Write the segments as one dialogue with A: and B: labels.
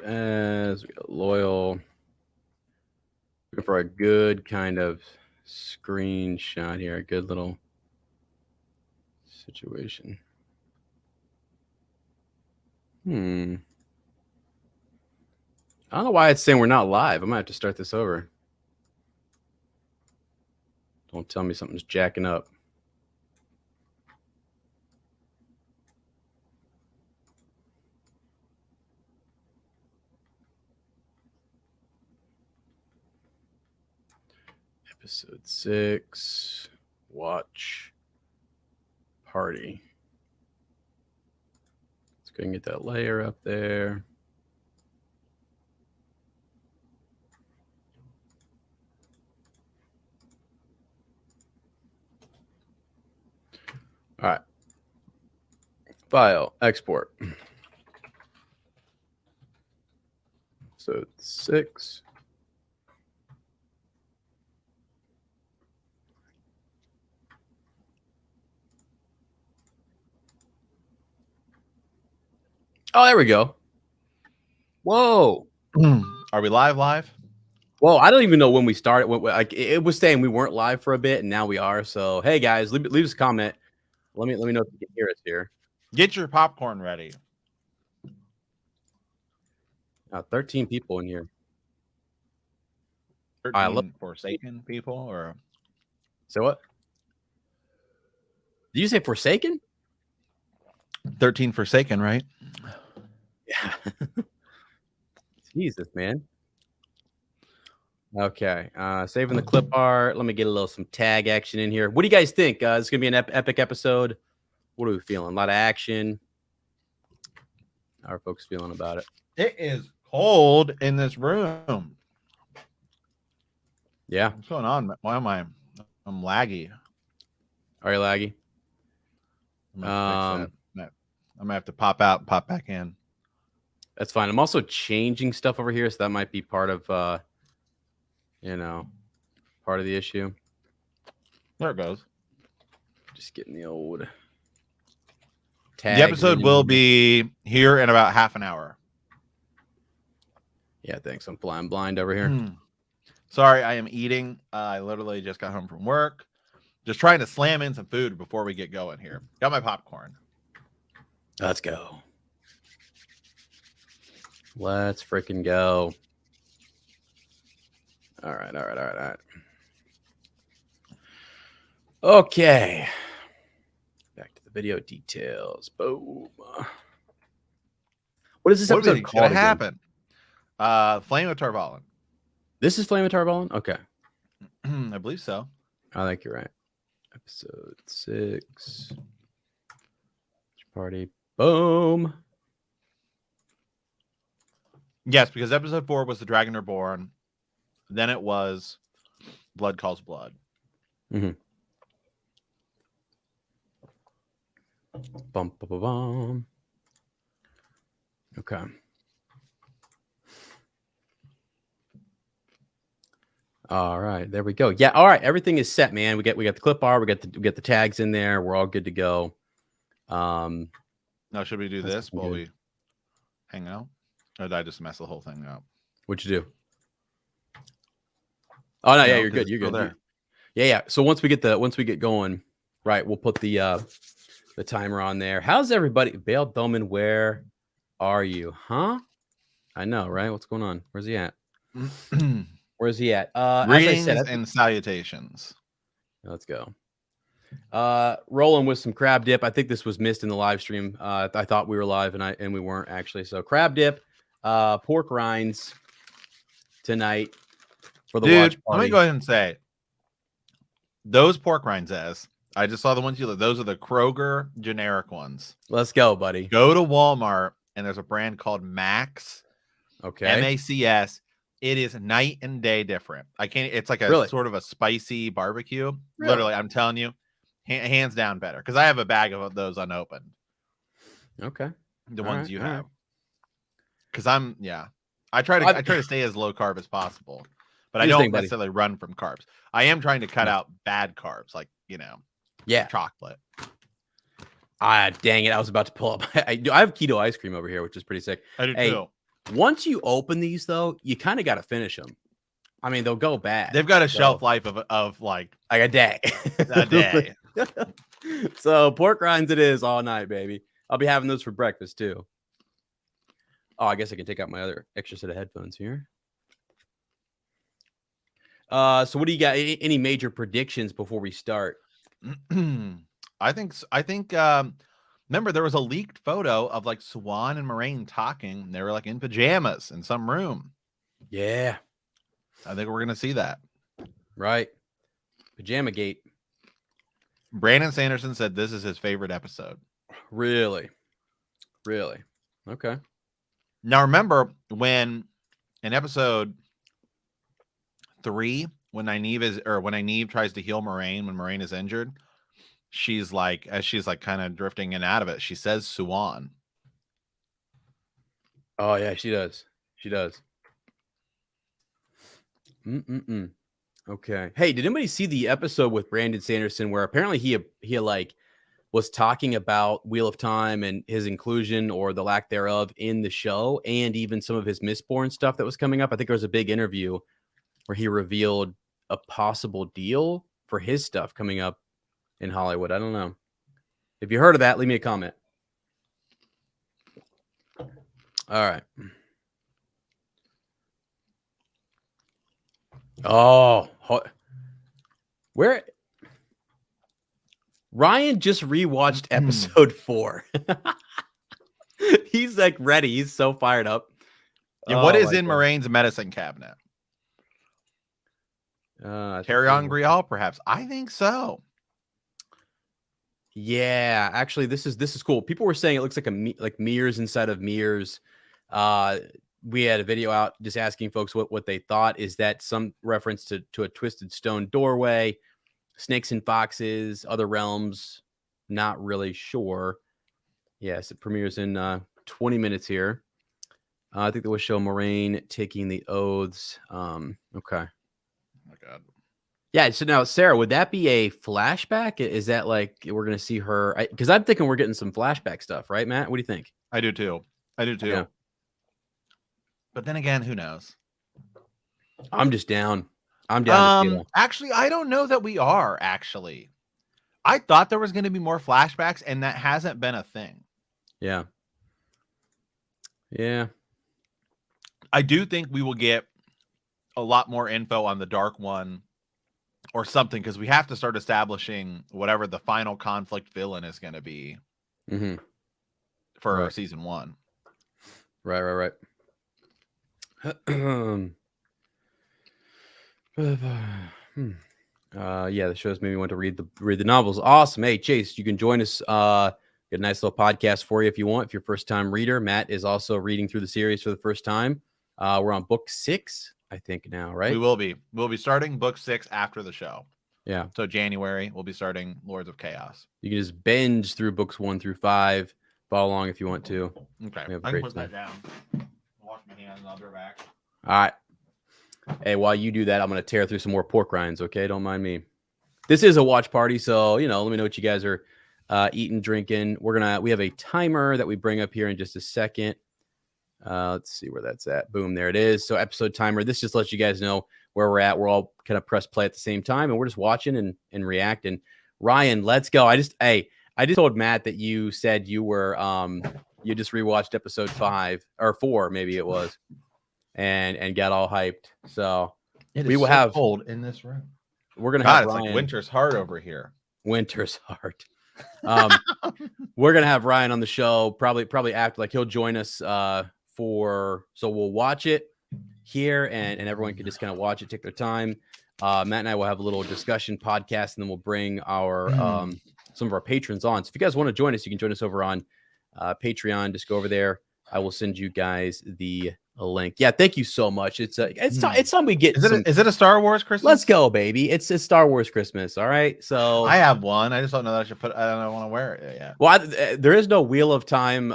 A: as we got loyal. Looking for a good kind of screenshot here. A good little situation. I don't know why it's saying we're not live. I might have to start this over. Don't tell me something's jacking up. Episode 6. Watch party. Let's go and get that layer up there. All right. File, export. So 6. Oh, there we go. Whoa.
B: Are we live?
A: Well, I don't even know when we started. Like it was saying we weren't live for a bit, and now we are. So, hey guys, leave us a comment. Let me know if you can hear us here.
B: Get your popcorn ready.
A: 13 people in here.
B: 13 Forsaken people, or
A: so what? Did you say Forsaken?
B: 13 Forsaken, right?
A: Yeah. Jesus, man. Okay. Saving the clip art. Let me get some tag action in here. What do you guys think? It's gonna be an epic episode. What are we feeling? A lot of action. How are folks feeling about it?
B: It is cold in this room.
A: Yeah.
B: What's going on? Why am I'm laggy?
A: Are you laggy?
B: I'm gonna have to pop out and pop back in.
A: That's fine. I'm also changing stuff over here, so that might be part of part of the issue.
B: There it goes.
A: Just getting the old
B: tags. The episode will be here in about half an hour.
A: Yeah, thanks. I'm flying blind over here.
B: Sorry, I am eating. I literally just got home from work. Just trying to slam in some food before we get going here. Got my popcorn.
A: Let's go. Let's freaking go. All right. Okay. Back to the video details. Boom. What is this episode called?
B: What happen? Flame of Tarvalin.
A: This is Flame of Tarvalin? Okay.
B: I believe so.
A: I think you're right. Episode 6. Party. Boom.
B: Yes, because episode 4 was The Dragon Reborn. Then it was Blood Calls Blood.
A: Mm-hmm. Bum, bum, bum, bum. Okay. All right, there we go. Yeah, all right, everything is set, man. We got the clip art, we got the tags in there. We're all good to go.
B: Now, should we do this while we hang out? Or did I just mess the whole thing up?
A: What'd you do? Oh no, yeah, you're good. You're good. There. Yeah. So once we get going, right, we'll put the timer on there. How's everybody? Bale Bowman, where are you? Huh? I know, right? What's going on? Where's he at? Where's he at?
B: Greetings and salutations.
A: Let's go. Rolling with some crab dip. I think this was missed in the live stream. I thought we were live and we weren't actually. So crab dip, pork rinds tonight for the watch party.
B: Let me go ahead and say those pork rinds, I just saw the ones those are the Kroger generic ones.
A: Let's go, buddy.
B: Go to Walmart and there's a brand called Max.
A: Okay.
B: MACS. It is night and day different. It's like a sort of a spicy barbecue. Really? Literally, I'm telling you, hands down better. Because I have a bag of those unopened.
A: Okay.
B: The ones you have. Because I try to stay as low carb as possible. But I don't necessarily run from carbs. I am trying to cut out bad carbs, like, chocolate.
A: Dang it. I was about to pull up. I have keto ice cream over here, which is pretty sick.
B: I do too.
A: Once you open these, though, you kind of got to finish them. I mean, they'll go bad.
B: They've got a shelf life of like
A: a day.
B: A day.
A: So pork rinds it is all night, baby. I'll be having those for breakfast too. Oh, I guess I can take out my other extra set of headphones here. So what do you got? Any major predictions before we start?
B: I think remember there was a leaked photo of like Swan and Moraine talking. They were like in pajamas in some room.
A: Yeah.
B: I think we're going to see that.
A: Right. Pajama Gate.
B: Brandon Sanderson said this is his favorite episode.
A: Really? Okay.
B: Now remember when in episode 3, when Nynaeve tries to heal Moraine when Moraine is injured, she's like kind of drifting in and out of it, she says Swan.
A: Oh yeah, she does. Okay. Hey, did anybody see the episode with Brandon Sanderson where apparently he like was talking about Wheel of Time and his inclusion or the lack thereof in the show, and even some of his Mistborn stuff that was coming up? I think there was a big interview where he revealed a possible deal for his stuff coming up in Hollywood. I don't know. If you heard of that, leave me a comment. All right. Oh, where Ryan just rewatched episode 4. He's like ready. He's so fired up.
B: Yeah, what is in Moraine's medicine cabinet? Carry-on Grial, perhaps. I think so.
A: Yeah, actually, this is cool. People were saying it looks like mirrors inside of mirrors. We had a video out just asking folks what they thought. Is that some reference to a twisted stone doorway, snakes and foxes, other realms? Not really sure. Yes, it premieres in 20 minutes here. I think that will show Moraine taking the oaths. Okay.
B: Oh my God.
A: Yeah. So now, Sarah, would that be a flashback? Is that like we're going to see her? Because I'm thinking we're getting some flashback stuff, right, Matt? What do you think?
B: I do too. Yeah. But then again, who knows?
A: I'm just down.
B: Actually, I don't know that we are, actually. I thought there was going to be more flashbacks, and that hasn't been a thing.
A: Yeah.
B: I do think we will get a lot more info on the Dark One or something, because we have to start establishing whatever the final conflict villain is going to be for season 1.
A: Right. The shows made me want to read the novels. Awesome. Hey, Chase, you can join us. Get a nice little podcast for you if you want. If you're a first time reader, Matt is also reading through the series for the first time. We're on book 6, I think now, right?
B: We will be. We'll be starting book 6 after the show.
A: Yeah.
B: So January we'll be starting Lords of Chaos.
A: You can just binge through books 1 through 5. Follow along if you want to.
B: Okay. I can put that down. Wash my hands and I'll be back.
A: All right. Hey, while you do that, I'm going to tear through some more pork rinds, okay? Don't mind me. This is a watch party, so, let me know what you guys are eating, drinking. We have a timer that we bring up here in just a second. Let's see where that's at. Boom, there it is. So episode timer. This just lets you guys know where we're at. We're all kind of press play at the same time, and we're just watching and reacting. Ryan, let's go. I just told Matt that you said you were you just rewatched episode 5 or 4, maybe it was, and got all hyped. So
B: we will have cold in this room.
A: We're gonna have Ryan.
B: Like winter's hard over here.
A: Winter's hard. We're gonna have Ryan on the show. Probably after, like, he'll join us so we'll watch it here, and everyone can just kind of watch it, take their time. Matt and I will have a little discussion podcast, and then we'll bring our some of our patrons on. So if you guys want to join us, you can join us over on Patreon. Just go over there. I will send you guys the link. Yeah, thank you so much. It's time we get.
B: Is it a Star Wars Christmas?
A: Let's go, baby. It's Star Wars Christmas. All right. So
B: I have one. I just don't know that I should I don't want to wear it yet.
A: Well, there is no Wheel of Time.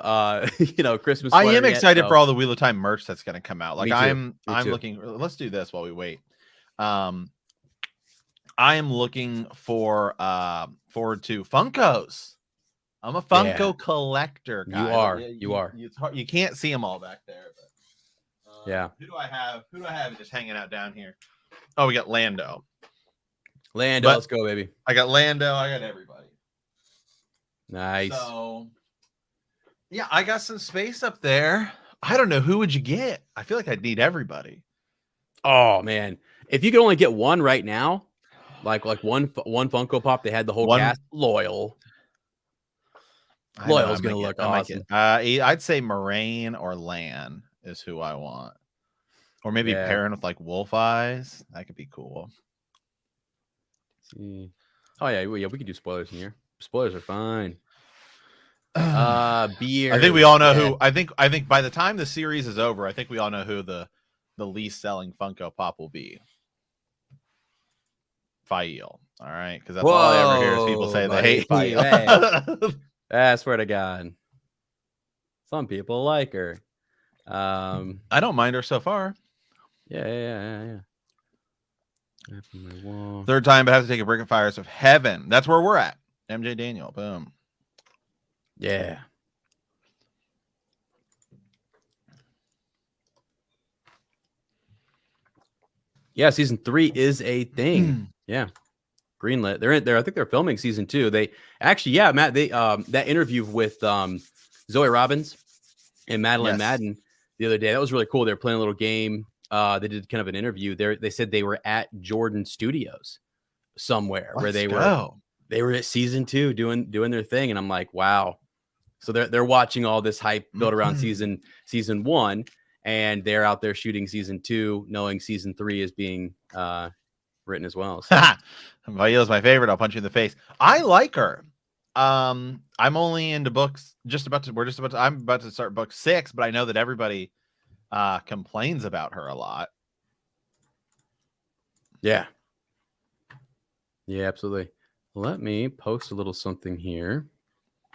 A: Christmas.
B: I am excited for all the Wheel of Time merch that's going to come out. Like I'm
A: too.
B: looking. Let's do this while we wait. I am looking forward to Funkos. I'm a Funko collector, guys.
A: You are.
B: You can't see them all back there. But
A: Yeah.
B: Who do I have? Who do I have just hanging out down here? Oh, we got Lando.
A: Let's go, baby.
B: I got Lando. I got everybody.
A: Nice.
B: So, yeah, I got some space up there. I don't know. Who would you get? I feel like I'd need everybody.
A: Oh, man. If you could only get one right now, like one Funko Pop, they had the whole cast. Loyal. Loyal's going to look awesome.
B: I'd say Moraine or Lan is who I want. Or maybe pairing with like Wolf Eyes. That could be cool.
A: See. Oh yeah, we could do spoilers in here. Spoilers are fine. Beer.
B: I think we all know who. I think by the time the series is over, I think we all know who the least selling Funko Pop will be. Fail. All right, because that's all I ever hear is people say they hate Fail.
A: I swear to God, some people like her.
B: I don't mind her so far.
A: Yeah.
B: Third time, but have to take a break of Fires of Heaven. That's where we're at. MJ Daniel. Boom.
A: Yeah. Yeah, season 3 is a thing. Yeah. Greenlit. They're in there. I think they're filming season 2. They actually, Matt, they that interview with Zoe Robbins and Madeline Madden the other day, that was really cool. They were playing a little game. They did kind of an interview there. They said they were at Jordan Studios somewhere where they were at season 2 doing their thing. And I'm like, wow. So they're watching all this hype built around season 1, and they're out there shooting season 2, knowing season 3 is being written as well. So.
B: Vaila's my favorite. I'll punch you in the face. I like her. I'm only into books. I'm about to start book 6, but I know that everybody complains about her a lot.
A: Yeah, absolutely. Let me post a little something here.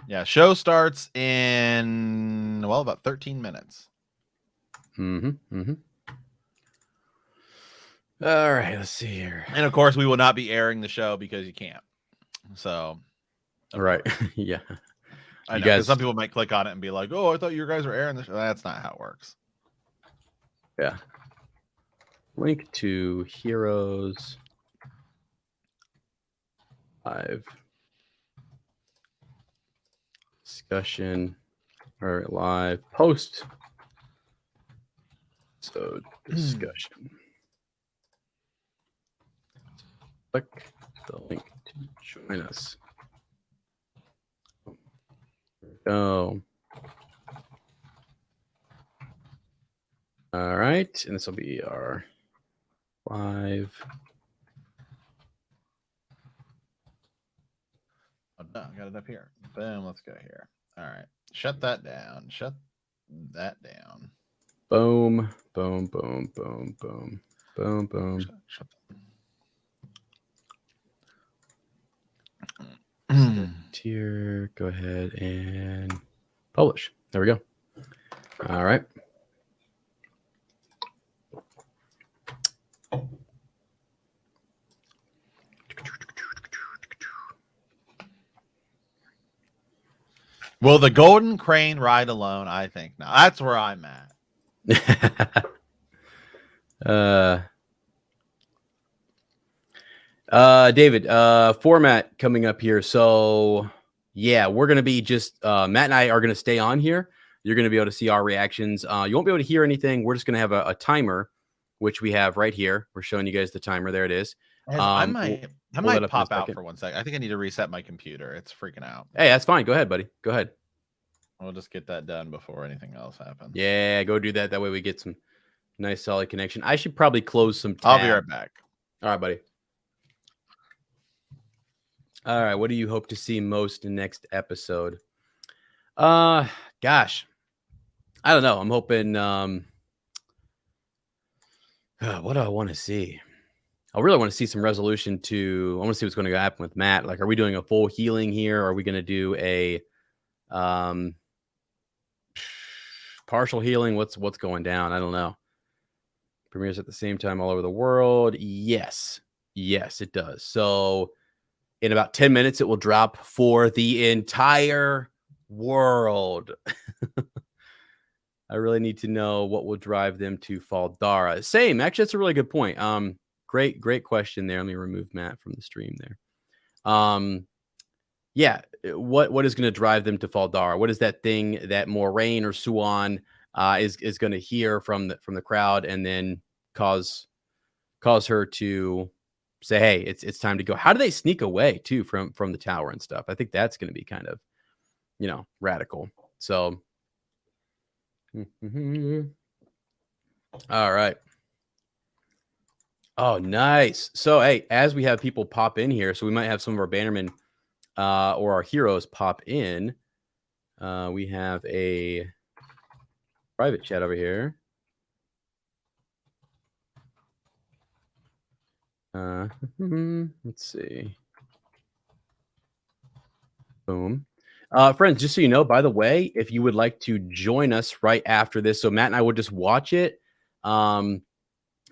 B: Yeah, show starts in about 13 minutes.
A: All right, let's see here.
B: And of course, we will not be airing the show because you can't. So,
A: right. Yeah.
B: I know, guys, some people might click on it and be like, "Oh, I thought you guys were airing the show." That's not how it works.
A: Yeah. Link to Heroes 5 discussion or live post discussion. Click the link to join us. There we go. All right, and this will be our live.
B: Oh, no, I got it up here. Boom, let's go here. All right, shut that down. Shut that down.
A: Boom, boom, boom, boom, boom, boom, boom.
B: Shut
A: Tier, go ahead and publish. There we go. All right.
B: Will the Golden Crane ride alone? I think now. That's where I'm at.
A: David, format coming up here. So yeah, we're gonna be just Matt and I are gonna stay on here. You're gonna be able to see our reactions. You won't be able to hear anything. We're just gonna have a timer, which we have right here. We're showing you guys the timer. There it is.
B: I might pop out for 1 second. I think I need to reset my computer. It's freaking out.
A: Hey, that's fine. Go ahead, buddy. Go ahead.
B: We'll just get that done before anything else happens.
A: Yeah, go do that. That way we get some nice solid connection. I should probably close some tabs.
B: I'll be right back.
A: All right, buddy. All right, what do you hope to see most in next episode? Gosh, I don't know. I'm hoping. What do I want to see? I really want to see some resolution to. I want to see what's going to happen with Matt. Like, are we doing a full healing here? Or are we going to do a partial healing? What's going down? I don't know. Premieres at the same time all over the world. Yes, it does. So in about 10 minutes, it will drop for the entire world. I really need to know what will drive them to Faldara. Same. Actually, that's a really good point. Great question there. Let me remove Matt from the stream there. Yeah. What is going to drive them to Faldara? What is that thing that Moraine or Suan is going to hear from the crowd and then cause her to say, hey, it's time to go. How do they sneak away too from the tower and stuff? I think that's going to be kind of, radical. So, all right. Oh, nice. So, hey, as we have people pop in here, so we might have some of our bannermen or our heroes pop in. We have a private chat over here. Let's see. Boom. Friends, just so you know, by the way, if you would like to join us right after this, so Matt and I will just watch it.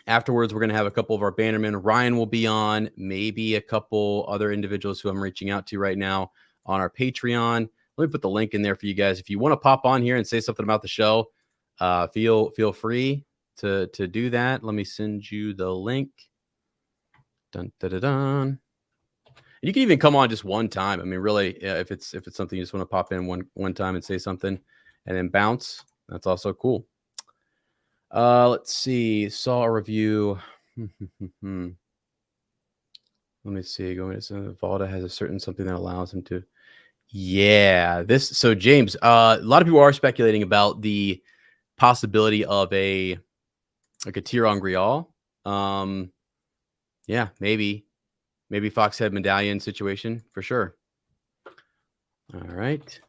A: Afterwards, we're going to have a couple of our bannermen. Ryan will be on, maybe a couple other individuals who I'm reaching out to right now on our Patreon. Let me put the link in there for you guys. If you want to pop on here and say something about the show, feel free to do that. Let me send you the link. Dun, dun, dun, dun. You can even come on just one time. I mean, really, if it's something you just want to pop in one time and say something and then bounce, that's also cool. Let's see. Saw a review. Let me see. Going to Valda has a certain something that allows him to. Yeah, this. So James, a lot of people are speculating about the possibility of a Tyrion Grial. Yeah, maybe Foxhead medallion situation for sure. All right.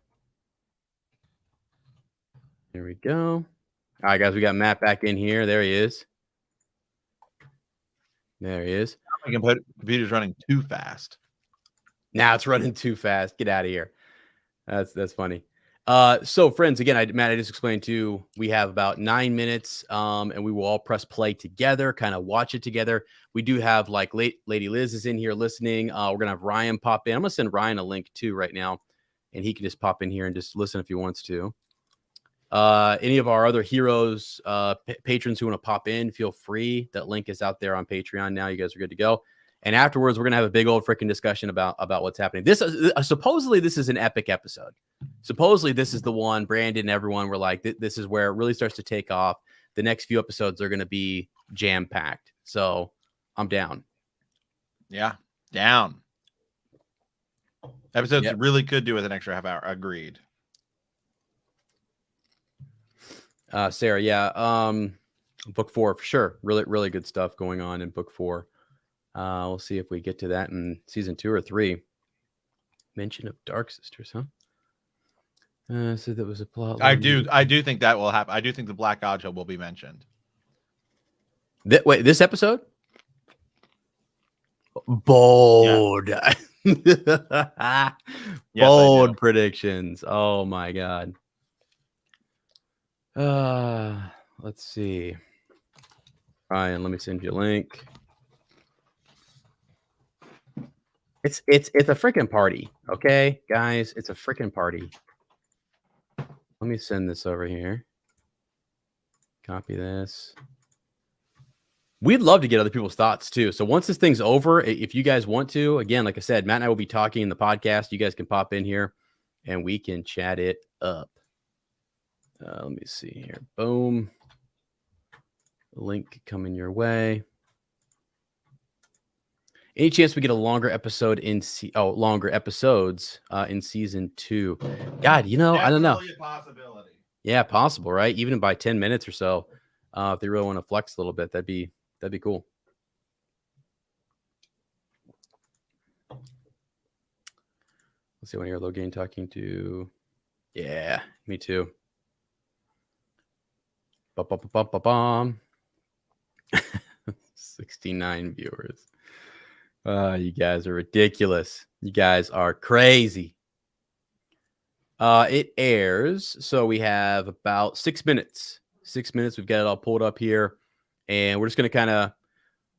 A: Here we go. All right, guys, we got Matt back in here. There he is. There he is.
B: My computer's running too fast.
A: Now it's running too fast. Get out of here. That's funny. So friends, again, Matt, I just explained to you, we have about 9 minutes, and we will all press play together, kind of watch it together. We do have like Lady Liz is in here listening. We're gonna have Ryan pop in. I'm gonna send Ryan a link too right now, and he can just pop in here and just listen if he wants to. Any of our other heroes, patrons who want to pop in, feel free. That link is out there on Patreon now. You guys are good to go. And afterwards, we're gonna have a big old freaking discussion about what's happening. This supposedly this is an epic episode. Supposedly this is the one. Brandon and everyone were like, this is where it really starts to take off. The next few episodes are gonna be jam packed. So I'm down.
B: Yeah, down. Episodes really could do with an extra half hour. Agreed.
A: Sarah, yeah. Book 4 for sure. Really good stuff going on in book 4. We'll see if we get to that in season 2 or 3. Mention of Dark Sisters, huh? So that was a plot.
B: I do think that will happen. I do think the Black Ajah will be mentioned.
A: Wait, this episode? Bold. Yeah. Bold predictions. Oh my god. Let's see. Ryan, let me send you a link. It's a freaking party, okay, guys? It's a freaking party. Let me send this over here. Copy this. We'd love to get other people's thoughts too. So once this thing's over, if you guys want to, again, like I said, Matt and I will be talking in the podcast. You guys can pop in here and we can chat it up. Let me see here. Boom. Link coming your way. Any chance we get a longer episode longer episodes in season 2? God, I don't know.
B: A possibility.
A: Yeah, possible, right? Even by 10 minutes or so, if they really want to flex a little bit, that'd be cool. Let's see when you're Logain talking to. Yeah, me too. 69 viewers. You guys are ridiculous. You guys are crazy. It airs. So we have about 6 minutes. 6 minutes. We've got it all pulled up here. And we're just going to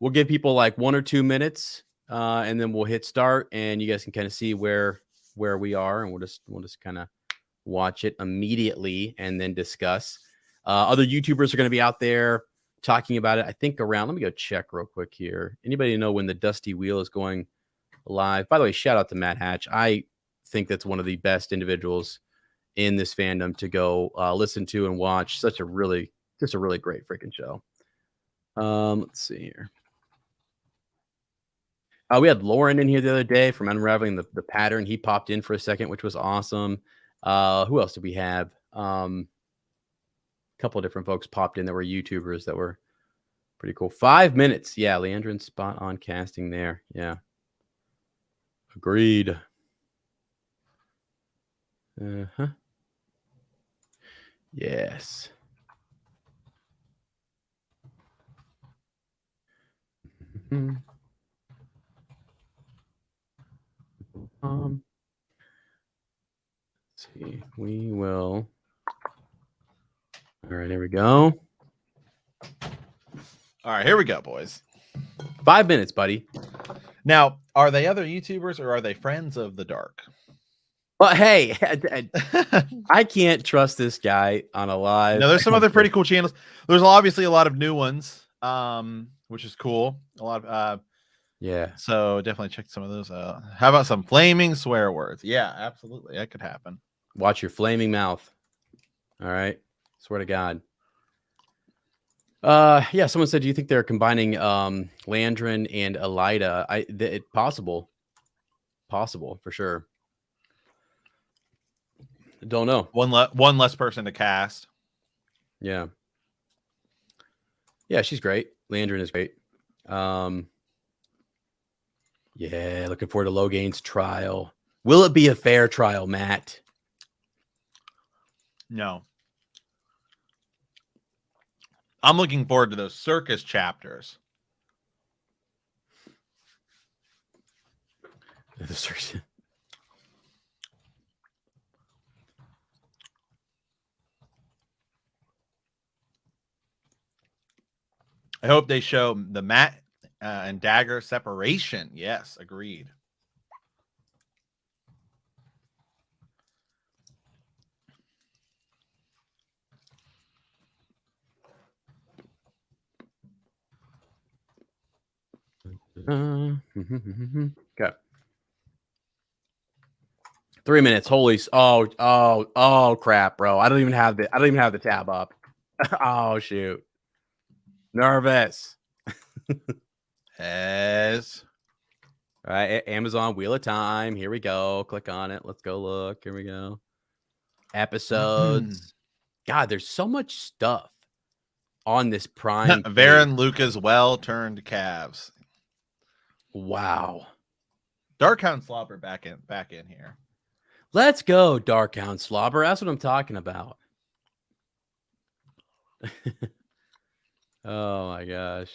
A: we'll give people like 1 or 2 minutes. And then we'll hit start. And you guys can kind of see where we are. And we'll just kind of watch it immediately and then discuss. Other YouTubers are going to be out there talking about it. I think around, let me go check real quick here. Anybody know when the Dusty Wheel is going live? By the way, shout out to Matt Hatch. I think that's one of the best individuals in this fandom to go listen to and watch. Just a really great freaking show. Let's see here. We had Lauren in here the other day from Unraveling the Pattern. He popped in for a second, which was awesome. Who else did we have? A couple of different folks popped in that were YouTubers that were pretty cool. 5 minutes. Yeah, Leandrin spot on casting there. Yeah. Agreed. Uh-huh. Yes. Mm-hmm. Let's see. We will. All right, here we go.
B: All right, here we go, boys.
A: 5 minutes, buddy.
B: Now, are they other YouTubers or are they friends of the dark?
A: Well, hey, I can't trust this guy on a live.
B: No, there's some other pretty cool channels. There's obviously a lot of new ones, which is cool. A lot of
A: yeah.
B: So definitely check some of those out. How about some flaming swear words? Yeah, absolutely. That could happen.
A: Watch your flaming mouth. All right. Swear to God. Yeah, someone said, do you think they're combining Landrin and Elida? Possible for sure. Don't know.
B: One less person to cast.
A: Yeah. Yeah, she's great. Landrin is great. Yeah, looking forward to Logain's trial. Will it be a fair trial, Matt?
B: No. I'm looking forward to those circus chapters.
A: The circus.
B: I hope they show the Matt and Dagger separation. Yes, agreed.
A: Okay. 3 minutes. Holy. Oh, crap, bro. I don't even have the tab up. Oh, shoot. Nervous.
B: Yes.
A: All right, Amazon Wheel of Time. Here we go. Click on it. Let's go look. Here we go. Episodes. God, there's so much stuff on this Prime.
B: Varen Lucas well-turned calves.
A: Wow.
B: Darkhound Slobber back in here.
A: Let's go, Darkhound Slobber. That's what I'm talking about. Oh my gosh.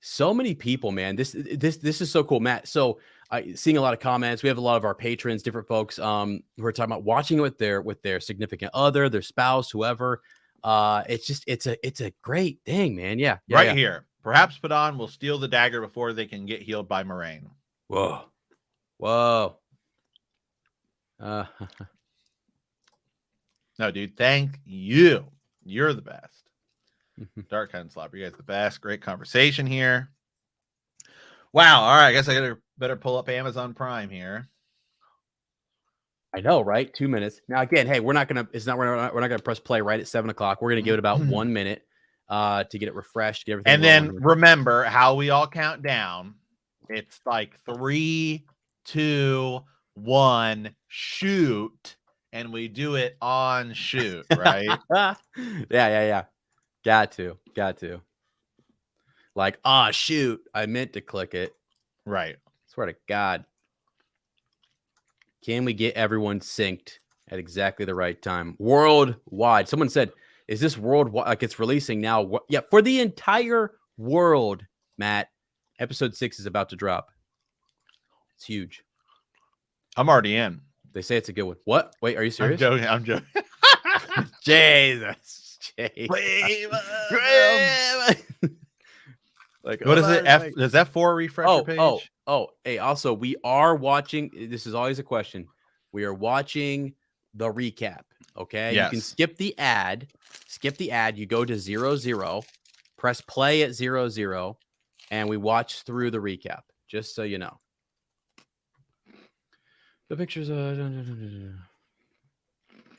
A: So many people, man. This is so cool, Matt. So seeing a lot of comments. We have a lot of our patrons, different folks who are talking about watching it with their significant other, their spouse, whoever. It's a great thing, man. Yeah.
B: Right here. Perhaps Padan will steal the dagger before they can get healed by Moraine.
A: Whoa.
B: No, dude. Thank you. You're the best. Darkhound Slobber, you guys the best. Great conversation here. Wow. All right. I guess I better pull up Amazon Prime here.
A: I know, right? 2 minutes. Now, again, hey, we're not gonna press play right at 7 o'clock. We're gonna give it about 1 minute to get it refreshed, get everything.
B: And then remember how we all count down. It's like 3, 2, 1, shoot, and we do it on shoot, right?
A: Yeah. Got to. Like, shoot, I meant to click it.
B: Right.
A: Swear to God. Can we get everyone synced at exactly the right time? Worldwide. Someone said, is this worldwide? Like it's releasing now. Yeah, for the entire world, Matt. Episode 6 is about to drop. It's huge.
B: I'm already in.
A: They say it's a good one. What? Wait, are you serious?
B: I'm joking.
A: Jesus.
B: Like, what is it? Does F4 refresh your page?
A: Hey, also, we are watching. This is always a question. We are watching the recap. Okay.
B: Yes.
A: You can skip the ad. You go to 0-0, press play at 0-0, and we watch through the recap, just so you know. The pictures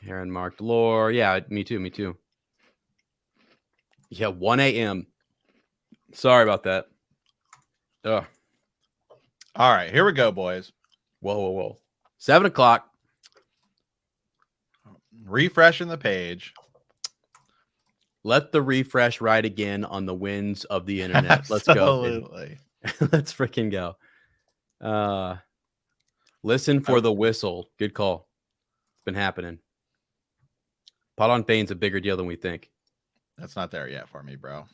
A: Heron marked lore. Yeah, me too. Yeah, 1 a.m. Sorry about that. Ugh.
B: All right, here we go, boys.
A: Whoa. 7 o'clock.
B: Refreshing the page.
A: Let the refresh ride again on the winds of the internet.
B: Absolutely.
A: Let's go. Let's freaking go. Listen for the whistle. Good call. It's been happening. Pot on Fane's a bigger deal than we think.
B: That's not there yet for me, bro.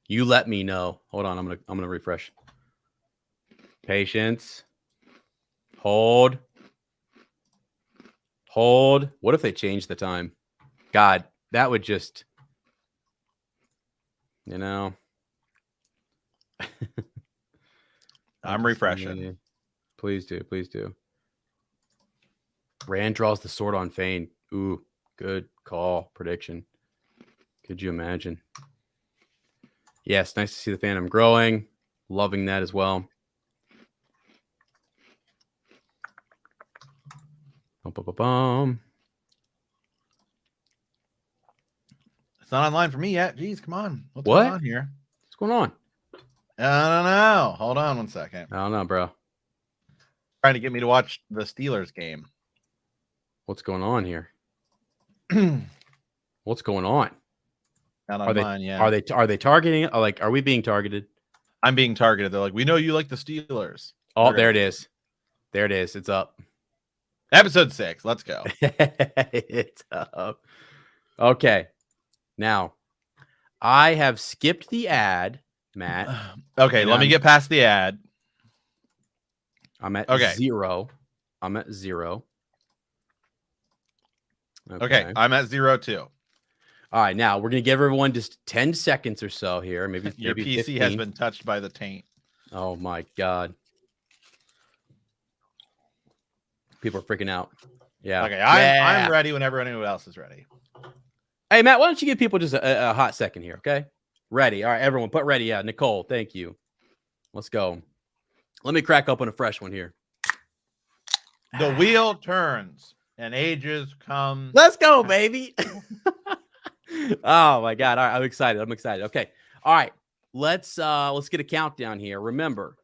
A: You let me know. Hold on. I'm gonna refresh. Patience. Hold. What if they change the time? God, that would just,
B: I'm refreshing.
A: Please do. Rand draws the sword on Fane. Ooh, good call. Prediction. Could you imagine? Yes, nice to see the fandom growing. Loving that as well. Bum.
B: It's not online for me yet. Jeez, come on. What's going on here?
A: What's going on?
B: I don't know. Hold on 1 second.
A: I don't know, bro.
B: Trying to get me to watch the Steelers game.
A: What's going on here? What's going on?
B: Not online, yeah.
A: Are they targeting? Are we being targeted?
B: I'm being targeted. They're like, we know you like the Steelers.
A: Oh, there it is. There it is. It's up.
B: Episode 6. Let's go.
A: It's up. Okay. Now, I have skipped the ad, Matt.
B: Okay, let me get past the ad.
A: I'm at 0. I'm at 0.
B: Okay, I'm at 0 too.
A: All right, now we're gonna give everyone just 10 seconds or so here. Maybe
B: your PC
A: 15.
B: has been touched by the taint.
A: Oh my god. People are freaking out. Yeah.
B: Okay, I'm ready whenever anyone else is ready.
A: Hey, Matt, why don't you give people just a hot second here, okay? Ready. All right, everyone, put ready. Yeah, Nicole, thank you. Let's go. Let me crack open a fresh one here.
B: The wheel turns and ages come.
A: Let's go, baby. Oh my god. All right, I'm excited. Okay. All right. Let's get a countdown here. Remember,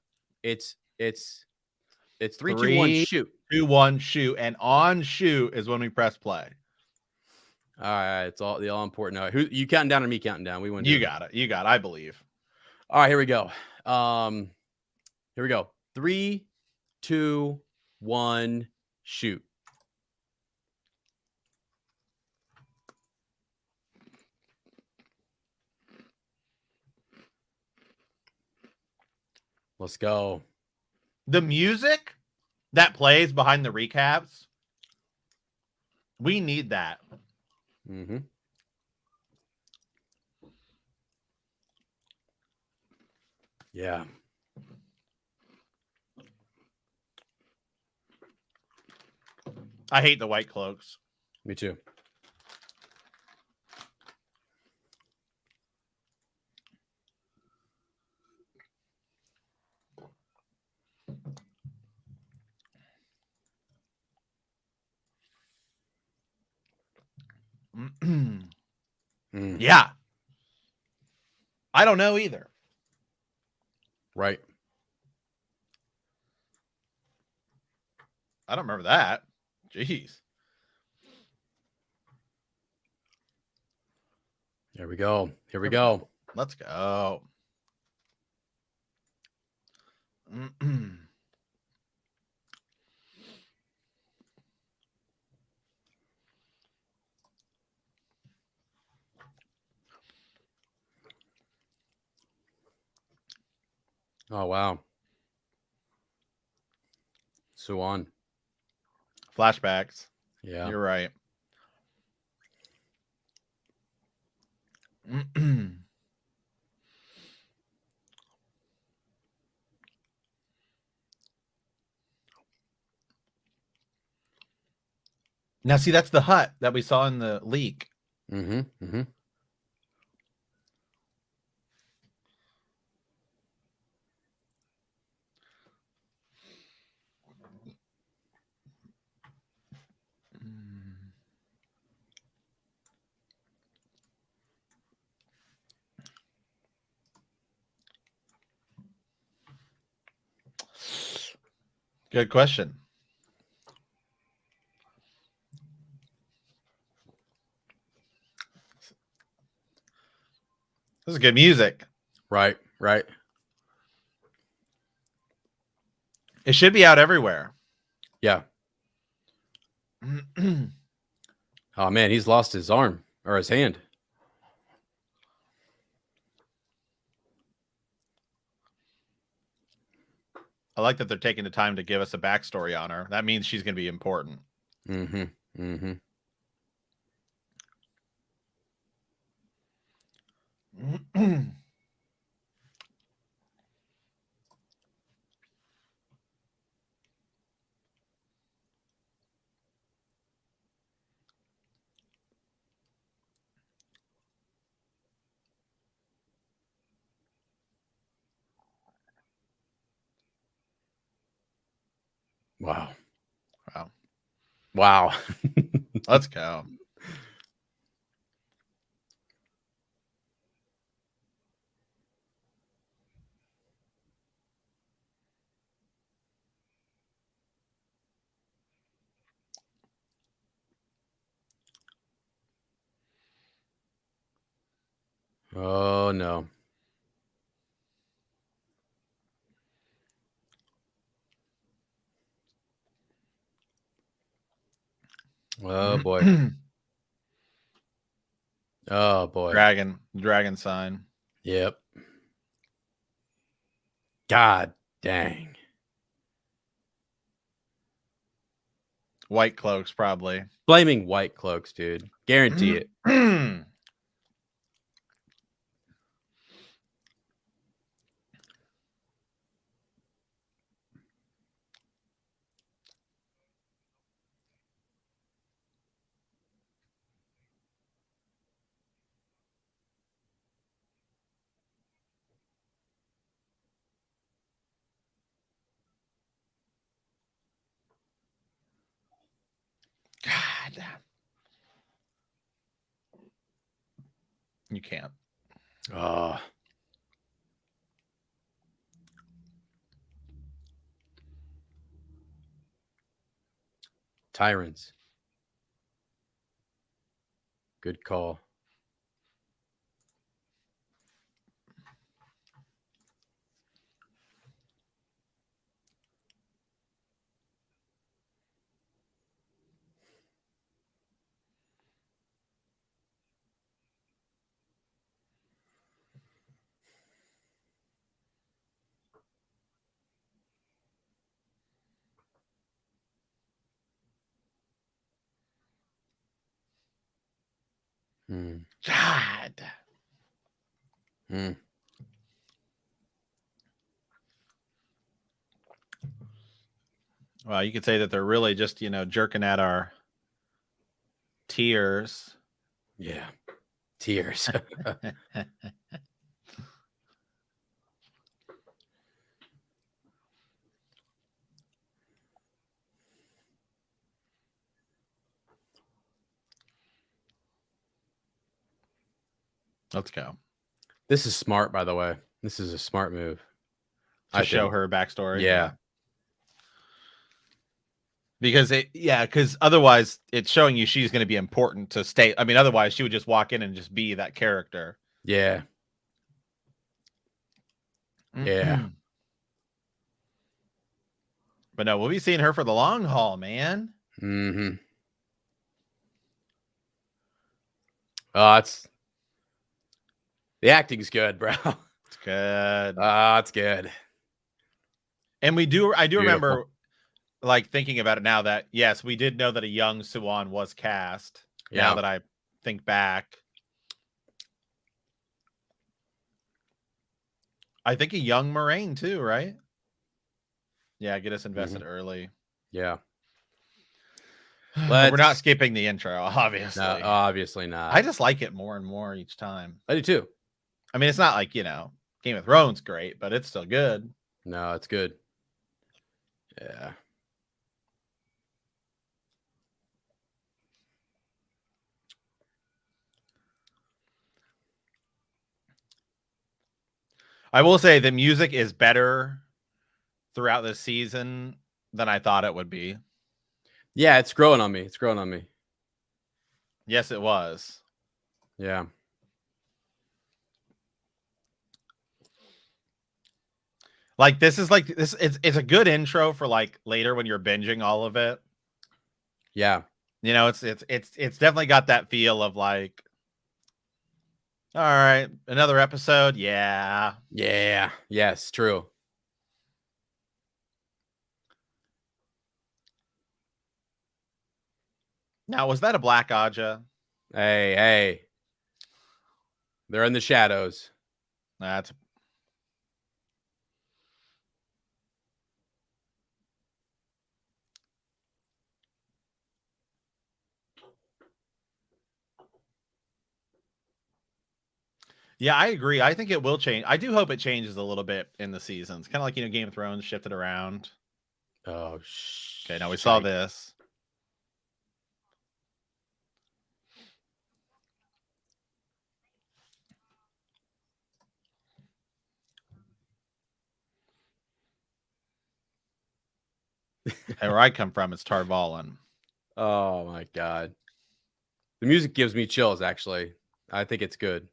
A: it's 3, 2, 1, shoot.
B: 2, 1, shoot. And on shoot is when we press play.
A: All right, it's all important. All right, who you counting down or me counting down? We went.
B: You got it. I believe.
A: All right, here we go. 3, 2, 1, shoot. Let's go.
B: The music that plays behind the recaps, we need that.
A: Mm-hmm. Yeah.
B: I hate the white cloaks.
A: Me too.
B: Yeah. I don't know either.
A: Right.
B: I don't remember that. Jeez.
A: Here we go.
B: Let's go.
A: Oh, wow. Suan.
B: Flashbacks.
A: Yeah.
B: You're right. Now, see, that's the hut that we saw in the leak.
A: Mm-hmm. Mm-hmm.
B: Good question. This is good music.
A: Right, right.
B: It should be out everywhere.
A: Yeah. Oh man, he's lost his arm or his hand.
B: I like that they're taking the time to give us a backstory on her. That means she's going to be important.
A: Mm-hmm. Mm-hmm. Wow.
B: Wow.
A: Wow.
B: Let's go.
A: Oh no. Oh boy. Oh boy.
B: Dragon sign.
A: Yep. God dang.
B: White cloaks, probably.
A: Blaming white cloaks, dude. Guarantee it.
B: God. You can't.
A: Oh. Tyrants. Good call.
B: God. Well, you could say that they're really just, jerking at our tears.
A: Yeah. Tears.
B: Let's go.
A: This is smart, by the way. This is a smart move.
B: To show her backstory.
A: Yeah.
B: Because otherwise it's showing you she's going to be important to stay. I mean, otherwise she would just walk in and just be that character.
A: Yeah. Yeah.
B: But no, we'll be seeing her for the long haul, man.
A: Mm-hmm. Oh, the acting's good, bro.
B: It's good.
A: It's good.
B: And I do remember like thinking about it now that yes, we did know that a young Siuan was cast. Yeah. Now that I think back. I think a young Moraine too, right? Yeah, get us invested early.
A: Yeah.
B: We're not skipping the intro, obviously.
A: No, obviously not.
B: I just like it more and more each time.
A: I do too.
B: I mean, it's not like, Game of Thrones great, but it's still good.
A: No, it's good. Yeah.
B: I will say the music is better throughout the season than I thought it would be.
A: Yeah, it's growing on me. It's growing on me.
B: Yes, it was.
A: Yeah.
B: Like this is like this. It's a good intro for like later when you're binging all of it.
A: Yeah.
B: It's definitely got that feel of like, all right, another episode. Yeah.
A: Yeah. Yes, true.
B: Now, was that a Black Aja?
A: Hey. They're in the shadows.
B: That's Yeah, I agree. I think it will change. I do hope it changes a little bit in the seasons. Kind of like, Game of Thrones shifted around.
A: Oh,
B: okay. Now we saw this. Hey, where I come from, it's Tar Valon.
A: Oh my God. The music gives me chills, actually. I think it's good.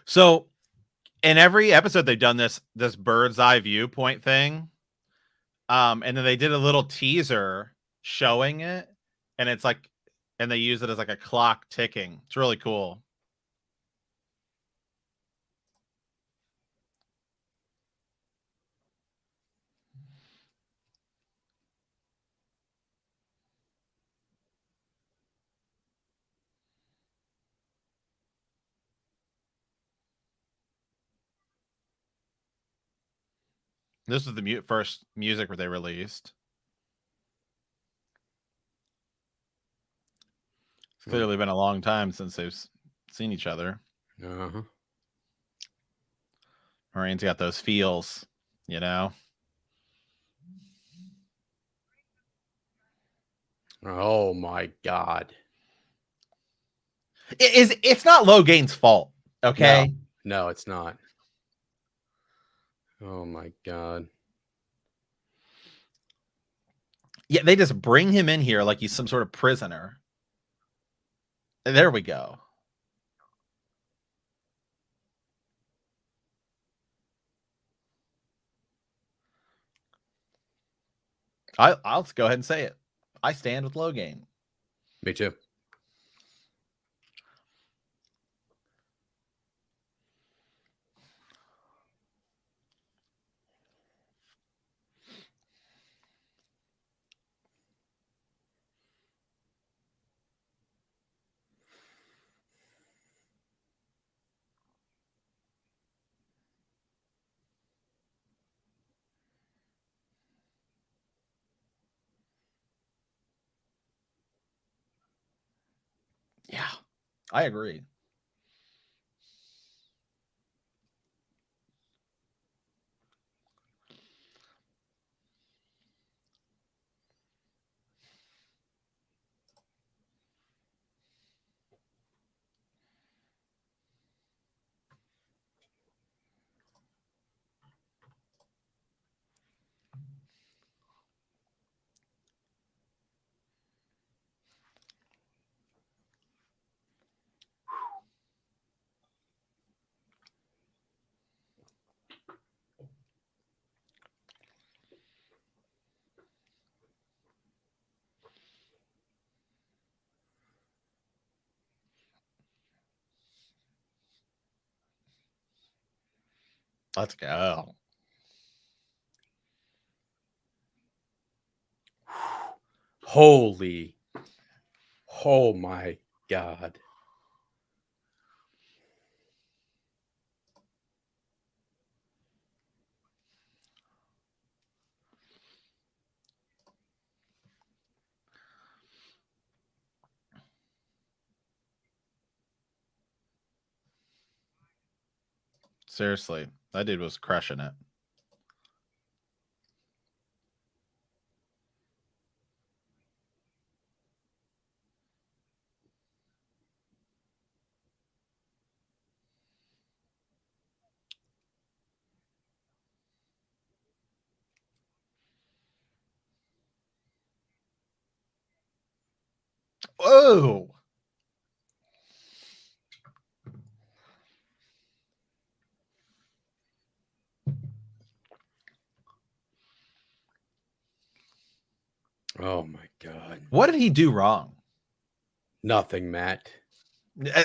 B: So in every episode they've done this bird's eye viewpoint thing. And then they did a little teaser showing it, and it's like, and they use it as like a clock ticking. It's really cool. This is the first music where they released. It's clearly been a long time since they've seen each other.
A: Uh-huh.
B: Moiraine's got those feels,
A: Oh my God.
B: It's not Logain's fault, okay?
A: No, it's not. Oh my God.
B: Yeah, they just bring him in here like he's some sort of prisoner. There we go. I'll go ahead and say it. I stand with Logain.
A: Me too.
B: Yeah, I agree. Let's go.
A: Holy. Oh my God.
B: Seriously, that dude was crushing it. Whoa.
A: Oh my God.
B: What did he do wrong?
A: Nothing, Matt.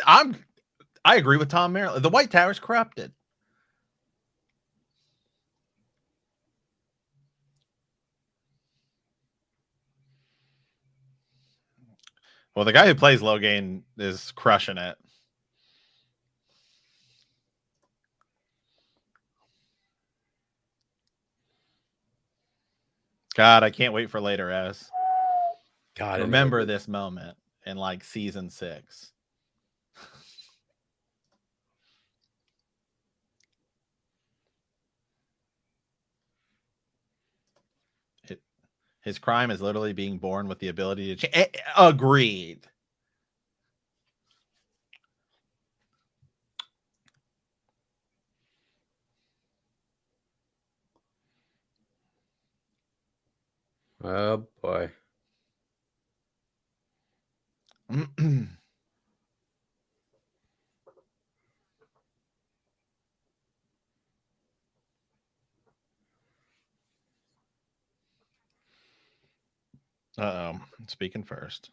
B: I agree with Tom Merrill. The White Tower's corrupted. Well, the guy who plays Logain is crushing it. God, I can't wait for later S.
A: God,
B: remember this moment in like season 6. His crime is literally being born with the ability to change. Agreed.
A: Oh boy.
B: Uh-oh. Speaking first.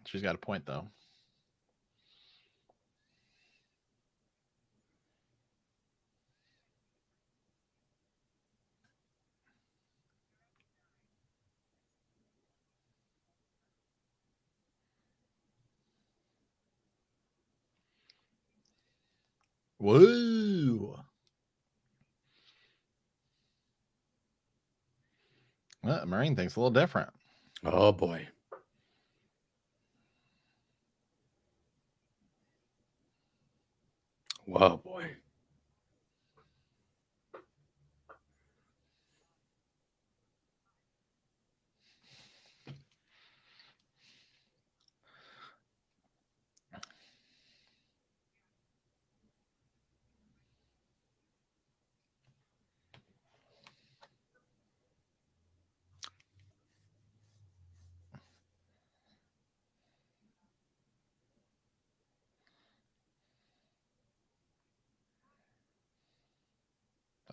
B: She's got a point, though. Woo! Well, Marine thinks a little different.
A: Oh boy. Whoa, boy.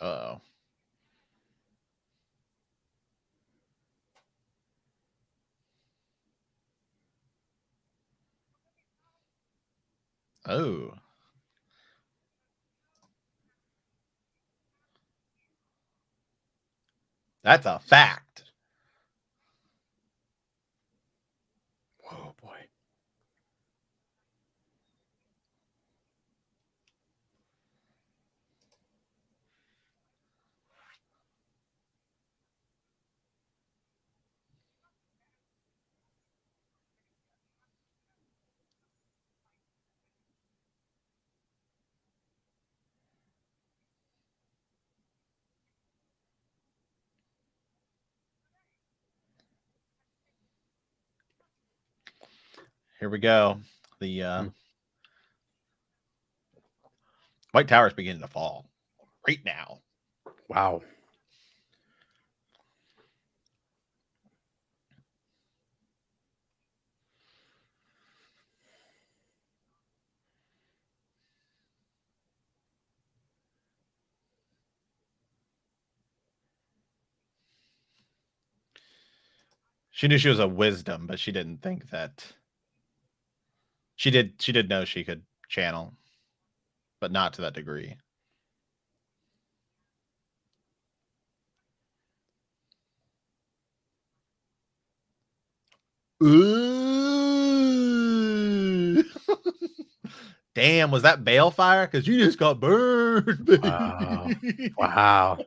B: Uh-oh. Oh. That's a fact.
A: Whoa, boy.
B: Here we go. The White Tower is beginning to fall right now.
A: Wow.
B: She knew she was a wisdom, but she didn't think that she did know she could channel, but not to that degree. Ooh. Damn, was that Balefire? Because you just got burned, baby.
A: Wow.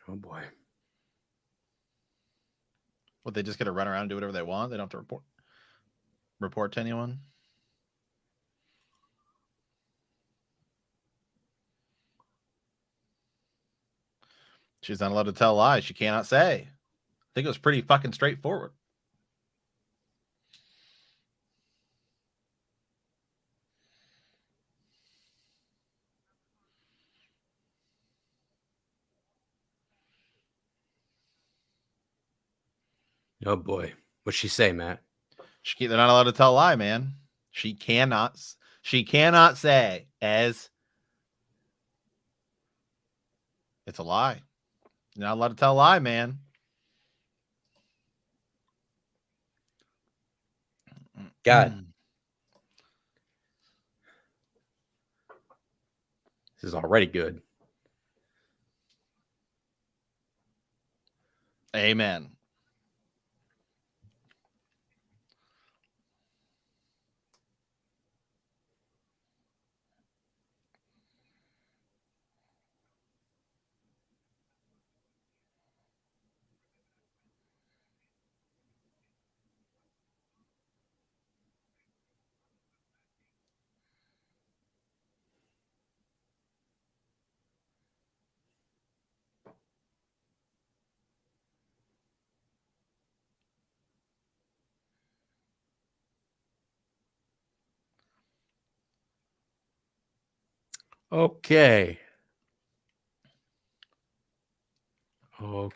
A: Oh boy.
B: What, they just get to run around and do whatever they want? They don't have to report to anyone? She's not allowed to tell lies. She cannot say. I think it was pretty fucking straightforward.
A: Oh boy. What'd she say, Matt?
B: They're not allowed to tell a lie, man. She cannot say as it's a lie. You're not allowed to tell a lie, man.
A: God. This is already good.
B: Amen.
A: Okay. Okay.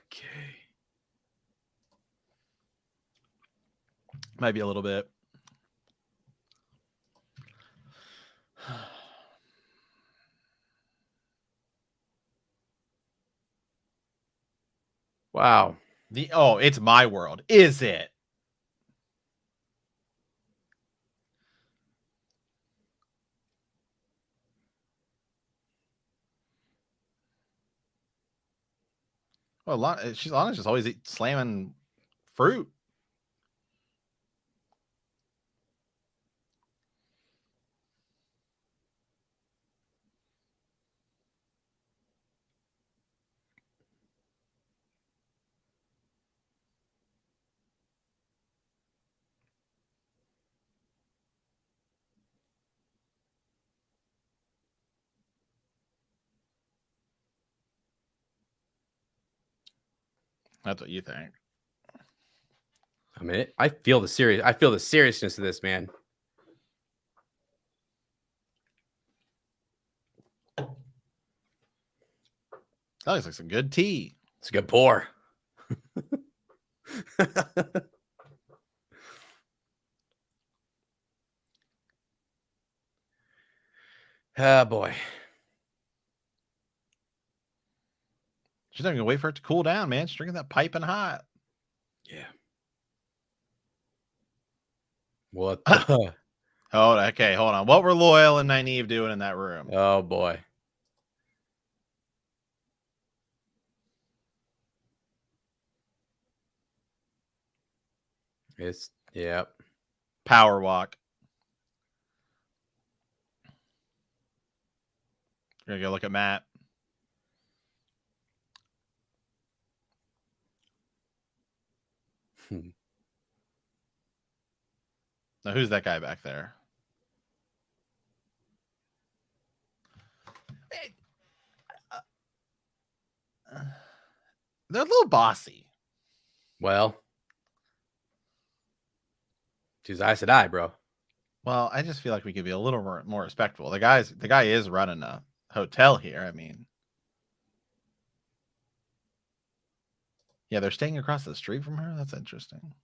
B: Might be a little bit.
A: Wow.
B: It's my world. Is it? Well, Lana's just always slamming fruit. That's what you think.
A: I mean, I feel the seriousness of this, man.
B: That looks like some good tea.
A: It's a good pour. Oh boy.
B: She's not gonna wait for it to cool down, man. She's drinking that piping hot.
A: Yeah. What the?
B: Okay, hold on. What were Loyal and Nynaeve doing in that room?
A: Oh boy. It's
B: Power walk. You're gonna go look at Matt. Now, who's that guy back there? They're a little bossy.
A: Well, she's eye to eye, bro.
B: Well, I just feel like we could be a little more respectful. The guy is running a hotel here. I mean, yeah, they're staying across the street from her. That's interesting.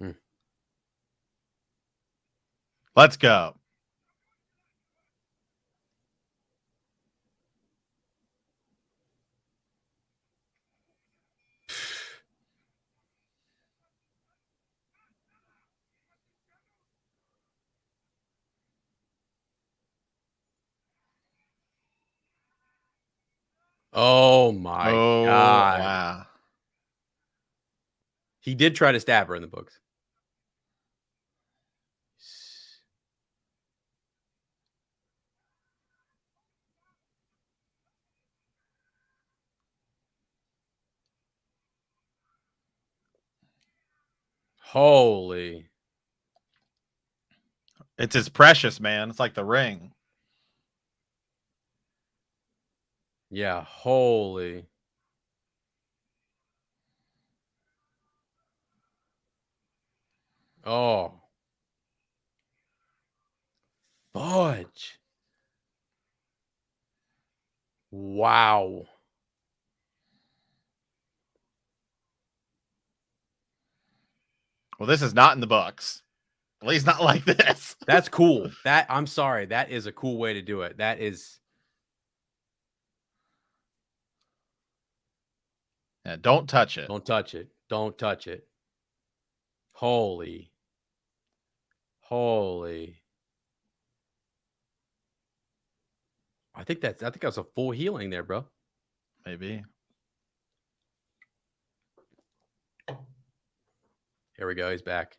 B: Mm. Let's go.
A: Oh my God.
B: Wow.
A: He did try to stab her in the books. Holy.
B: It's as precious, man. It's like the ring.
A: Yeah, holy. Oh. Fudge. Wow.
B: Well, this is not in the books. At least not like this.
A: That's cool. I'm sorry. That is a cool way to do it. That is.
B: Yeah, don't touch it.
A: Don't touch it. Don't touch it. Holy. Holy. I think that's a full healing there, bro.
B: Maybe.
A: Here we go. He's back.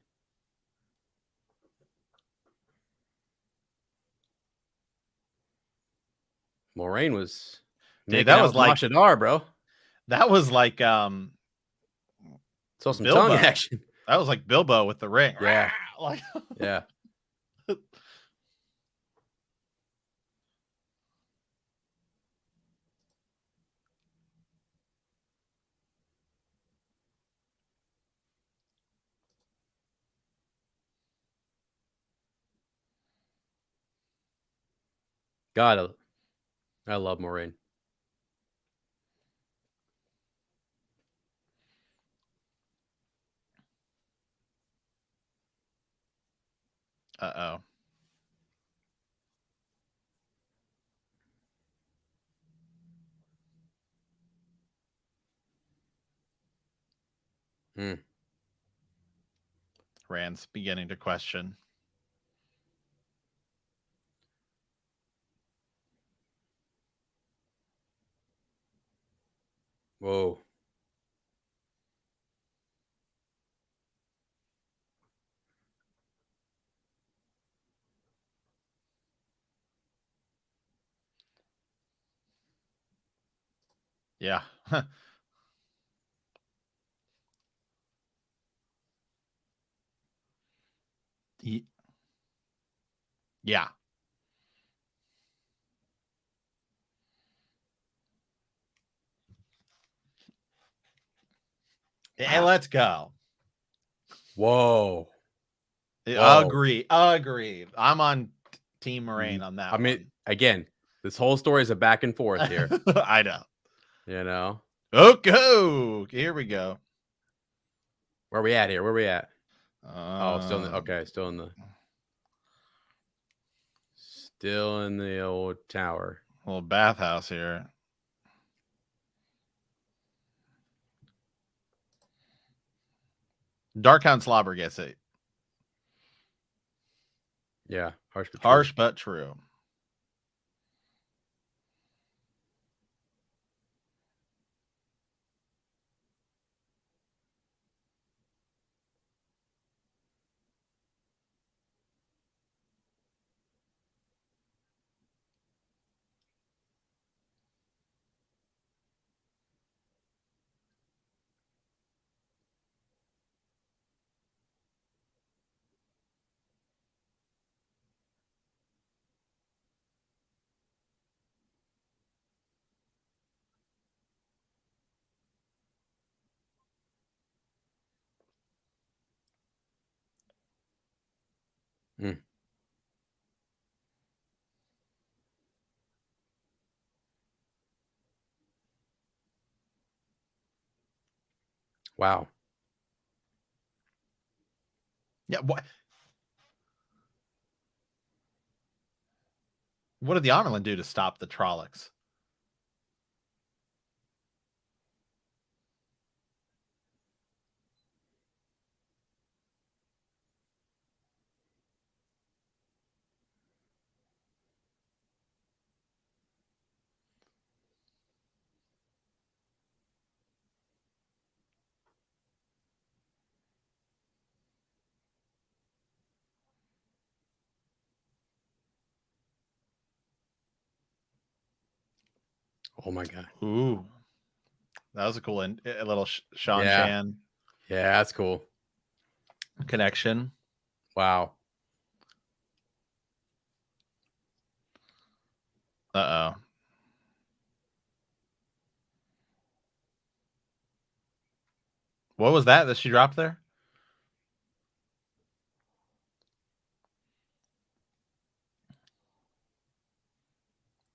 A: Moiraine was
B: that was like
A: Mashadar, bro.
B: That was like
A: saw some
B: Bilbo.
A: tongue action.
B: That was like Bilbo with the ring.
A: Yeah.
B: Like
A: yeah. God, I love Moiraine.
B: Uh-oh. Rand's beginning to question.
A: Whoa.
B: Yeah. Yeah. Hey, let's go.
A: Whoa.
B: Agreed. I'm on Team Moiraine on that.
A: I mean, again, this whole story is a back and forth here.
B: I know.
A: You know.
B: Okay. Here we go.
A: Where are we at here? Where are we at? Still in the still in the old tower.
B: Little bathhouse here. Darkhound Slobber gets it.
A: Yeah,
B: harsh but true.
A: Wow.
B: Yeah, what did the Honorland do to stop the Trollocs?
A: Oh my god!
B: Ooh, that was a cool a little Sean Chan.
A: Yeah, that's cool.
B: Connection.
A: Wow.
B: Uh-oh. What was that she dropped there?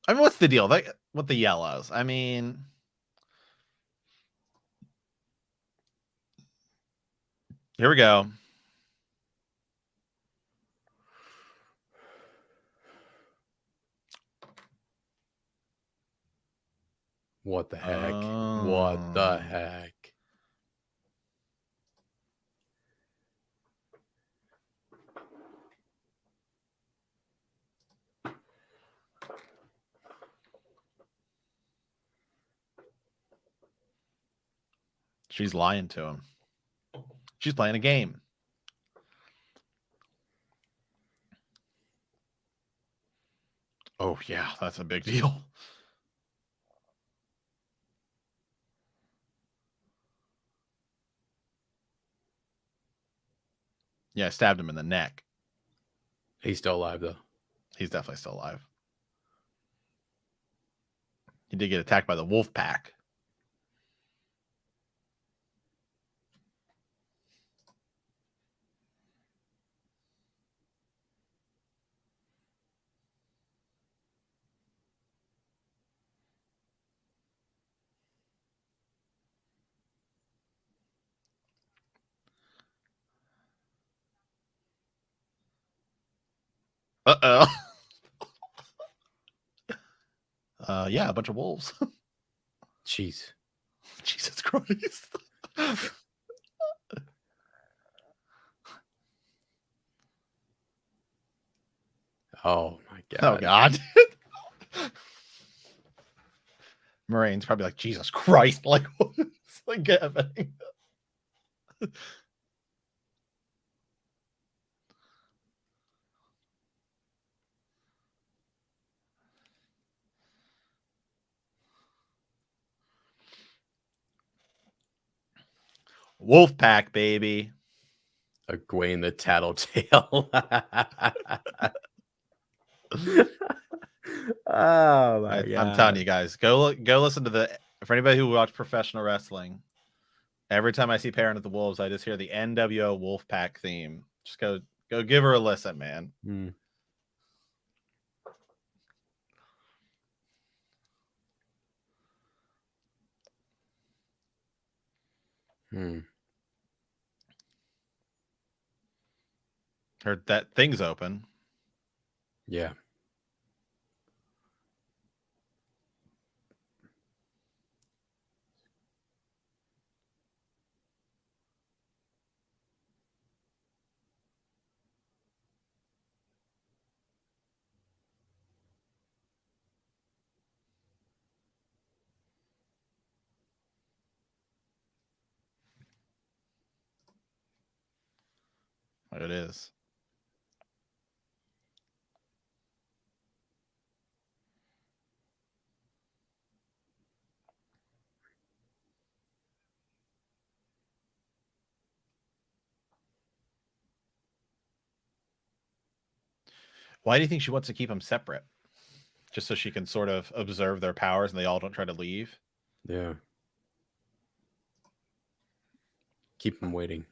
B: I mean, what's the deal? Like, with the yellows? I mean, here we go.
A: What the heck? What the heck?
B: She's lying to him. She's playing a game. Oh, yeah, that's a big deal. Yeah, I stabbed him in the neck.
A: He's still alive, though.
B: He's definitely still alive. He did get attacked by the wolf pack. Uh-oh. Yeah, a bunch of wolves.
A: Jeez.
B: Jesus Christ.
A: Oh my god.
B: Oh god. Moraine's probably like, Jesus Christ, like what's like happening? Wolfpack, baby.
A: Egwene the Tattletale. Oh my god.
B: I'm telling you guys, go listen to the, for anybody who watch professional wrestling, every time I see Parent of the Wolves, I just hear the NWO Wolfpack theme. Just go give her a listen, man. Heard that thing's open.
A: Yeah.
B: It is. Why do you think she wants to keep them separate? Just so she can sort of observe their powers and they all don't try to leave?
A: Yeah. Keep them waiting.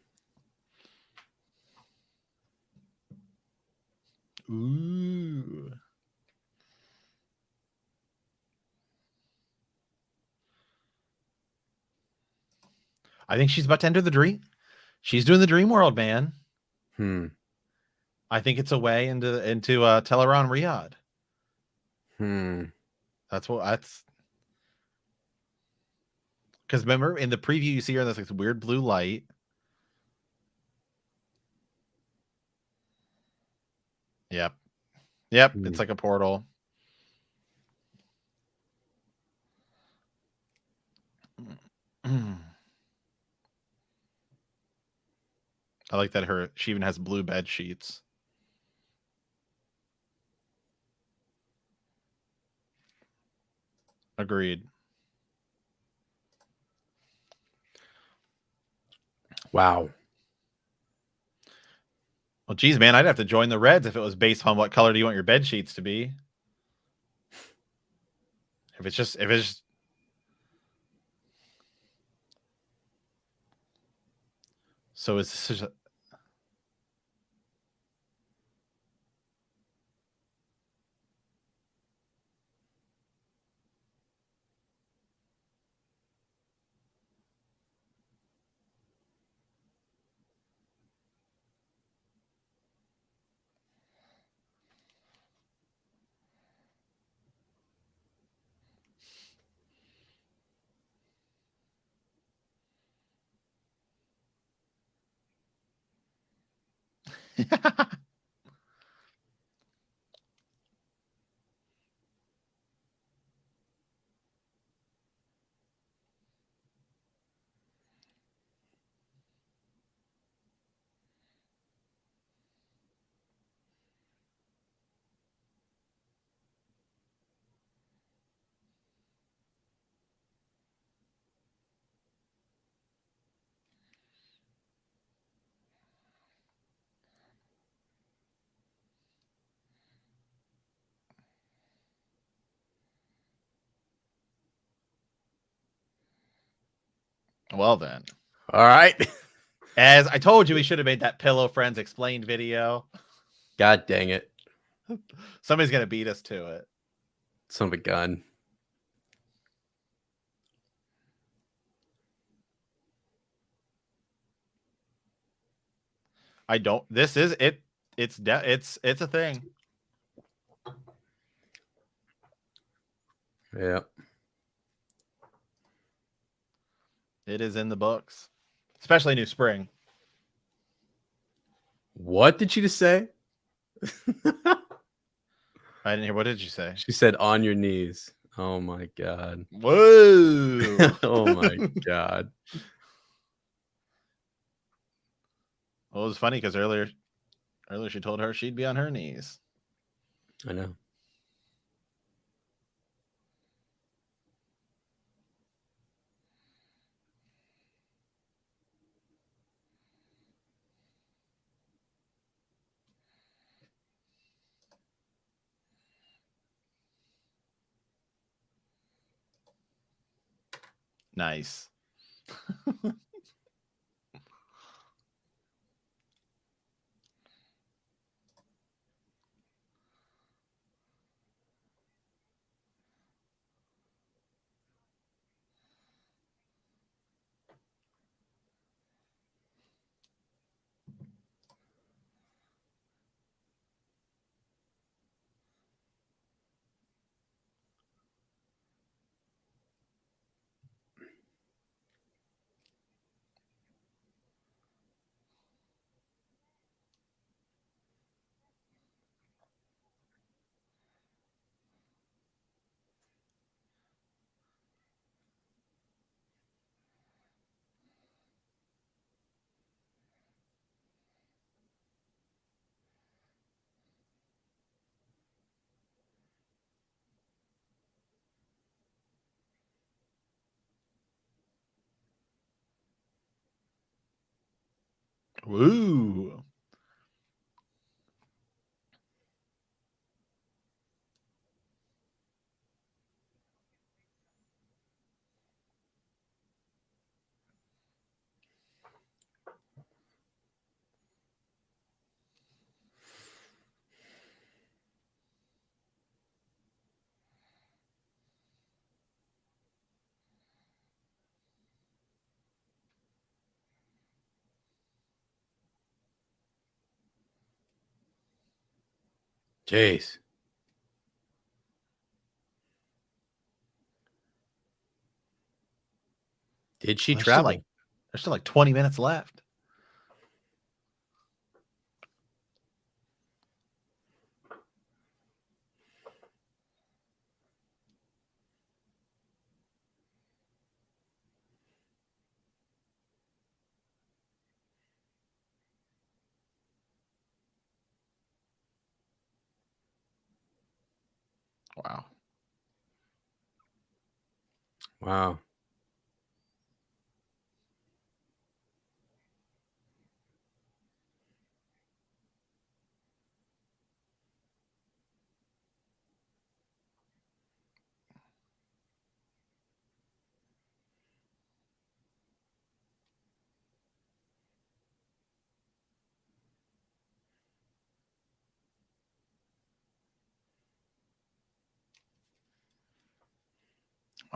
B: Ooh. I think she's about to enter the dream. She's doing the dream world, man. I think it's a way into Teleron Riyadh. That's because remember in the preview you see her, there's like this weird blue light. Yep. It's like a portal. I like that she even has blue bed sheets. Agreed.
A: Wow.
B: Well, geez, man, I'd have to join the Reds if it was based on what color do you want your bed sheets to be. If it's just so is this just well then.
A: All right.
B: As I told you, we should have made that Pillow Friends explained video.
A: God dang it.
B: Somebody's going to beat us to it.
A: Son of a gun.
B: I don't. This is it. It's a thing.
A: Yeah.
B: It is in the books, especially New Spring.
A: What did she just say?
B: I didn't hear. What did you say?
A: She said on your knees. Oh my God.
B: Whoa.
A: Oh my God.
B: Well, it was funny because earlier she told her she'd be on her knees.
A: I know.
B: Nice. Woo.
A: Jeez. Did she travel?
B: There's still like 20 minutes left. Wow.
A: Wow.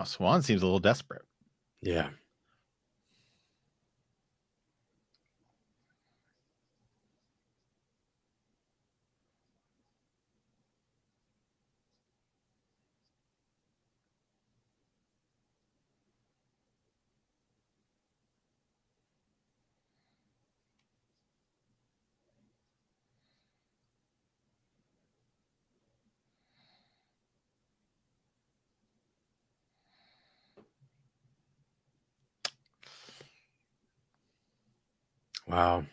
B: Swan seems a little desperate.
A: Yeah. Wow.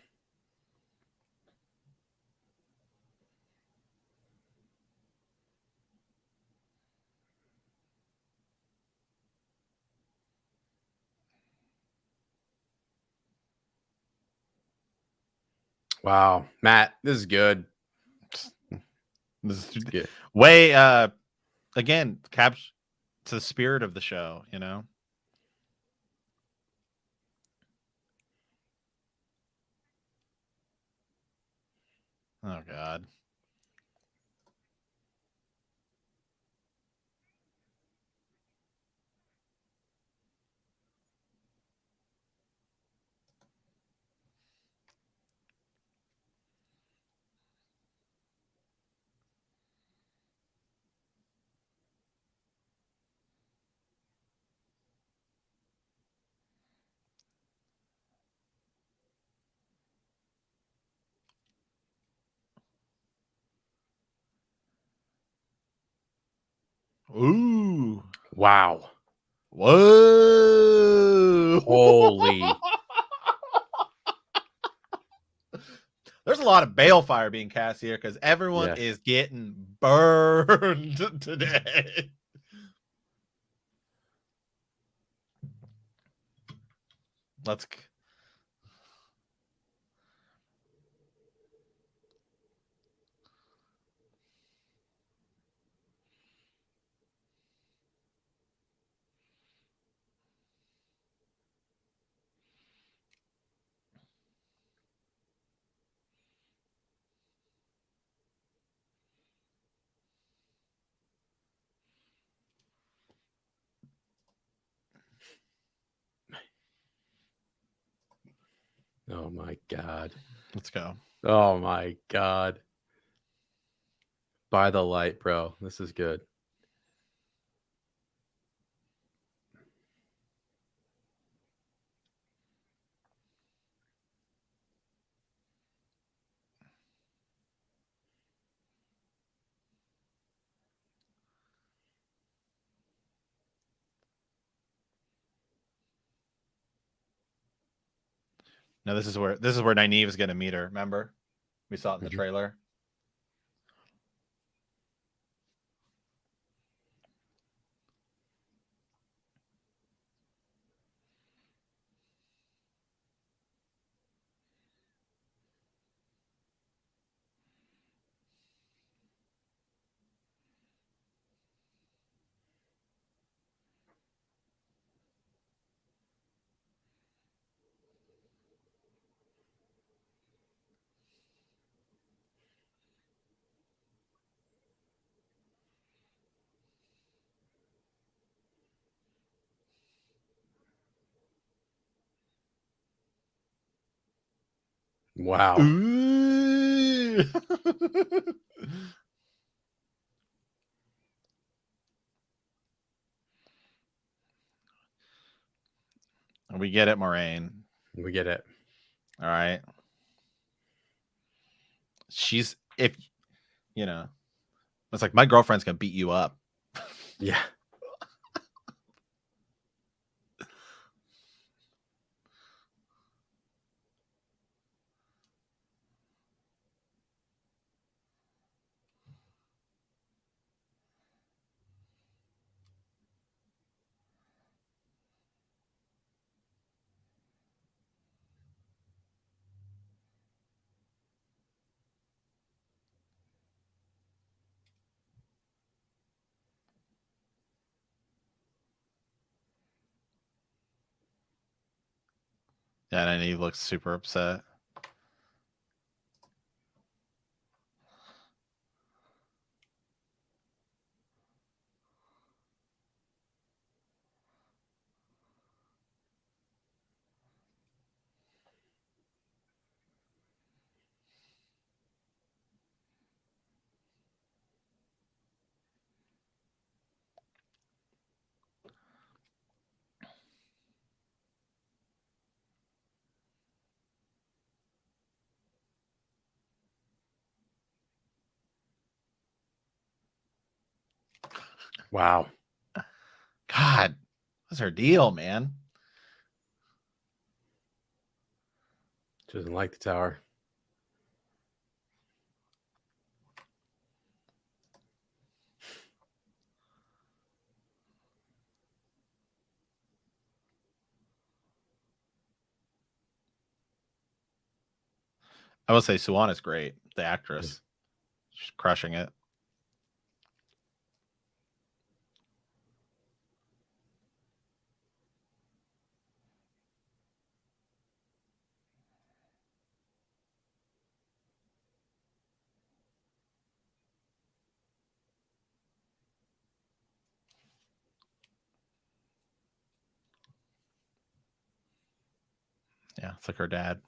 A: Wow. Matt, this is good.
B: This is good. Way again, capture the spirit of the show, you know. Oh God. Ooh.
A: Wow.
B: Whoa.
A: Holy.
B: There's a lot of balefire being cast here because everyone is getting burned today. Let's.
A: Oh my God.
B: Let's go.
A: Oh my God. By the light, bro. This is good.
B: No, this is where Nynaeve is going to meet her. Remember, we saw it in the trailer.
A: Wow.
B: Ooh. We get it, Moraine.
A: We get it.
B: All right. She's if you know, it's like my girlfriend's gonna beat you up.
A: Yeah.
B: Yeah, and he looks super upset.
A: Wow.
B: God, what's her deal, man?
A: She doesn't like the tower.
B: I will say Suwana's great, the actress. She's crushing it. Yeah, it's like her dad.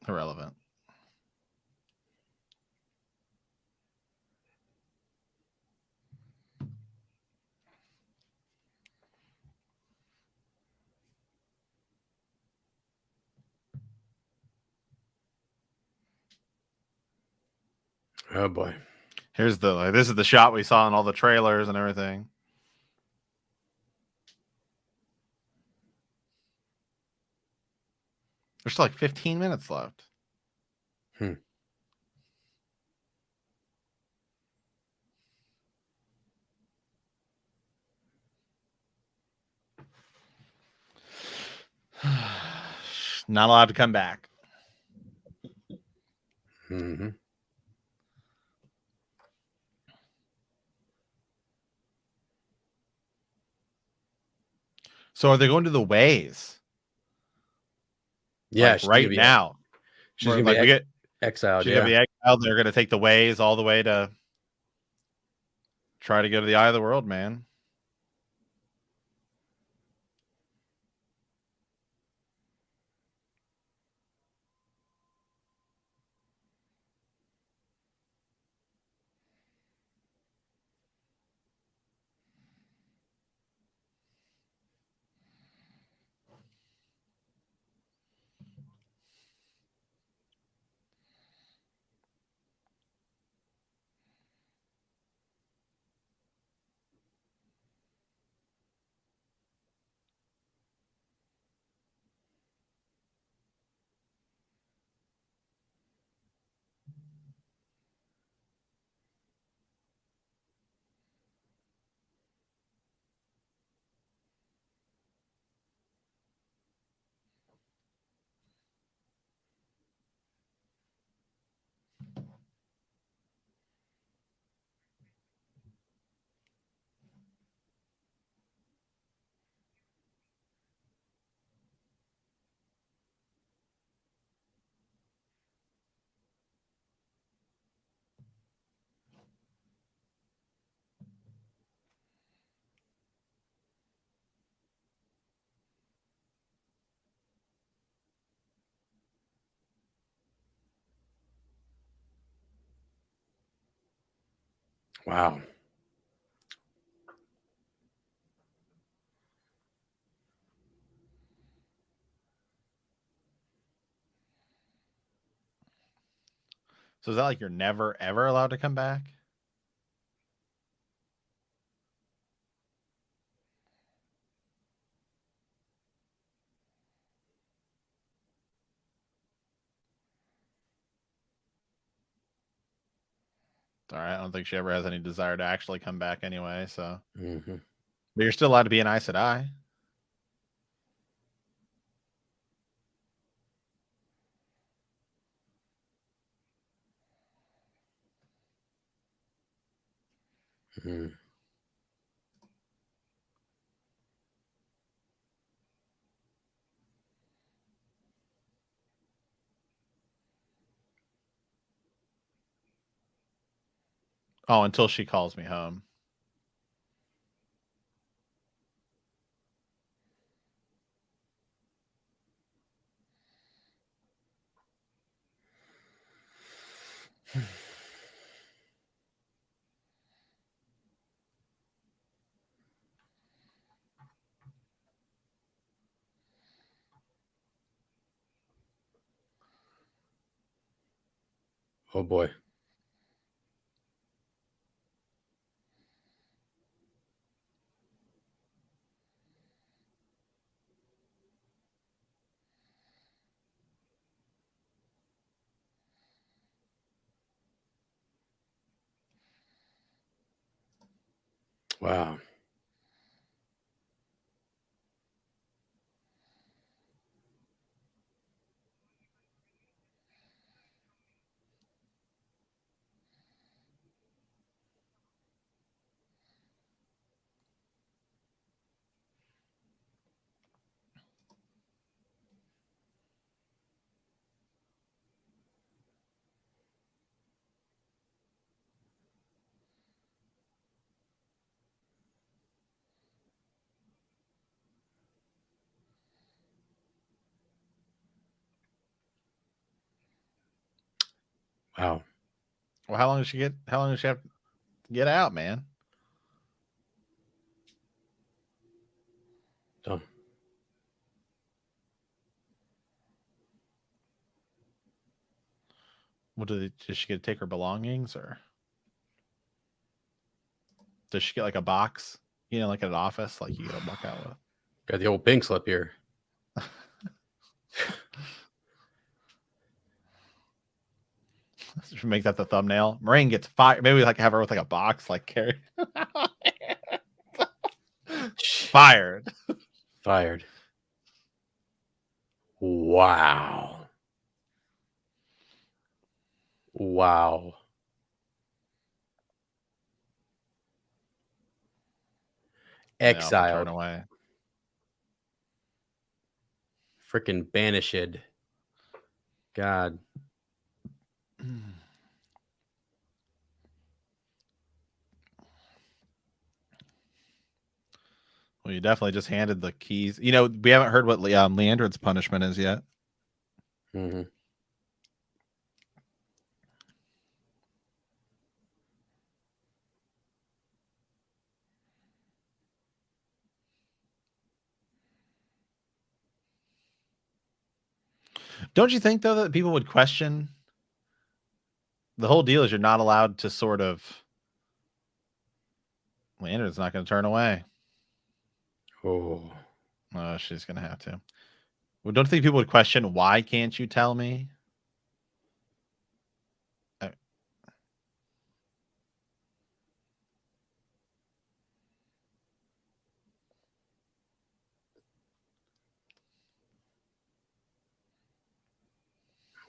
B: Irrelevant.
A: Oh boy.
B: Here's the this is the shot we saw in all the trailers and everything. There's still like 15 minutes left. Not allowed to come back.
A: Mm-hmm.
B: So are they going to the ways?
A: Yeah,
B: like right now.
A: She's gonna be
B: we get
A: exiled.
B: She's gonna be exiled. They're gonna take the ways all the way to try to go to the eye of the world, man.
A: Wow.
B: So is that like you're never ever allowed to come back? All right. I don't think she ever has any desire to actually come back anyway. So,
A: Mm-hmm.
B: But you're still allowed to be an Aes Sedai.
A: Mm-hmm.
B: Oh, until she calls me home.
A: Oh boy. Wow. Wow.
B: Well, how long does she have to get out, man?
A: Done.
B: What does she get to take her belongings, or does she get like a box? You know, like at an office, like you gotta walk out with.
A: Got the old pink slip here.
B: Should make that the thumbnail. Moiraine gets fired. Maybe we like have her with like a box, like carry. Fired.
A: Fired. Wow. Wow. Exiled.
B: Turn away.
A: Freaking banished. God.
B: Well, you definitely just handed the keys. You know, we haven't heard what Liandrin's punishment is yet.
A: Mm-hmm.
B: Don't you think, though, that people would question? The whole deal is you're not allowed to sort of. Liandrin's not going to turn away.
A: Oh.
B: She's going to have to. Well, don't you think people would question, why can't you tell me?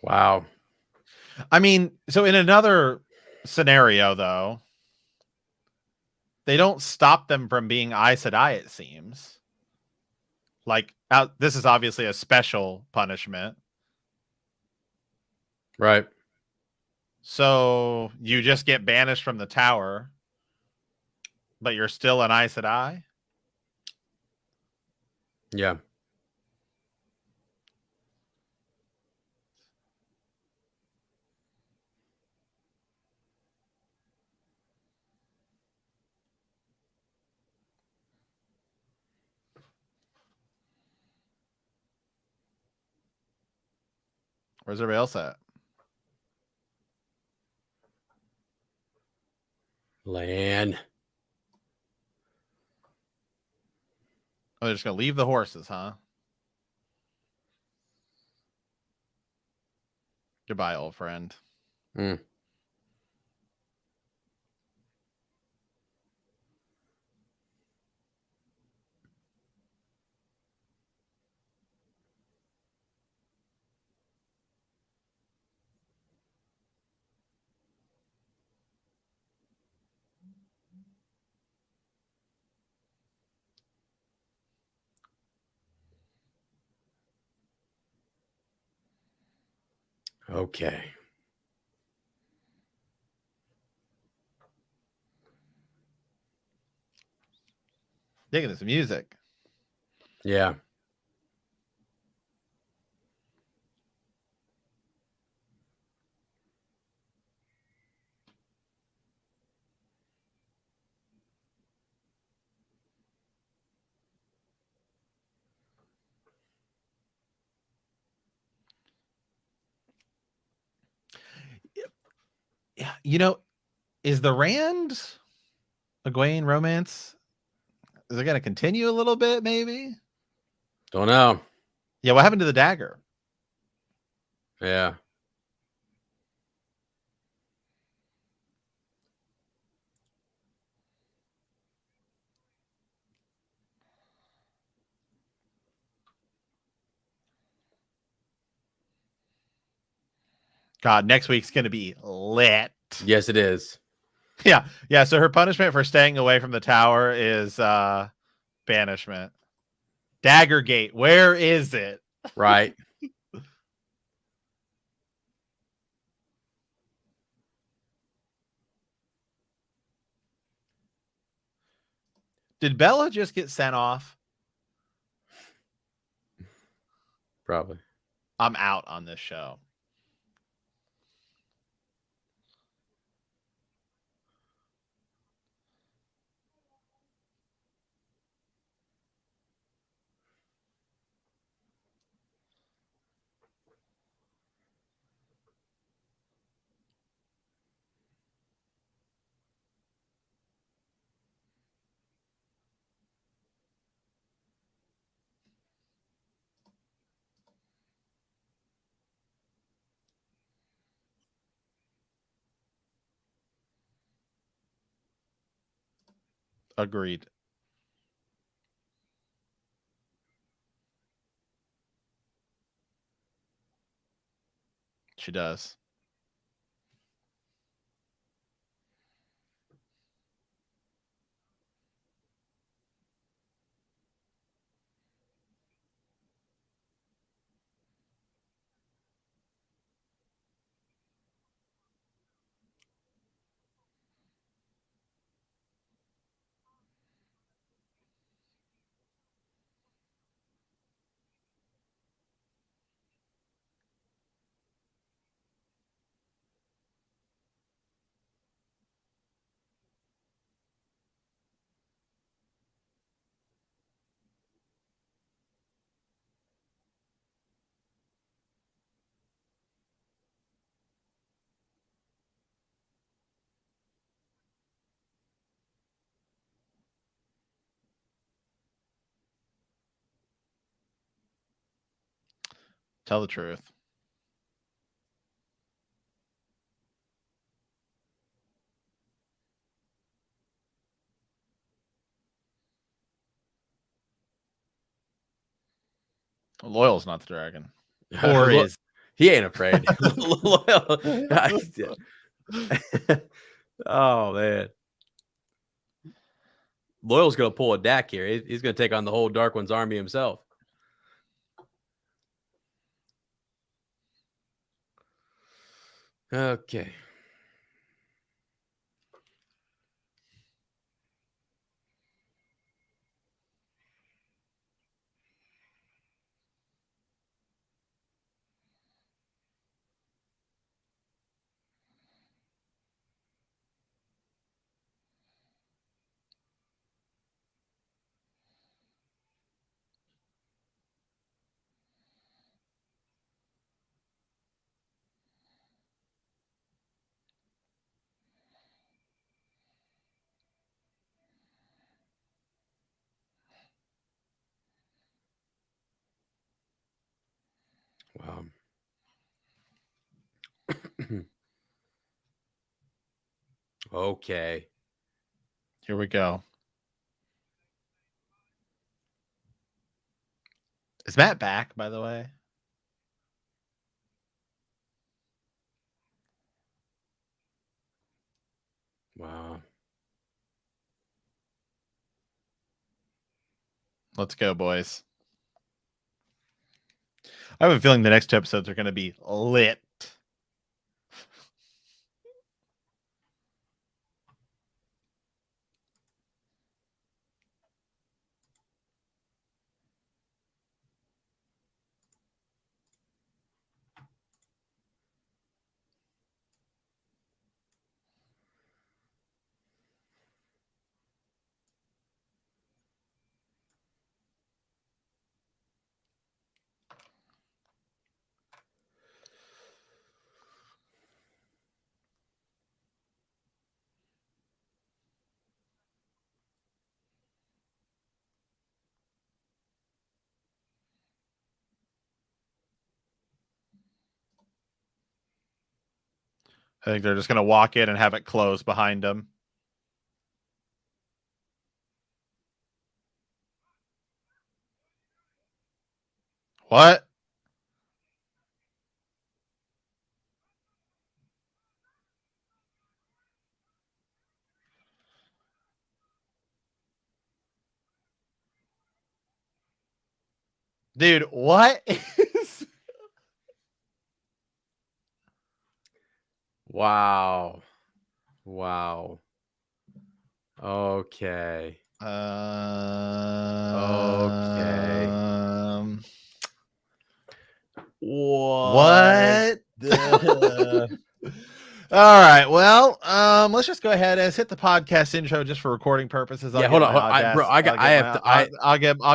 A: Wow.
B: I mean, so in another scenario, though, they don't stop them from being Aes Sedai, it seems. Like, this is obviously a special punishment.
A: Right.
B: So you just get banished from the tower, but you're still an Aes Sedai?
A: Yeah.
B: Where's everybody else at?
A: Land.
B: Oh, they're just gonna leave the horses, huh? Goodbye, old friend.
A: Mm. Okay.
B: Digging this music.
A: Yeah.
B: Yeah, you know, is the Rand Egwene romance, is it going to continue a little bit? Maybe.
A: Don't know.
B: Yeah, what happened to the dagger?
A: Yeah.
B: God, next week's going to be lit.
A: Yes, it is.
B: Yeah. Yeah. So her punishment for staying away from the tower is banishment. Daggergate, where is it?
A: Right.
B: Did Bella just get sent off?
A: Probably.
B: I'm out on this show. Agreed. She does. Tell the truth. Loyal's not the dragon. Or is
A: he ain't afraid. Oh man. Loyal's gonna pull a Dak here. He's gonna take on the whole Dark One's army himself. Okay. Okay.
B: Here we go. Is Matt back, by the way?
A: Wow.
B: Let's go, boys. I have a feeling the next 2 episodes are going to be lit. I think they're just going to walk in and have it close behind them. What? Dude, what is...
A: Wow. Wow. Okay. Okay.
B: What? All right. Well, let's just go ahead and hit the podcast intro just for recording purposes.
A: Hold on, bro. I'll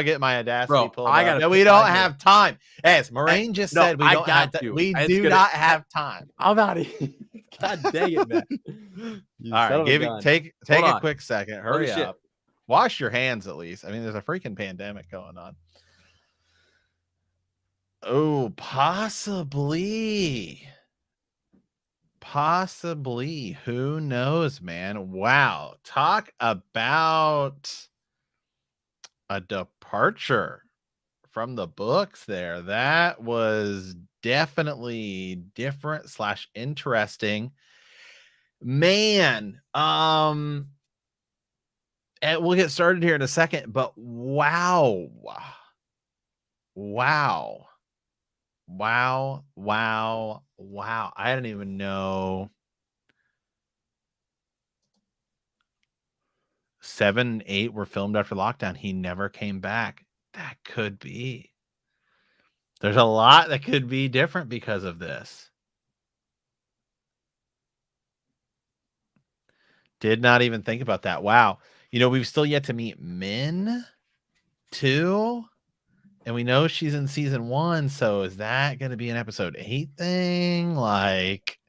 B: get my Audacity
A: bro,
B: pulled up. No, we don't have time. As Moraine just said, we don't have time. We do not have time.
A: I'm out of here. God dang it, man.
B: All right, take a quick second. Hurry up. Wash your hands at least. I mean, there's a freaking pandemic going on. Oh, possibly. Who knows, man? Wow. Talk about a departure from the books there. That was definitely different / interesting. Man, and we'll get started here in a second, but wow. I don't even know. 7, 8 were filmed after lockdown. He never came back. That could be. There's a lot that could be different because of this. Did not even think about that. Wow. You know, we've still yet to meet Min too. And we know she's in season 1. So is that going to be an episode 8 thing? Like,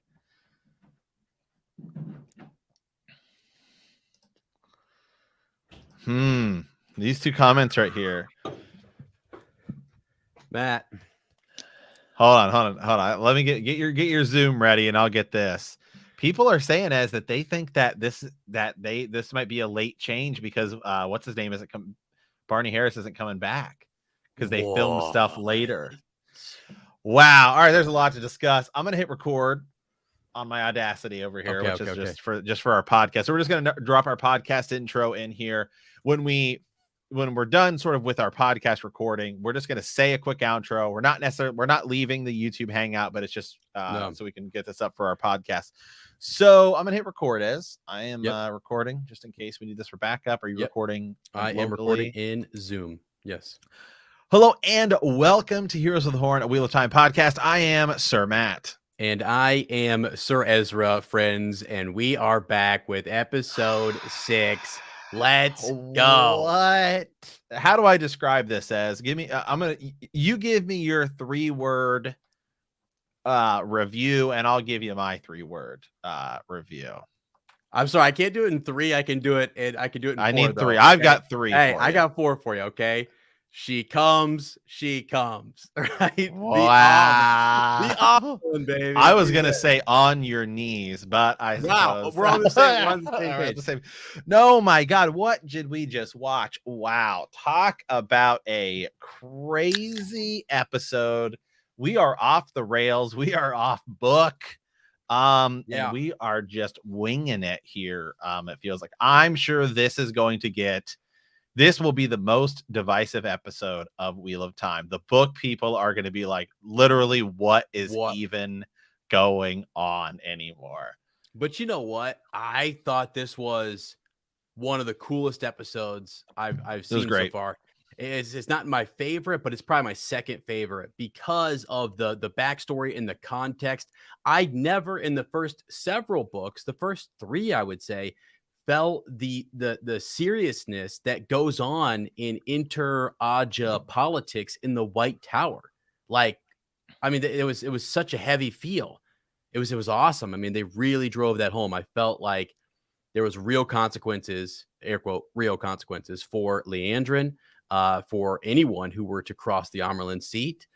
B: these 2 comments right here.
A: Matt.
B: Hold on. Let me get your Zoom ready and I'll get this. People are saying as that they think that this might be a late change because what's his name isn't come Barney Harris isn't coming back because they filmed stuff later. Wow. All right, there's a lot to discuss. I'm gonna hit record on my Audacity over here, which is just for our podcast. So we're just gonna drop our podcast intro in here. When we're done sort of with our podcast recording, we're just going to say a quick outro. We're not leaving the YouTube hangout, but it's just so we can get this up for our podcast. So I'm going to hit record as I am recording just in case we need this for backup. Are you recording?
A: I am recording in Zoom. Yes.
B: Hello and welcome to Heroes of the Horn, a Wheel of Time podcast. I am Sir Matt.
A: And I am Sir Ezra, friends. And we are back with episode 6. Let's go.
B: What? How do I describe this as? Give me you give me your 3-word review and I'll give you my 3-word review.
A: I'm sorry, I can't do it in 3. I can do it in 4.
B: I need 3. I've got 3.
A: Hey, I got 4 for you, okay? She comes, right?
B: Wow.
A: The Auburn, baby.
B: I was going to say on your knees, but I suppose
A: we're on the same page.
B: No, my God. What did we just watch? Wow. Talk about a crazy episode. We are off the rails. We are off book. And we are just winging it here. It feels like I'm sure this will be the most divisive episode of Wheel of Time. The book people are going to be like, literally, what is even going on anymore?
A: But you know what? I thought this was one of the coolest episodes I've seen so far. It's not my favorite, but it's probably my second favorite because of the backstory and the context. I never, in the first several books, the first 3, I would say, felt the seriousness that goes on in inter-Aja politics in the White Tower. Like, I mean, it was such a heavy feel. It was awesome. I mean, they really drove that home. I felt like there was real consequences, air quote, real consequences for Liandrin, for anyone who were to cross the Amyrlin seat,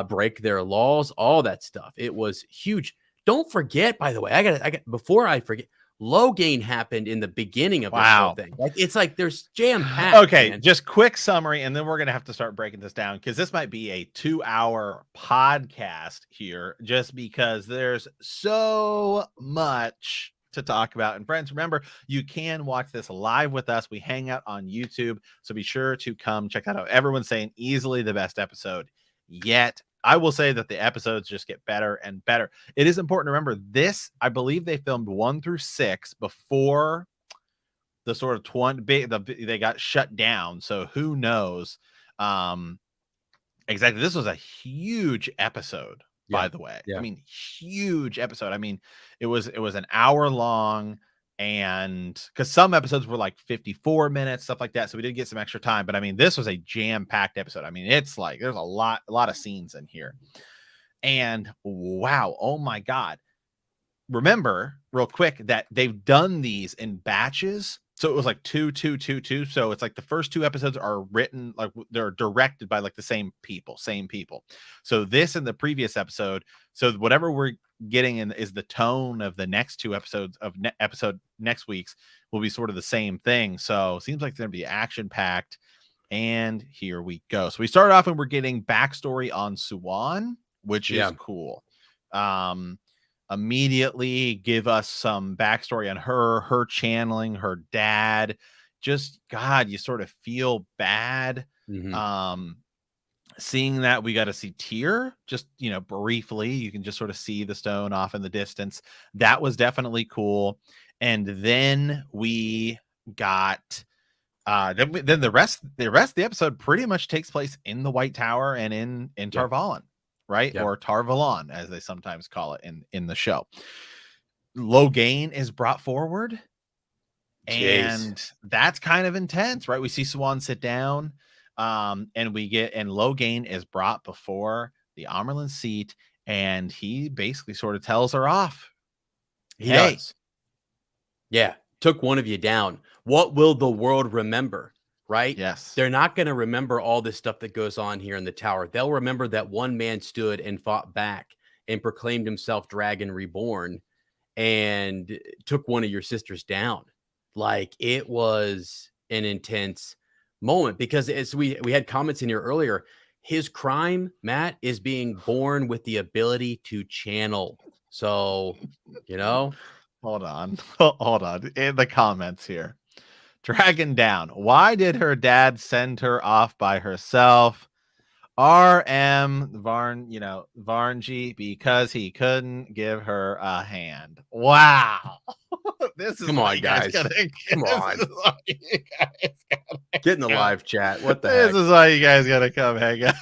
A: break their laws, all that stuff. It was huge. Don't forget, by the way, I got before I forget, Logain happened in the beginning of this whole thing. Like, it's like there's jam-packed.
B: Okay, man. Just quick summary, and then we're gonna have to start breaking this down because this might be a 2-hour podcast here, just because there's so much to talk about. And friends, remember, you can watch this live with us. We hang out on YouTube, so be sure to come check that out. Everyone's saying easily the best episode yet. I will say that the episodes just get better and better. It is important to remember this. I believe they filmed 1 through 6 before the sort of they got shut down. So who knows? Exactly. This was a huge episode, by the way. I mean, huge episode. I mean, it was an hour long, and because some episodes were like 54 minutes, stuff like that. So we did get some extra time, but I mean, this was a jam-packed episode. I mean, it's like there's a lot of scenes in here. And wow, oh my God. Remember real quick that they've done these in batches. So it was like 2, 2, 2, 2. So it's like the first 2 episodes are written, like they're directed by like the same people. So this and the previous episode. So whatever we're getting in is the tone of the next 2 episodes of episode next week's will be sort of the same thing. So it seems like it's going to be action packed. And here we go. So we started off and we're getting backstory on Siuan, which is cool. Immediately give us some backstory on her channeling her dad. Just God, you sort of feel bad. Seeing that, we got to see Tyr just, briefly. You can just sort of see the stone off in the distance. That was definitely cool. And then we got then the rest of the episode pretty much takes place in the White Tower and in Tar Valon. Right? Or Tar Valon, as they sometimes call it in the show. Logain is brought forward. And that's kind of intense, right? We see Siuan sit down, and Logain is brought before the Amyrlin seat, and he basically sort of tells her off.
A: He does. Yeah. Took one of you down. What will the world remember? Right?
B: Yes.
A: They're not going to remember all this stuff that goes on here in the tower. They'll remember that one man stood and fought back and proclaimed himself Dragon Reborn and took one of your sisters down. Like, it was an intense moment because as we had comments in here earlier, his crime, Matt, is being born with the ability to channel. So,
B: hold on in the comments here. Dragon down. Why did her dad send her off by herself? RM Varnji, because he couldn't give her a hand. Wow. This is
A: come on, guys. Come on. Get in the live chat. What the heck?
B: This is why you guys gotta come hang out.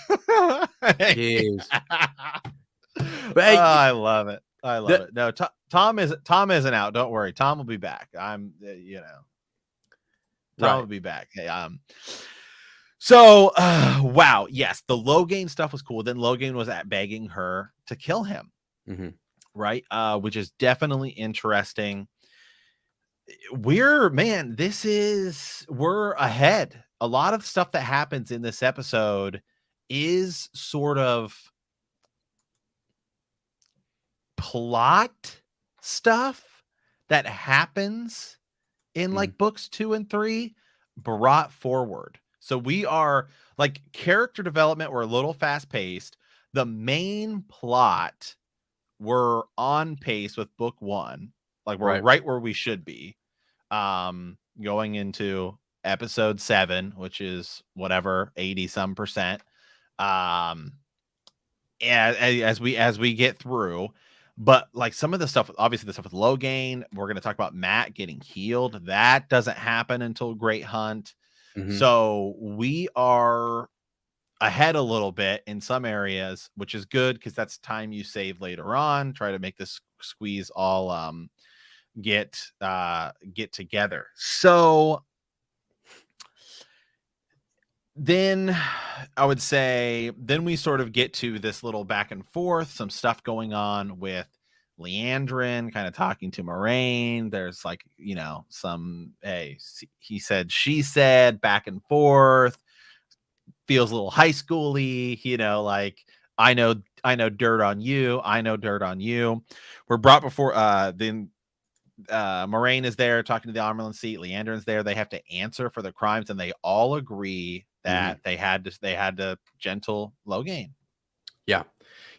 A: Jeez.
B: But hey, I love it. I love it. No, Tom isn't out. Don't worry. Tom will be back. Tom will be back. Hey, so wow, yes, the Logain stuff was cool. Then Logain was begging her to kill him, right? Which is definitely interesting. We're ahead a lot of stuff that happens in this episode is sort of plot stuff that happens in like books 2 and 3 brought forward. So we are like character development. We're a little fast paced. The main plot, we're on pace with book 1. Like we're right where we should be. Going into episode 7, which is whatever 80 some percent. As we get through, but like some of the stuff, obviously the stuff with Logain, we're going to talk about Matt getting healed. That doesn't happen until Great Hunt. So we are ahead a little bit in some areas, which is good because that's time you save later on. Try to make this squeeze all get together. So then I would say then we sort of get to this little back and forth, some stuff going on with Liandrin kind of talking to Moiraine. There's like, you know, some, hey, he said, she said, back and forth. Feels a little high schooly, you know, like I know dirt on you. I know dirt on you. We're brought before then Moiraine is there talking to the Amerlin seat. Liandrin's there. They have to answer for the crimes, and they all agree that they had to gentle Logain.
A: Yeah.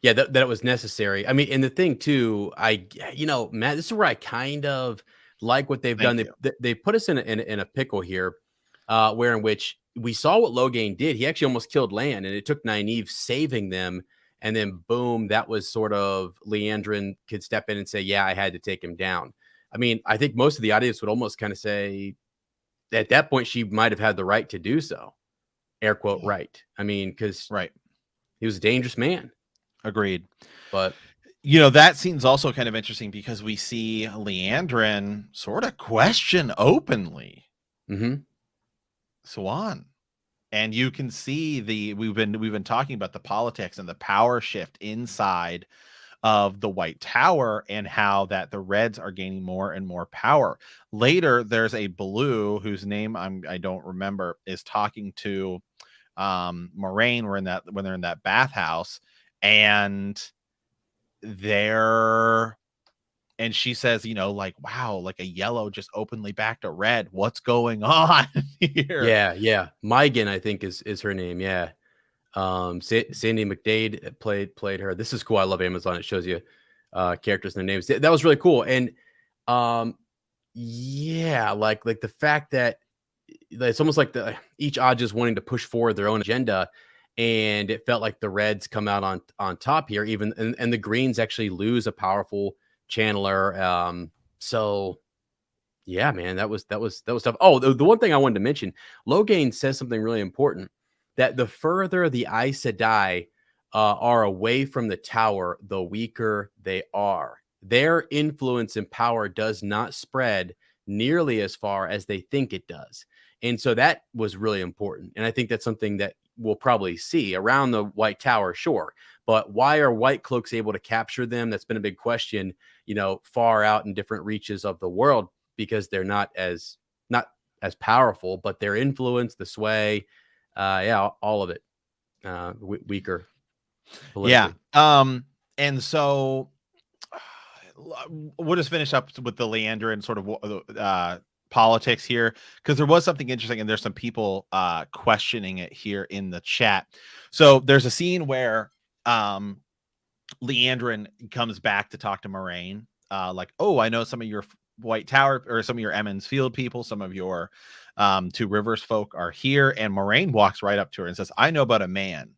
A: That it was necessary. I mean, and the thing too, Matt, this is where I kind of like what they've done. They put us in a pickle here, where in which we saw what Logain did. He actually almost killed Lan, and it took Nynaeve saving them. And then boom, that was sort of Liandrin could step in and say, yeah, I had to take him down. I mean, I think most of the audience would almost kind of say at that point, she might have had the right to do so. Air quote, right. I mean, because he was a dangerous man.
B: Agreed.
A: But,
B: you know, that scene's also kind of interesting because we see Liandrin sort of question openly Siuan. And you can see we've been talking about the politics and the power shift inside of the White Tower and how that the Reds are gaining more and more power. Later, there's a Blue whose name I don't remember is talking to Moiraine. When they're in that bathhouse, and she says, you know, like, wow, like a yellow just openly backed a red. What's going on here?
A: Yeah. Megan, I think is her name. Yeah. Sandy McDade played her. This is cool. I love Amazon. It shows you characters and their names. That was really cool. And like the fact that it's almost like each odd just wanting to push forward their own agenda. And it felt like the Reds come out on top here, and the Greens actually lose a powerful channeler. So yeah, man, that was tough. Oh, the one thing I wanted to mention, Logain says something really important, that the further the Aes Sedai are away from the tower, the weaker they are. Their influence and power does not spread nearly as far as they think it does. And so that was really important. And I think that's something that we'll probably see around the White Tower, sure. But why are White Cloaks able to capture them? That's been a big question, far out in different reaches of the world, because they're not as powerful, but their influence, the sway, all of it, weaker
B: politically. Yeah. And so we'll just finish up with the Liandrin sort of politics here, because there was something interesting, and there's some people questioning it here in the chat. So there's a scene where Liandrin comes back to talk to Moiraine, like, oh, I know some of your White Tower or some of your Emond's Field people, some of your Two Rivers folk are here, and Moiraine walks right up to her and says, I know about a man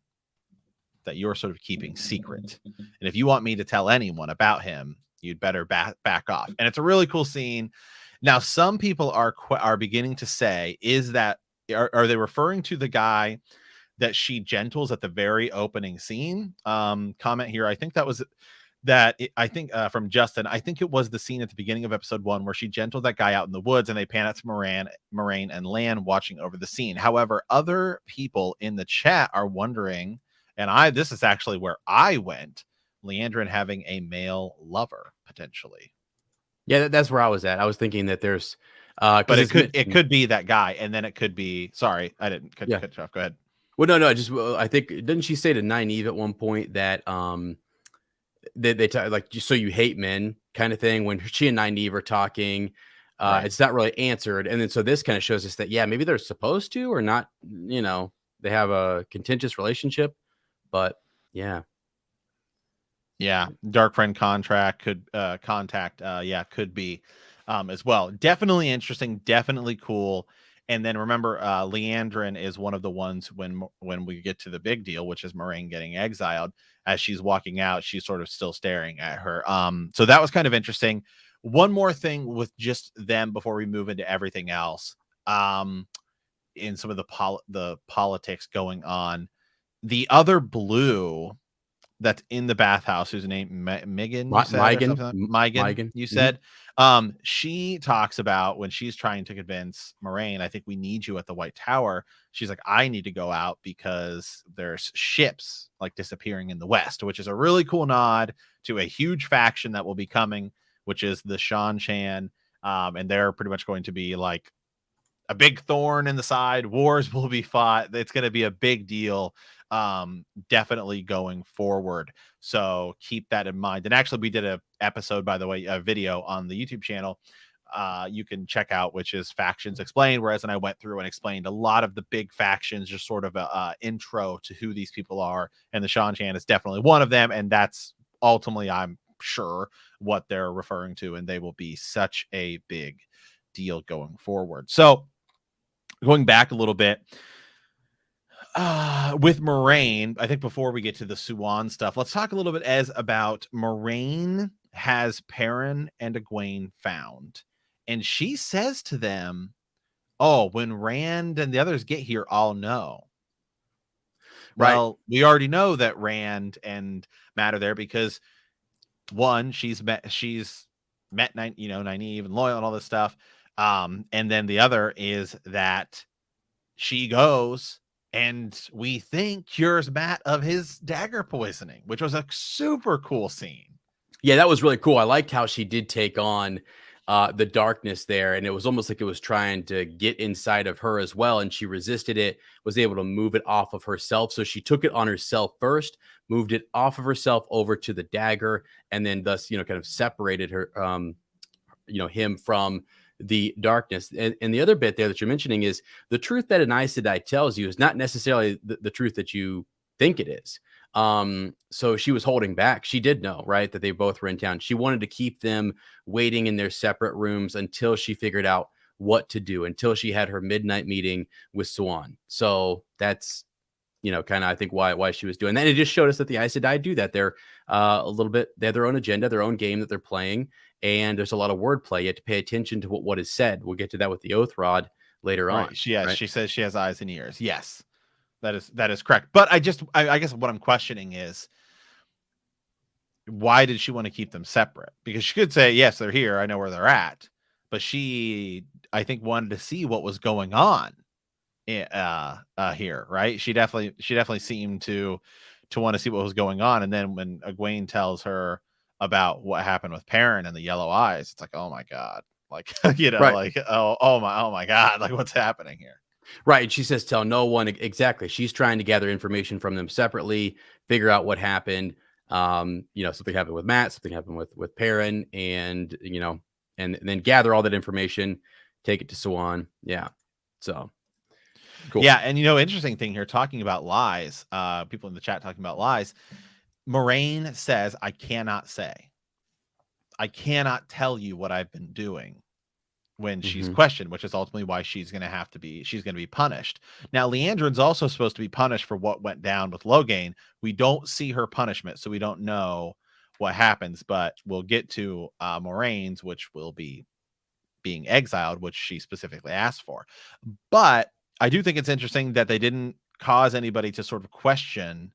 B: that you're sort of keeping secret, and if you want me to tell anyone about him, you'd better back off. And it's a really cool scene. Now, some people are beginning to say, are they referring to the guy that she gentles at the very opening scene? Comment here. I think that was from Justin. I think it was the scene at the beginning of episode 1 where she gentled that guy out in the woods, and they pan out to Moiraine and Lan watching over the scene. However, other people in the chat are wondering, and this is actually where I went, Liandrin having a male lover potentially.
A: Yeah, that's where I was at. I was thinking that there's
B: But it could be that guy, and then it could be. Sorry, I didn't cut you off. Go ahead.
A: Well, no. Just I think didn't she say to Nynaeve at one point that they talk, like, so you hate men kind of thing when she and Nynaeve are talking. Right. It's not really answered, and then so this kind of shows us that maybe they're supposed to or not. They have a contentious relationship, but yeah.
B: Dark friend contact could be as well. Definitely interesting, definitely cool. And then remember, Liandrin is one of the ones when we get to the big deal, which is Moiraine getting exiled. As she's walking out, she's sort of still staring at her. So that was kind of interesting. One more thing with just them before we move into everything else. In some of the politics going on, the other blue that's in the bathhouse, whose name Megan, you said. She talks about when she's trying to convince Moiraine, I think we need you at the White Tower. She's like, I need to go out because there's ships like disappearing in the west, which is a really cool nod to a huge faction that will be coming, which is the Seanchan. And they're pretty much going to be like a big thorn in the side. Wars will be fought. It's going to be a big deal. Definitely going forward. So keep that in mind. And actually, we did a episode, by the way, a video on the YouTube channel. You can check out, which is Factions Explained. Whereas, and I went through and explained a lot of the big factions, just sort of a intro to who these people are. And the Seanchan is definitely one of them. And that's ultimately, I'm sure, what they're referring to. And they will be such a big deal going forward. So going back a little bit, with Moiraine, I think before we get to the Siuan stuff, let's talk a little bit about Moiraine has Perrin and Egwene found. And she says to them, oh, when Rand and the others get here, I'll know. Right. Well, we already know that Rand and Matt are there because one, she's met Nynaeve and Loyal and all this stuff. And then the other is that she goes and we think cures Matt of his dagger poisoning, which was a super cool scene.
A: Yeah, that was really cool. I liked how she did take on the darkness there, and it was almost like it was trying to get inside of her as well, and she resisted it, was able to move it off of herself. So she took it on herself first, moved it off of herself over to the dagger, and then thus, kind of separated her, him from the darkness. And the other bit there that you're mentioning is the truth that an Aes Sedai tells you is not necessarily the truth that you think it is. So she was holding back. She did know, right, that they both were in town. She wanted to keep them waiting in their separate rooms until she figured out what to do, until she had her midnight meeting with Siuan. So that's, kind of, I think why she was doing that. And it just showed us that the Aes Sedai do that. They're a little bit, they have their own agenda, their own game that they're playing. And there's a lot of wordplay. You have to pay attention to what is said. We'll get to that with the Oath Rod later on.
B: Right? She says she has eyes and ears. Yes, that is correct. But I guess what I'm questioning is, why did she want to keep them separate? Because she could say, yes, they're here, I know where they're at. But she, I think, wanted to see what was going on here, right? She definitely seemed to want to see what was going on. And then when Egwene tells her about what happened with Perrin and the yellow eyes, it's like, oh my God, like, right. Like, oh my God, like, what's happening here?
A: Right. And she says, tell no one. Exactly. She's trying to gather information from them separately, figure out what happened. Something happened with Matt, something happened with Perrin, and, and then gather all that information, take it to Siuan. Yeah. So
B: cool. Yeah. And, interesting thing here, talking about lies, people in the chat talking about lies. Moiraine says, I cannot tell you what I've been doing when she's questioned, which is ultimately why she's going to be punished. Now, Liandrin's also supposed to be punished for what went down with Logain. We don't see her punishment, so we don't know what happens, but we'll get to Moiraine's, which will be being exiled, which she specifically asked for. But I do think it's interesting that they didn't cause anybody to sort of question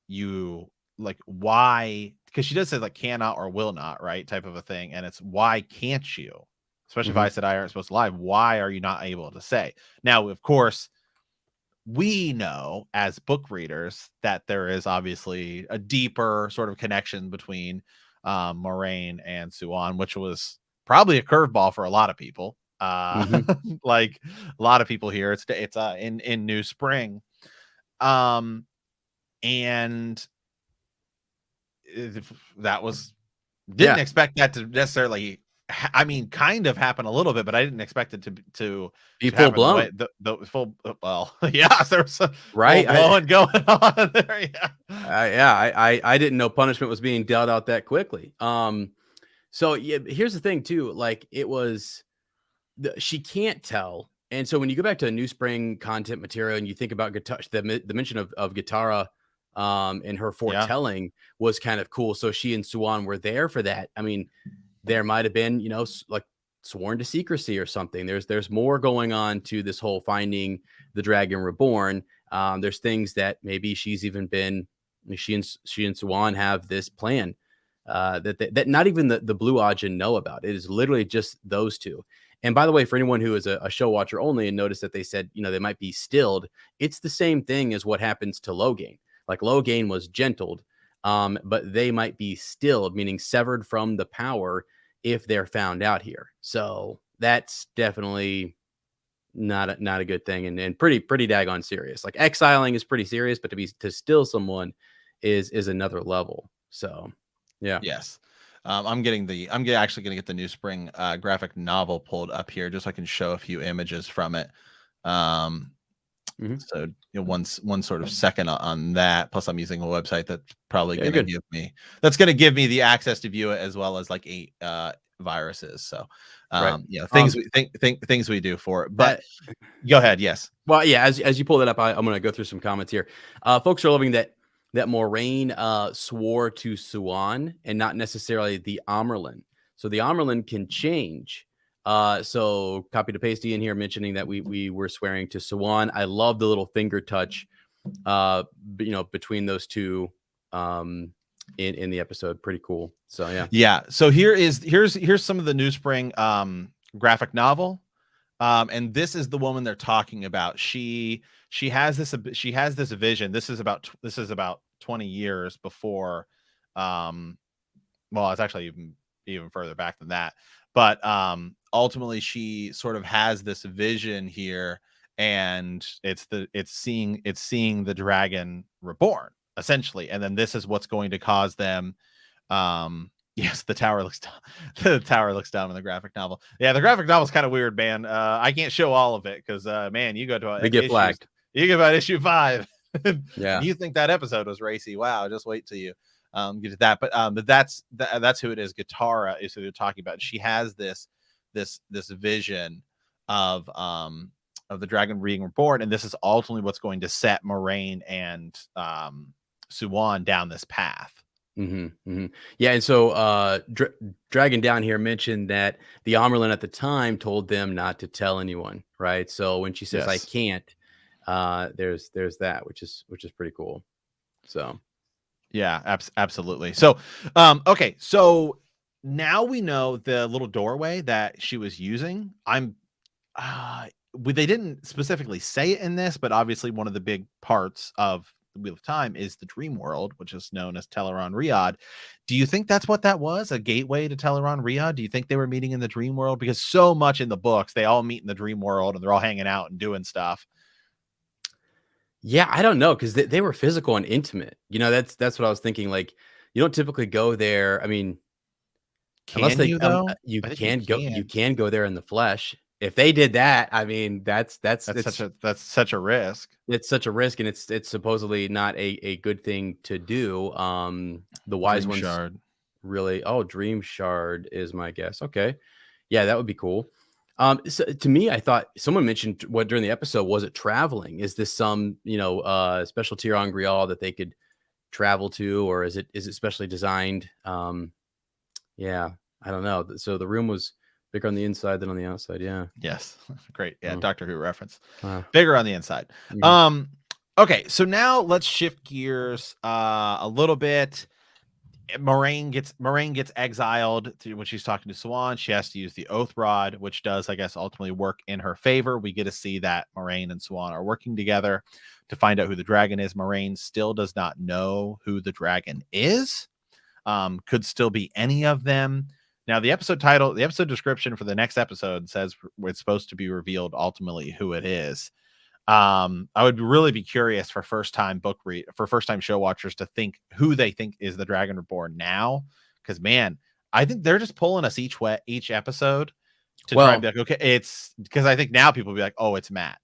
B: you, like, why, because she does say like cannot or will not, right, type of a thing, and it's why can't you, especially if I said I aren't supposed to lie, why are you not able to say? Now, of course, we know as book readers that there is obviously a deeper sort of connection between Moiraine and Siuan, which was probably a curveball for a lot of people. like a lot of people here. It's in New Spring, and that was didn't expect that to necessarily. I mean, kind of happen a little bit, but I didn't expect it to
A: be full blown.
B: The full, well, yeah, there's some
A: right
B: blowing going on there.
A: I didn't know punishment was being dealt out that quickly. So yeah, here's the thing too. Like it was, she can't tell, and so when you go back to a New Spring content material and you think about the mention of Guitarra, and her foretelling was kind of cool. So she and Siuan were there for that. I mean, there might have been, like sworn to secrecy or something. There's more going on to this whole finding the Dragon Reborn. There's things that maybe she's even been, she and Siuan have this plan that not even the Blue Ajin know about. It is literally just those two. And by the way, for anyone who is a show watcher only and notice that they said, they might be stilled, it's the same thing as what happens to Logain. Like Logain was gentled, but they might be stilled, meaning severed from the power if they're found out here. So that's definitely not a good thing, and pretty daggone serious. Like exiling is pretty serious, but to still someone is another level. So yeah.
B: Yes. I'm actually going to get the New Spring graphic novel pulled up here just so I can show a few images from it. So one sort of second on that. Plus, I'm using a website that's probably going to give me the access to view it, as well as like 8 viruses. So, things we do for it. But go ahead. Yes.
A: Well, yeah. As you pull that up, I'm going to go through some comments here. Folks are loving that Moraine swore to Siuan and not necessarily the Amyrlin. So the Amyrlin can change. So copy to pasty in here mentioning that we were swearing to Siuan. I love the little finger touch, between those two, in the episode. Pretty cool. So yeah.
B: Yeah. So here's some of the New Spring graphic novel. And this is the woman they're talking about. She has this vision. This is about 20 years before, well, it's actually even further back than that. But ultimately, she sort of has this vision here, and it's seeing the Dragon Reborn, essentially. And then this is what's going to cause them. Yes, the tower looks dumb. The tower looks dumb in the graphic novel. Yeah, the graphic novel is kind of weird, man. I can't show all of it because, man, you go to
A: get flagged.
B: You get about issue 5.
A: Yeah,
B: you think that episode was racy? Wow, just wait till you get to that. But that's who it is. Guitarra is who they're talking about. She has this vision of the Dragon being reborn, and this is ultimately what's going to set Moraine and Siuan down this path.
A: Yeah, and so Dragon Down here mentioned that the Amyrlin at the time told them not to tell anyone, right? So when she says I can't, there's that, which is pretty cool. So
B: yeah, absolutely. So okay, so now we know the little doorway that she was using. They didn't specifically say it in this, but obviously one of the big parts of the Wheel of Time is the dream world, which is known as Tel'aran'rhiod. Do you think that's what that was? A gateway to Tel'aran'rhiod? Do you think they were meeting in the dream world? Because so much in the books, they all meet in the dream world and they're all hanging out and doing stuff.
A: Yeah, I don't know, because they were physical and intimate. That's what I was thinking. Like, you don't typically go there. I mean,
B: unless you
A: can go there in the flesh. If they did that, I mean, that's
B: such a risk.
A: It's such a risk, and it's supposedly not a good thing to do. The wise ones really. Oh, Dream Shard is my guess. Okay, yeah, that would be cool. So to me, I thought someone mentioned what during the episode, was it traveling? Is this some special Ter'angreal that they could travel to, or is it specially designed? Yeah, I don't know. So the room was bigger on the inside than on the outside. Yeah.
B: Yes. Great. Yeah. Doctor Who reference. Bigger on the inside. Okay. So now let's shift gears a little bit. Moraine gets exiled when she's talking to Siuan. She has to use the Oath Rod, which does, I guess, ultimately work in her favor. We get to see that Moraine and Siuan are working together to find out who the dragon is. Moraine still does not know who the dragon is. Could still be any of them. Now, the episode title, the episode description for the next episode says it's supposed to be revealed ultimately who it is. I would really be curious for first time show watchers to think who they think is the Dragon Reborn now. Because man, I think they're just pulling us each episode to try and be like, okay, it's because I think now people will be like, oh, it's Matt.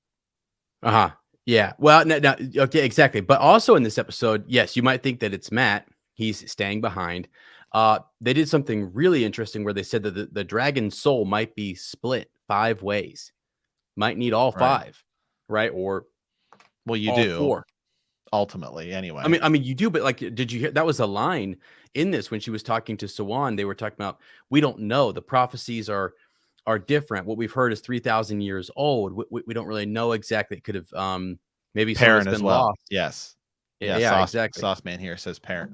A: Yeah. Well, no, okay, exactly. But also in this episode, yes, you might think that it's Matt. He's staying behind. They did something really interesting where they said that the dragon soul might be split 5 ways. Might need all 5, right? Or
B: you do 4 ultimately anyway.
A: I mean, you do, but like, did you hear that was a line in this when she was talking to Siuan? They were talking about, we don't know. The prophecies are different. What we've heard is 3,000 years old. We don't really know exactly. It could have maybe
B: Perrin as well.
A: Lost.
B: Yes.
A: Yeah, exactly.
B: Sauce Man here says Perrin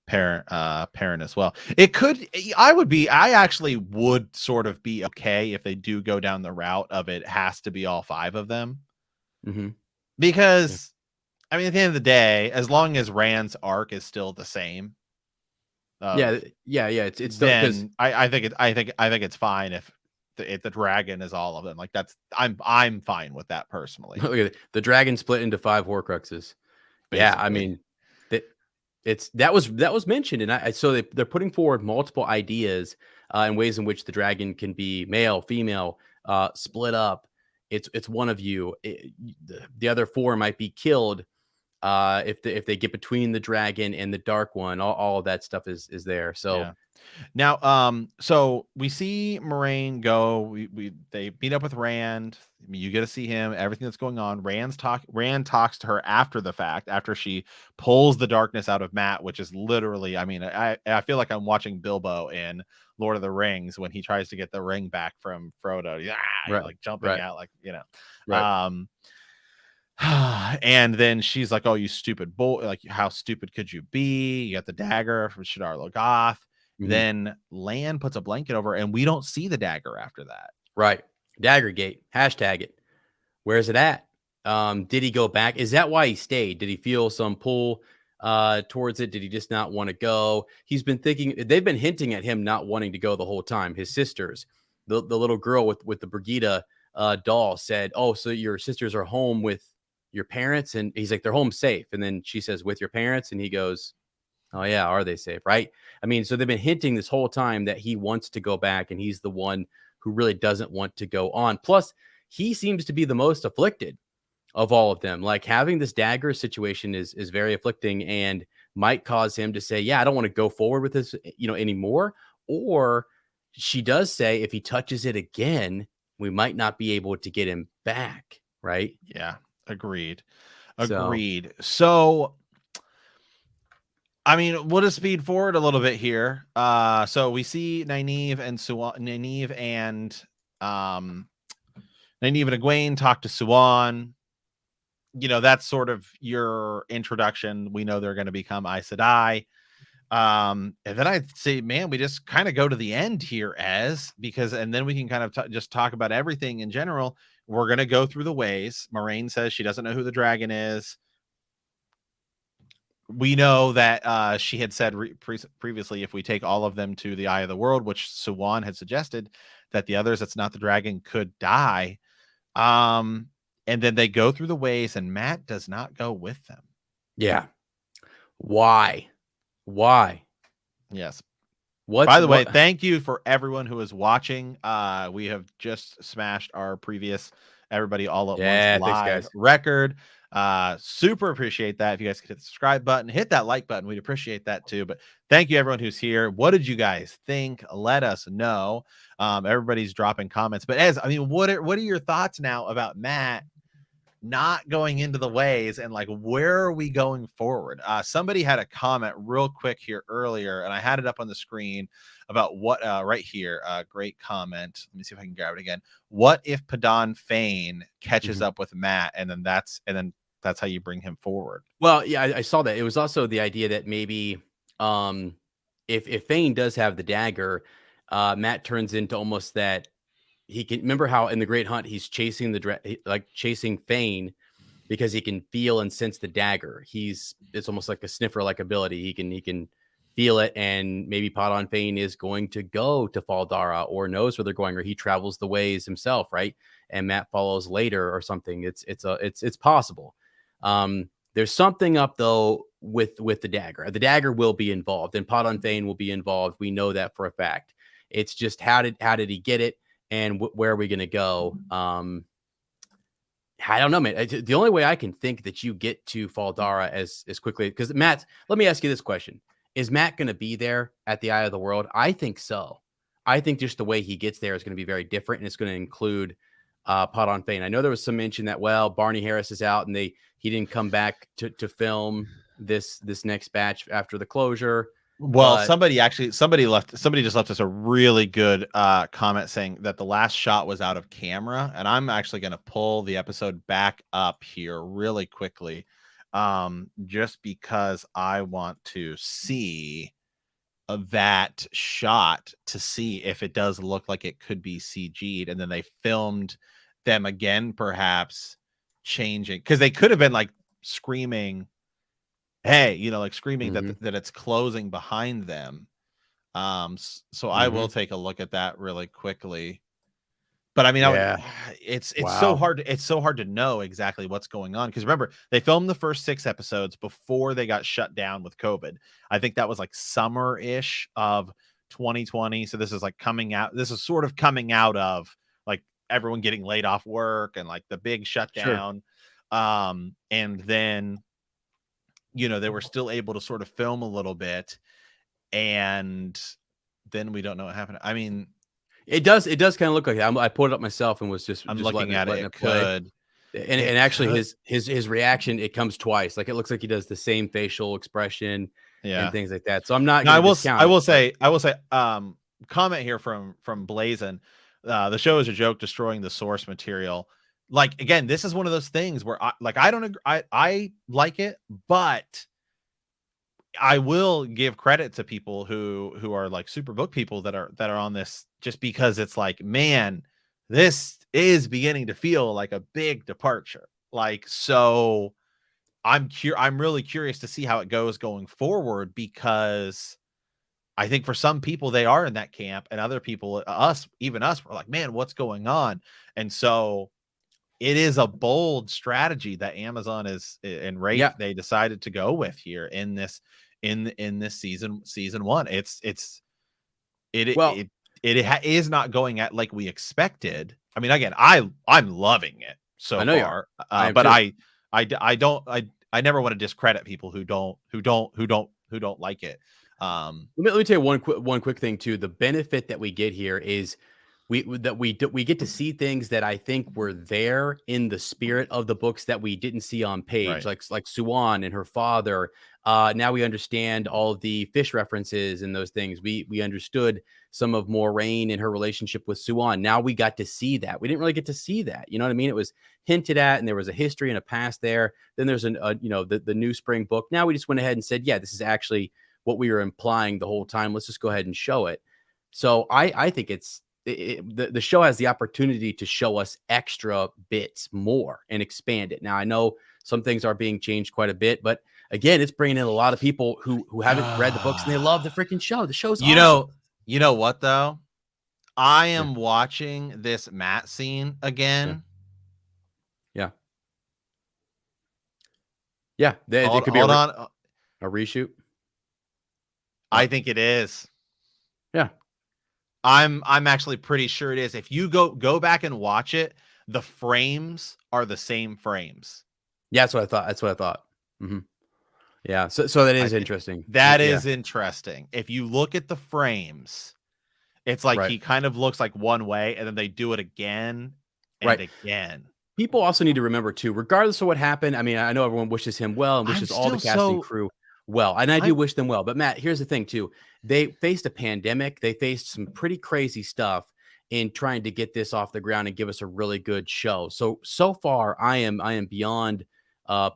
B: Perrin as well. It could, I actually would sort of be okay if they do go down the route of it has to be all 5 of them. Because I mean, at the end of the day, as long as Rand's arc is still the same.
A: It's still,
B: then I think it's fine if the dragon is all of them. Like I'm fine with that personally.
A: Look at it. The dragon split into 5 Horcruxes. Basically. Yeah, I mean, that was mentioned, and so they're putting forward multiple ideas and ways in which the dragon can be male, female, split up. It's one of you. The other 4 might be killed if they get between the dragon and the dark one. All of that stuff is there. So.
B: Yeah. Now, so we see Moiraine go. They meet up with Rand. I mean, you get to see him. Everything that's going on. Rand talks to her after the fact, after she pulls the darkness out of Matt, which is literally. I mean, I feel like I'm watching Bilbo in Lord of the Rings when he tries to get the ring back from Frodo. Yeah, like jumping out, like and then she's like, "Oh, you stupid boy! Like, how stupid could you be? You got the dagger from Shadar Logoth." Then Lan puts a blanket over, and we don't see the dagger after that.
A: Right. Daggergate. Hashtag it. Where's it at? Did he go back? Is that why he stayed? Did he feel some pull towards it? Did he just not want to go? He's been thinking, they've been hinting at him not wanting to go the whole time. His sisters, the little girl with the Brigida doll said, "Oh, so your sisters are home with your parents?" And he's like, "They're home safe." And then she says, "With your parents?" And he goes, "Oh yeah, are they safe?" Right? I mean, so they've been hinting this whole time that he wants to go back, and he's the one who really doesn't want to go on. Plus, he seems to be the most afflicted of all of them. Like, having this dagger situation is very afflicting and might cause him to say, "Yeah, I don't want to go forward with this, anymore." Or she does say, if he touches it again, we might not be able to get him back. Right?
B: Yeah, agreed. So I mean, we'll just speed forward a little bit here. So we see Nynaeve and Egwene talk to Siuan. That's sort of your introduction. We know they're going to become Aes Sedai. And then I'd say, man, we just kind of go to the end here and then we can kind of just talk about everything in general. We're going to go through the ways. Moiraine says she doesn't know who the dragon is. We know that she had said previously, if we take all of them to the Eye of the World, which Siuan had suggested, that the others that's not the dragon could die. And then they go through the ways, and Matt does not go with them.
A: Yeah. Why?
B: Yes. By the way, thank you for everyone who is watching. We have just smashed our previous Everybody All at Once live record. Super appreciate that. If you guys could hit the subscribe button, hit that like button, we'd appreciate that too. But thank you everyone who's here. What did you guys think? Let us know. Everybody's dropping comments, but what are your thoughts now about Matt not going into the ways, and like, where are we going forward? Somebody had a comment real quick here earlier, and I had it up on the screen about what right here. Great comment. Let me see if I can grab it again. What if Padan Fain catches up with Matt, and then that's how you bring him forward?
A: Well, yeah, I saw that. It was also the idea that maybe if Fain does have the dagger, Matt turns into almost that. He can remember how in the Great Hunt he's chasing chasing Fain because he can feel and sense the dagger. It's almost like a sniffer like ability. He can feel it, and maybe Padan Fain is going to go to Fal Dara, or knows where they're going, or he travels the ways himself, right? And Mat follows later or something. It's possible. There's something up though with the dagger. The dagger will be involved, and Padan Fain will be involved. We know that for a fact. It's just how did he get it, and where are we going to go? I don't know, man. The only way I can think that you get to Fal Dara as quickly, because Matt, let me ask you this question. Is Mat going to be there at the Eye of the World? I think so. I think just the way he gets there is going to be very different, and it's going to include Padan Fain. I know there was some mention that, well, Barney Harris is out, and he didn't come back to film this next batch after the closure.
B: Well, somebody just left us a really good comment saying that the last shot was out of camera, and I'm actually going to pull the episode back up here really quickly, just because I want to see that shot to see if it does look like it could be CG'd, and then they filmed them again, perhaps changing, because they could have been like screaming, hey, like screaming that it's closing behind them. So I will take a look at that really quickly. But I mean, it's so hard. It's so hard to know exactly what's going on, because remember, they filmed the first 6 episodes before they got shut down with COVID. I think that was like summer-ish of 2020. So this is like coming out. This is sort of coming out of like everyone getting laid off work and like the big shutdown. Sure. And then, they were still able to sort of film a little bit, and then we don't know what happened. I mean,
A: it does kind of look like that. I pulled it up myself and was just
B: looking at it. It could.
A: And actually his reaction, it comes twice. Like it looks like he does the same facial expression and things like that. So I'm not.
B: I will say, comment here from Blazin. The show is a joke, destroying the source material. Like, again, this is one of those things where I don't agree. I like it, but I will give credit to people who are like Superbook people that are on this, just because it's like, man, this is beginning to feel like a big departure. Like, so I'm really curious to see how it goes going forward, because I think for some people they are in that camp, and other people, even us, we're like, man, what's going on? And so it is a bold strategy that Amazon and Rafe they decided to go with here in this season 1. It is not going at like we expected. I mean, again, I'm loving it so far, but I never want to discredit people who don't like it.
A: Let me tell you one quick thing too. The benefit that we get here is we get to see things that I think were there in the spirit of the books that we didn't see on page, like Siuan and her father. Now we understand all of the fish references and those things. We understood some of Moiraine and her relationship with Siuan. Now we got to see that. We didn't really get to see that. You know what I mean? It was hinted at, and there was a history and a past there. Then there's the New Spring book. Now we just went ahead and said, yeah, this is actually what we were implying the whole time. Let's just go ahead and show it. So I think the show has the opportunity to show us extra bits more and expand it. Now, I know some things are being changed quite a bit, but again, it's bringing in a lot of people who haven't read the books, and they love the freaking show. The show's awesome.
B: You know what though? I am watching this Mat scene again.
A: Yeah. It could be a reshoot.
B: I think it is.
A: Yeah.
B: I'm actually pretty sure it is. If you go back and watch it, the frames are the same frames.
A: Yeah, that's what I thought. Mm-hmm. Yeah, so that is interesting.
B: That is interesting. If you look at the frames, it's like he kind of looks like one way, and then they do it again and again.
A: People also need to remember too, regardless of what happened. I mean, I know everyone wishes him well and wishes all the casting crew well, and I do wish them well. But Matt, here's the thing too: they faced a pandemic, they faced some pretty crazy stuff in trying to get this off the ground and give us a really good show. So far, I am beyond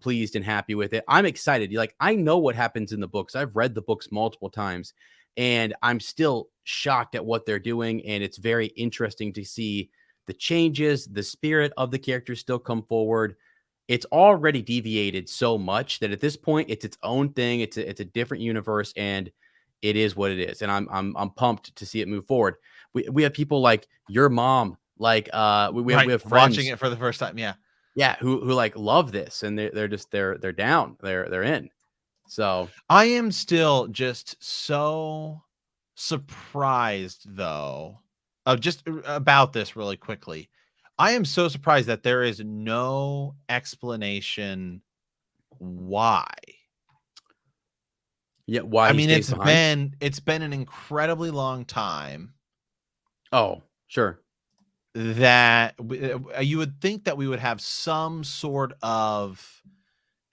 A: pleased and happy with it. I'm excited. Like, I know what happens in the books. I've read the books multiple times, and I'm still shocked at what they're doing. And it's very interesting to see the changes, the spirit of the characters still come forward. It's already deviated so much that at this point, it's its own thing. It's a different universe, and it is what it is, and I'm pumped to see it move forward. We have people like your mom, like we have friends
B: watching it for the first time.
A: Yeah, who like love this, and they're just they're down, they're in. So
B: I am still just so surprised though just about this really quickly. I am so surprised that there is no explanation why.
A: Yeah, why?
B: I mean, it's been an incredibly long time.
A: Oh, sure.
B: That you would think that we would have some sort of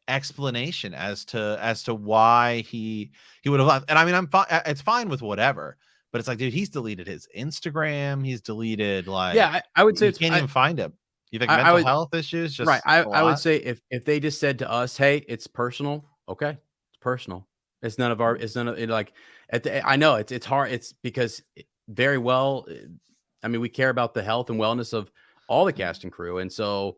B: explanation as to why he would have left. And I mean, it's fine with whatever, but it's like, dude, he's deleted his Instagram. He's deleted, like,
A: yeah, I would say
B: you can't even find him. You think mental health issues? Just
A: right. I would say if they just said to us, hey, it's personal. Okay. It's personal. It's none of it, like I know it's hard. It's because very well, I mean, we care about the health and wellness of all the cast and crew. And so,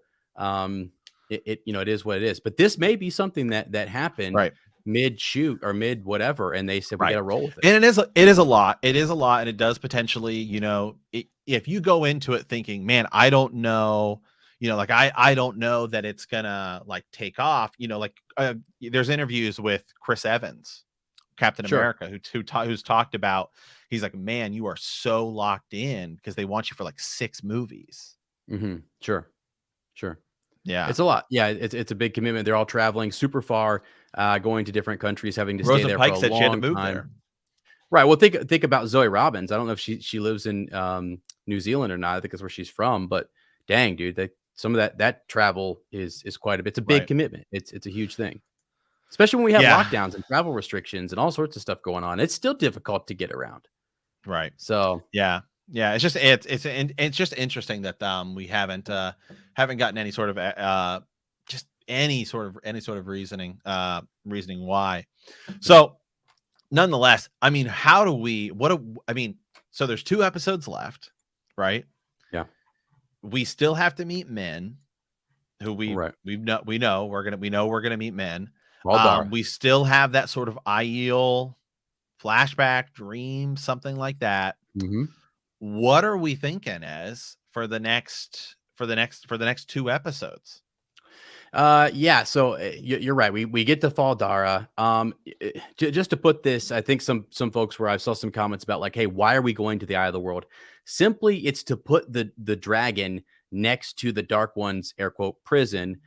A: it you know, it is what it is, but this may be something that happened mid shoot or mid whatever. And they said, we got to roll with it.
B: And it is a lot. It is a lot. And it does potentially, you know, if you go into it thinking, man, I don't know, you know, like I don't know that it's gonna like take off, you know, like there's interviews with Chris Evans, Captain America, who's talked about, he's like, man, you are so locked in because they want you for like 6 movies.
A: Sure.
B: Yeah.
A: It's a lot. Yeah. It's a big commitment. They're all traveling super far, going to different countries, having to stay there for a long time. Right. Well, think about Zoe Robbins. I don't know if she lives in New Zealand or not. I think that's where she's from, but dang, dude, some of that travel is quite a bit. It's a big commitment. It's a huge thing, especially when we have lockdowns and travel restrictions and all sorts of stuff going on. It's still difficult to get around.
B: Right.
A: So
B: yeah. It's just it's just interesting that we haven't gotten any sort of just any sort of reasoning why. So nonetheless, I mean, so there's 2 episodes left, right?
A: Yeah.
B: We still have to meet men who we know we're gonna meet men. We still have that sort of Aiel flashback dream, something like that. What are we thinking as for the next 2 episodes?
A: Yeah, so you're right. We get to Fall Dara. Just to put this, I think some folks where I saw some comments about like, hey, why are we going to the Eye of the World? Simply, it's to put the dragon next to the Dark One's air quote prison,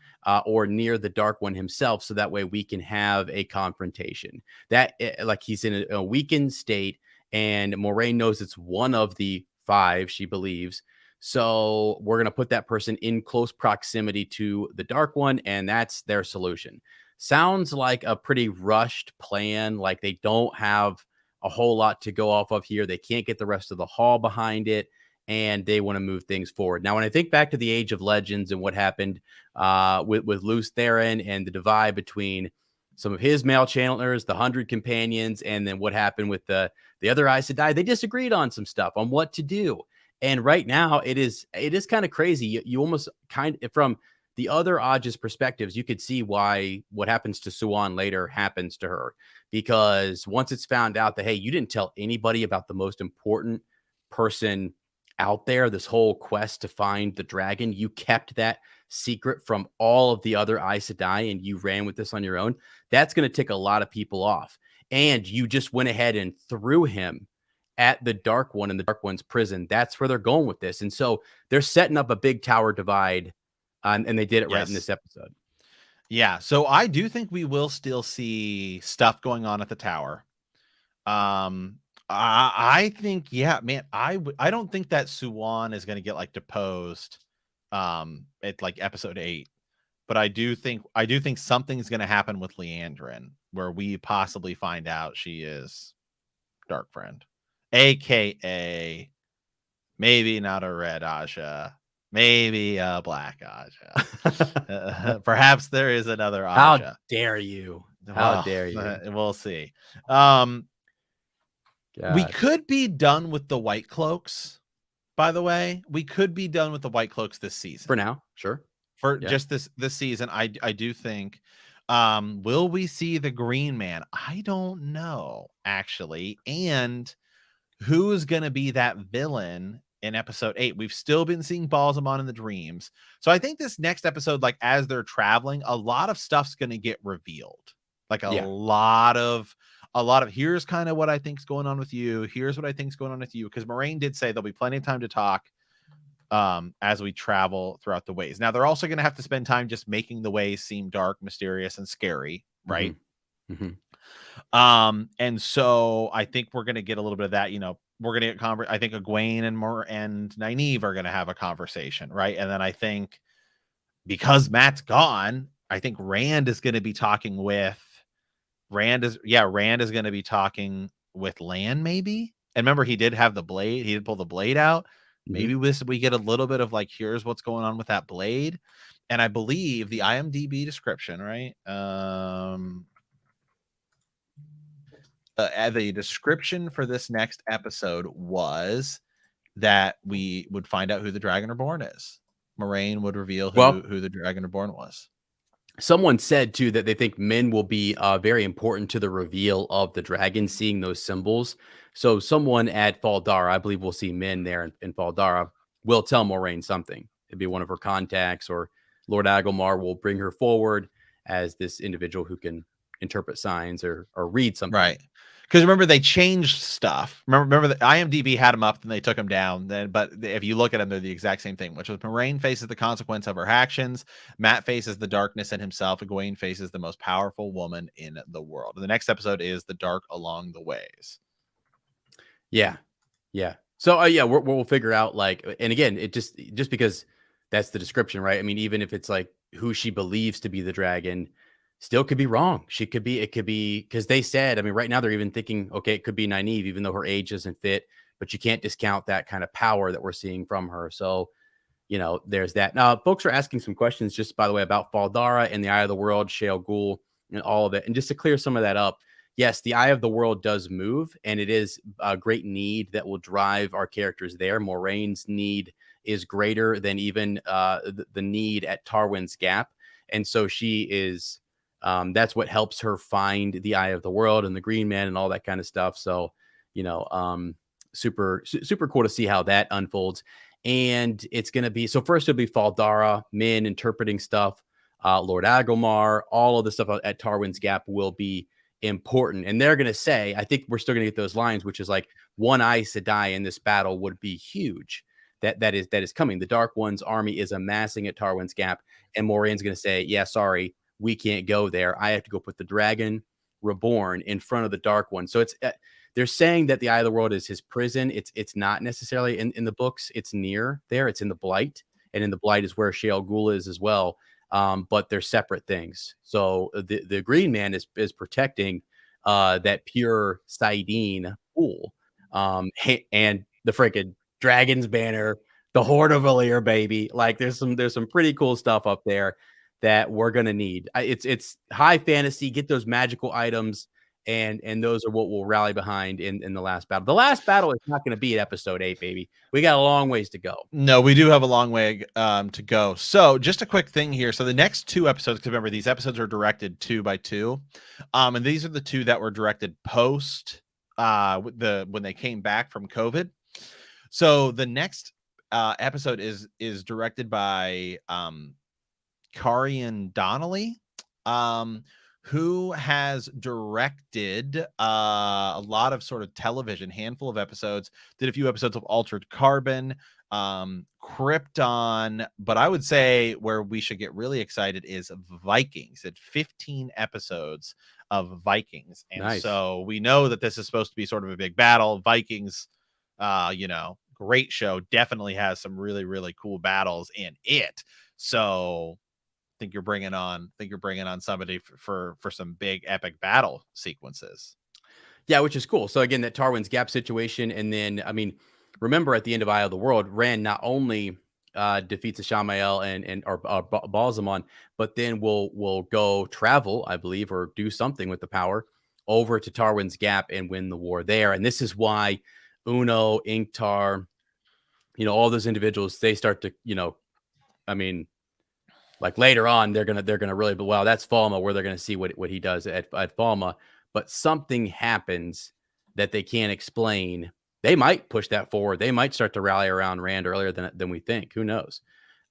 A: or near the Dark One himself, so that way we can have a confrontation. That like he's in a weakened state, and Moiraine knows it's one of the 5 she believes. So we're going to put that person in close proximity to the Dark One, and that's their solution. Sounds like a pretty rushed plan. Like they don't have a whole lot to go off of here. They can't get the rest of the haul behind it, and they want to move things forward. Now, when I think back to the Age of Legends and what happened with Lews Therin and the divide between some of his male channelers, the 100 companions, and then what happened with the other Aes Sedai, they disagreed on some stuff on what to do. And right now it is kind of crazy. You almost from the other Ajah's perspectives, you could see why what happens to Siuan later happens to her, because once it's found out that, hey, you didn't tell anybody about the most important person out there, this whole quest to find the dragon, you kept that secret from all of the other Aes Sedai and you ran with this on your own. That's going to tick a lot of people off. And you just went ahead and threw him at the Dark One in the Dark One's prison. That's where they're going with this. And so they're setting up a big tower divide, and they did it right in this episode.
B: Yeah. So I do think we will still see stuff going on at the tower. I think, yeah, man, I don't think that Siuan is going to get like deposed at like episode 8. But I do think something's going to happen with Liandrin where we possibly find out she is Dark Friend. AKA maybe not a red Ajah, maybe a black Ajah. Perhaps there is another Ajah.
A: How dare you? How dare you?
B: We'll see. We could be done with the White Cloaks, by the way. We could be done with the White Cloaks this season.
A: For now, sure.
B: Just this season, I do think Will we see the Green Man? I don't know, actually. And who's going to be that villain in episode 8? We've still been seeing Balsamon in the dreams. So I think this next episode, like as they're traveling, a lot of stuff's going to get revealed. Like a lot of here's kind of what I think's going on with you. Here's what I think's going on with you. Because Moiraine did say there'll be plenty of time to talk as we travel throughout the ways. Now they're also going to have to spend time just making the ways seem dark, mysterious, and scary, right? And so I think we're going to get a little bit of that. You know, we're going to get I think Egwene and Nynaeve are going to have a conversation, right? And then I think because Mat's gone, I think Rand is going to be talking with Rand is going to be talking with Lan, maybe. And remember, he did have the blade. He did pull the blade out. Maybe we get a little bit of like, here's what's going on with that blade. And I believe the IMDb description, right? The description for this next episode was that we would find out who the Dragon Reborn is. Moiraine would reveal who the Dragon Reborn was.
A: Someone said too that they think Min will be very important to the reveal of the dragon, seeing those symbols. So someone at Fal Dara, I believe we'll see Min there in Fal Dara, will tell Moiraine something. It'd be one of her contacts, or Lord Agelmar will bring her forward as this individual who can interpret signs or read something.
B: Right. Because remember, they changed stuff. Remember that IMDb had them up and they took them down. But if you look at them, they're the exact same thing, which was Moiraine faces the consequence of her actions. Mat faces the darkness in himself. Egwene faces the most powerful woman in the world. And the next episode is The Dark Along the Ways.
A: Yeah. Yeah. So, we'll figure out, like, and again, it just because that's the description, right? I mean, even if it's like who she believes to be the dragon, still could be wrong. It could be, because they said, I mean, right now they're even thinking, okay, it could be Nynaeve, even though her age doesn't fit, but you can't discount that kind of power that we're seeing from her. So, there's that. Now, folks are asking some questions, just by the way, about Fal Dara and the Eye of the World, Shayol Ghul, and all of it. And just to clear some of that up, yes, the Eye of the World does move, and it is a great need that will drive our characters there. Moraine's need is greater than even the need at Tarwin's Gap. And so she is... that's what helps her find the Eye of the World and the Green Man and all that kind of stuff. So, super cool to see how that unfolds. And it's going to be, so first it'll be Fal Dara, Min interpreting stuff, Lord Agelmar, all of the stuff at Tarwin's Gap will be important. And they're going to say, I think we're still going to get those lines, which is like, one Aes Sedai in this battle would be huge. That is coming. The Dark One's army is amassing at Tarwin's Gap, and Moraine's going to say, yeah, sorry, we can't go there. I have to go put the Dragon Reborn in front of the Dark One. So it's they're saying that the Eye of the World is his prison. It's not necessarily in the books. It's near there. It's in the Blight, and in the Blight is where Shayol Ghul is as well. But they're separate things. So the Green Man is protecting that pure saidin pool, and the freaking Dragon's Banner, the Horde of Valyr, baby. Like there's some pretty cool stuff up there that we're gonna need. It's high fantasy. Get those magical items, and those are what we'll rally behind in the last battle. The last battle is not going to be at episode 8, baby. We got a long ways to go.
B: No, we do have a long way to go. So just a quick thing here. So the next 2 episodes, because remember these episodes are directed 2 by 2, and these are the 2 that were directed post when they came back from COVID. So the next episode is directed by Karian Donnelly, who has directed a lot of sort of television, handful of episodes, did a few episodes of Altered Carbon, Krypton, but I would say where we should get really excited is Vikings. It's 15 episodes of Vikings. And nice. So we know that this is supposed to be sort of a big battle. Vikings, great show, definitely has some really, really cool battles in it. So I think you're bringing on somebody for some big epic battle sequences.
A: Yeah, which is cool. So again, that Tarwin's Gap situation, and then I mean, remember at the end of Eye of the World, Rand not only defeats Ashamael and Balsamon, but then will go travel, I believe, or do something with the power over to Tarwin's Gap and win the war there. And this is why Uno, Ingtar, all those individuals, they start to, I mean, Like later on, they're gonna really, but wow, that's Falma, where they're gonna see what he does at Falma. But something happens that they can't explain. They might push that forward. They might start to rally around Rand earlier than we think. Who knows?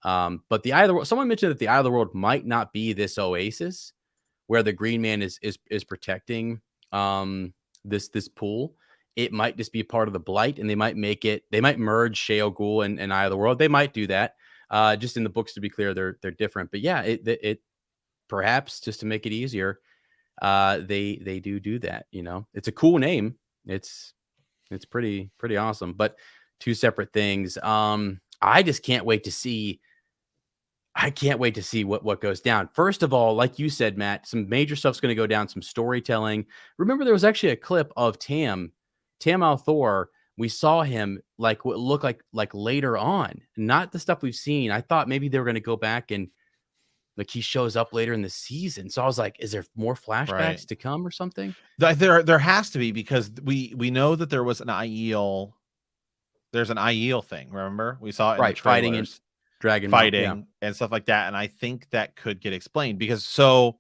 A: But the Eye of the World. Someone mentioned that the Eye of the World might not be this oasis where the Green Man is protecting this pool. It might just be a part of the Blight, and they might make it. They might merge Shayol Ghul and Eye of the World. They might do that. Just in the books, to be clear, they're different. But yeah, it perhaps just to make it easier, they do that. You know, it's a cool name. It's pretty awesome. But two separate things. I just can't wait to see. I can't wait to see what goes down. First of all, like you said, Matt, some major stuff's going to go down. Some storytelling. Remember, there was actually a clip of Tam al'Thor. We saw him like what looked like later on, not the stuff we've seen. I thought maybe they were going to go back and like he shows up later in the season. So I was like, is there more flashbacks to come or something?
B: There has to be, because we know that there was an Aiel. There's an Aiel thing. Remember, we saw it in the
A: fighting and dragon
B: fighting and stuff like that. And I think that could get explained, because the